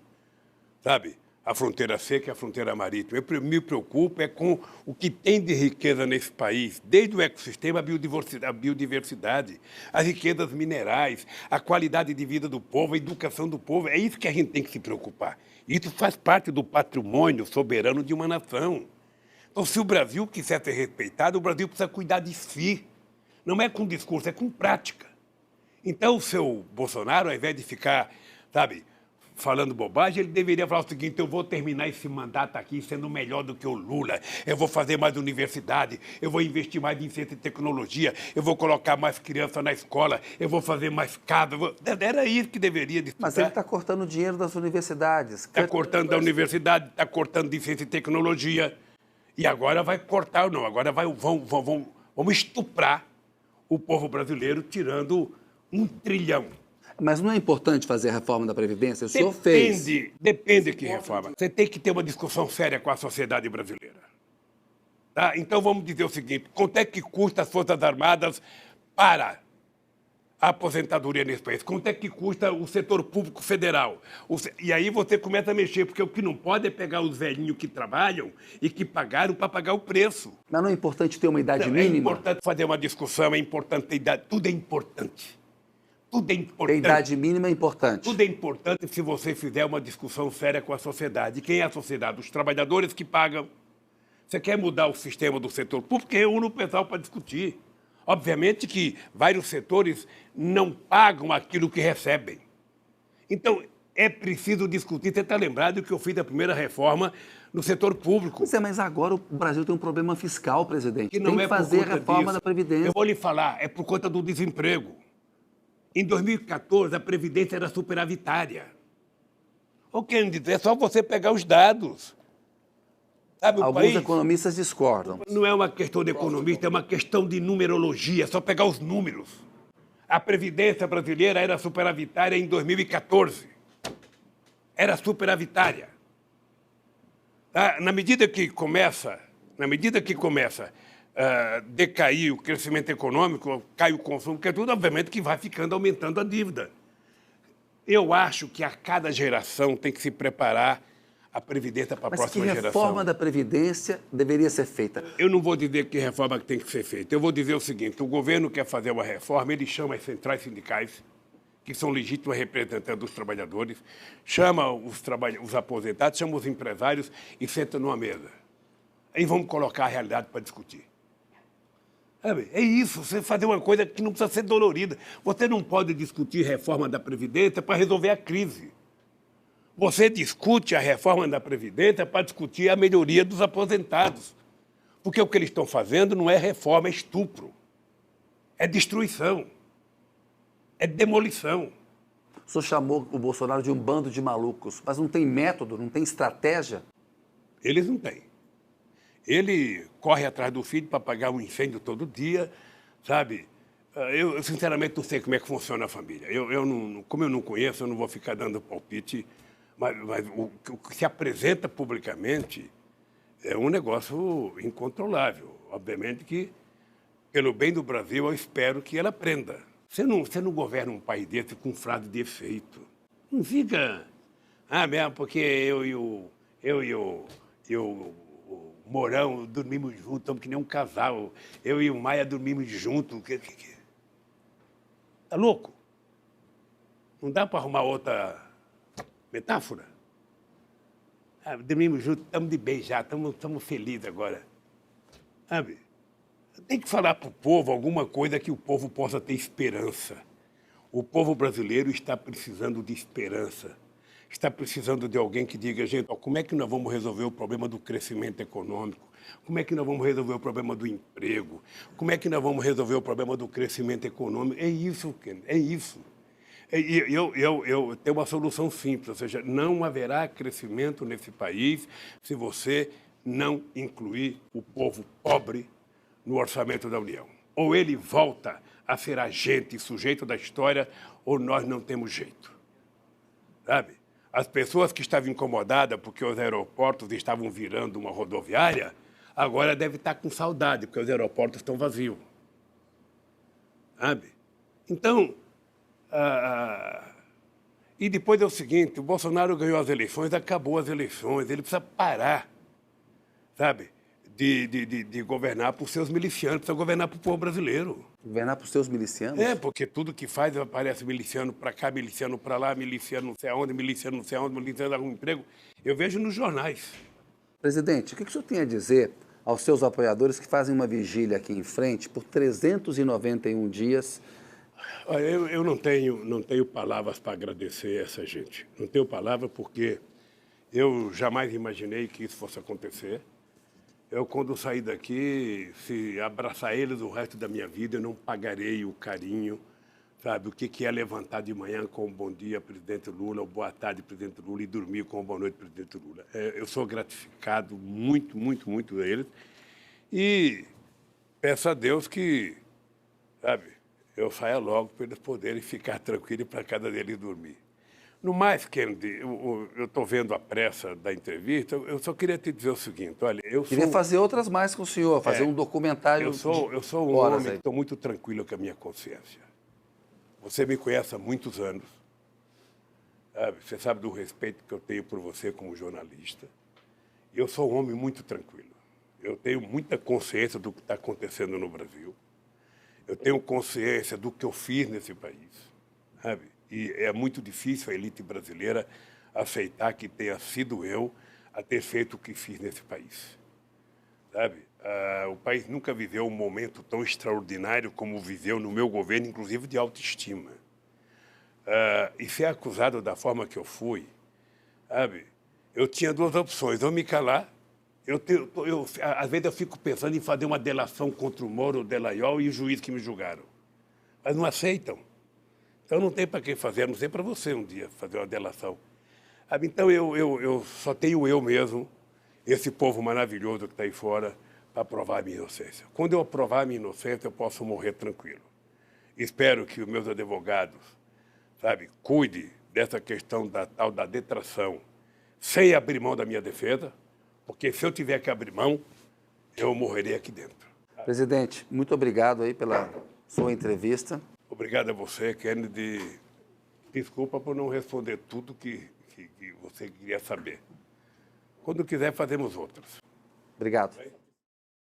sabe? A fronteira seca e a fronteira marítima. Eu me preocupo com o que tem de riqueza nesse país, desde o ecossistema, a biodiversidade, as riquezas minerais, a qualidade de vida do povo, a educação do povo. É isso que a gente tem que se preocupar. Isso faz parte do patrimônio soberano de uma nação. Então, se o Brasil quiser ser respeitado, o Brasil precisa cuidar de si. Não é com discurso, é com prática. Então, o seu Bolsonaro, ao invés de ficar, sabe, falando bobagem, ele deveria falar o seguinte: eu vou terminar esse mandato aqui sendo melhor do que o Lula, eu vou fazer mais universidade, eu vou investir mais em ciência e tecnologia, eu vou colocar mais criança na escola, eu vou fazer mais casa. Era isso que deveria disputar. Mas ele está cortando o dinheiro das universidades. Está cortando da universidade, está cortando de ciência e tecnologia. E agora vai cortar, não, agora vamos estuprar o povo brasileiro tirando 1 trilhão. Mas não é importante fazer a reforma da Previdência? O senhor fez. Depende que reforma. Você tem que ter uma discussão séria com a sociedade brasileira. Tá? Então vamos dizer o seguinte, quanto é que custa as Forças Armadas para a aposentadoria nesse país? Quanto é que custa o setor público federal? E aí você começa a mexer, porque o que não pode é pegar os velhinhos que trabalham e que pagaram para pagar o preço. Mas não é importante ter uma idade Não, mínima? é importante fazer uma discussão, é importante ter idade, tudo é importante. Tudo é A importante. idade mínima é importante. Tudo é importante se você fizer uma discussão séria com a sociedade. E quem é a sociedade? Os trabalhadores que pagam. Você quer mudar o sistema do setor público? Reúne o pessoal para discutir. Obviamente que vários setores não pagam aquilo que recebem. Então, é preciso discutir. Você está lembrado que eu fiz a primeira reforma no setor público. Pois é, mas agora o Brasil tem um problema fiscal, presidente. Que não tem é que por fazer a conta reforma disso. da Previdência. Eu vou lhe falar, é por conta do desemprego. Em 2014, a Previdência era superavitária. O que quer dizer? É só você pegar os dados. Sabe, Alguns economistas discordam. Não é uma questão de economista, é uma questão de numerologia, é só pegar os números. A Previdência brasileira era superavitária em 2014. Era superavitária. Tá? Na medida que começa a decair o crescimento econômico, cai o consumo, que é tudo, obviamente, que vai ficando aumentando a dívida. Eu acho que a cada geração tem que se preparar a Previdência para a próxima geração. Mas que reforma da Previdência deveria ser feita? Eu não vou dizer que reforma tem que ser feita. Eu vou dizer o seguinte, o governo quer fazer uma reforma, ele chama as centrais sindicais, que são legítimos representantes dos trabalhadores, chama os aposentados, chama os empresários e senta numa mesa. Aí vamos colocar a realidade para discutir. É isso, você fazer uma coisa que não precisa ser dolorida. Você não pode discutir reforma da Previdência para resolver a crise. Você discute a reforma da Previdência para discutir a melhoria dos aposentados. Porque o que eles estão fazendo não é reforma, é estupro. É destruição. É demolição. O senhor chamou o Bolsonaro de um bando de malucos, mas não tem método, não tem estratégia? Eles não têm. Ele corre atrás do filho para apagar um incêndio todo dia, sabe? Eu, sinceramente, não sei como é que funciona a família. Como eu não conheço, eu não vou ficar dando palpite, mas o que se apresenta publicamente é um negócio incontrolável. Obviamente que, pelo bem do Brasil, eu espero que ela aprenda. Você não governa um país desse com frase de efeito. Não fica... mesmo porque eu e o Mourão dormimos juntos, estamos que nem um casal. Eu e o Maia dormimos juntos. Tá louco? Não dá para arrumar outra metáfora? Dormimos juntos, estamos de bem já, estamos felizes agora. Sabe? Tem que falar para o povo alguma coisa que o povo possa ter esperança. O povo brasileiro está precisando de esperança. Está precisando de alguém que diga, gente, como é que nós vamos resolver o problema do crescimento econômico? Como é que nós vamos resolver o problema do emprego? Como é que nós vamos resolver o problema do crescimento econômico? É isso, Ken, é isso. Eu tenho uma solução simples, ou seja, não haverá crescimento nesse país se você não incluir o povo pobre no orçamento da União. Ou ele volta a ser agente e sujeito da história, ou nós não temos jeito. Sabe? As pessoas que estavam incomodadas porque os aeroportos estavam virando uma rodoviária, agora devem estar com saudade, porque os aeroportos estão vazios. Sabe? Então, e depois é o seguinte, o Bolsonaro ganhou as eleições, acabou as eleições, ele precisa parar, sabe, de governar por seus milicianos, precisa governar para o povo brasileiro. Governar por seus milicianos? Porque tudo que faz aparece miliciano para cá, miliciano para lá, miliciano não sei aonde, miliciano não sei aonde, miliciano algum emprego. Eu vejo nos jornais. Presidente, o que o senhor tem a dizer aos seus apoiadores que fazem uma vigília aqui em frente por 391 dias? Olha, eu não tenho palavras para agradecer essa gente. Não tenho palavra porque eu jamais imaginei que isso fosse acontecer. Eu, quando sair daqui, se abraçar eles o resto da minha vida, eu não pagarei o carinho, sabe, o que é levantar de manhã com um bom dia, presidente Lula, ou boa tarde, presidente Lula, e dormir com um boa noite, presidente Lula. Eu sou gratificado muito, muito, muito a eles. E peço a Deus que, sabe, eu saia logo para eles poderem ficar tranquilos para cada deles dormir. No mais, Kennedy, eu estou vendo a pressa da entrevista, eu só queria te dizer o seguinte, olha, Queria fazer outras mais com o senhor, fazer um documentário eu sou um horas homem que aí. estou muito tranquilo com a minha consciência. Você me conhece há muitos anos, sabe? Você sabe do respeito que eu tenho por você como jornalista. E eu sou um homem muito tranquilo. Eu tenho muita consciência do que está acontecendo no Brasil. Eu tenho consciência do que eu fiz nesse país, sabe? E é muito difícil a elite brasileira aceitar que tenha sido eu a ter feito o que fiz nesse país, sabe? O país nunca viveu um momento tão extraordinário como viveu no meu governo, inclusive de autoestima. E ser acusado da forma que eu fui, sabe? Eu tinha duas opções, ou me calar, às vezes eu fico pensando em fazer uma delação contra o Moro, o Delaiol e o juiz que me julgaram. Mas não aceitam. Então não tem para que fazer, a não ser para você um dia fazer uma delação. Sabe? Então eu só tenho eu mesmo, esse povo maravilhoso que está aí fora, para provar a minha inocência. Quando eu provar a minha inocência, eu posso morrer tranquilo. Espero que os meus advogados, sabe, cuidem dessa questão da tal da detração, sem abrir mão da minha defesa, porque se eu tiver que abrir mão, eu morrerei aqui dentro. Presidente, muito obrigado aí pela sua entrevista. Obrigado a você, Kennedy. Desculpa por não responder tudo que você queria saber. Quando quiser, fazemos outras. Obrigado.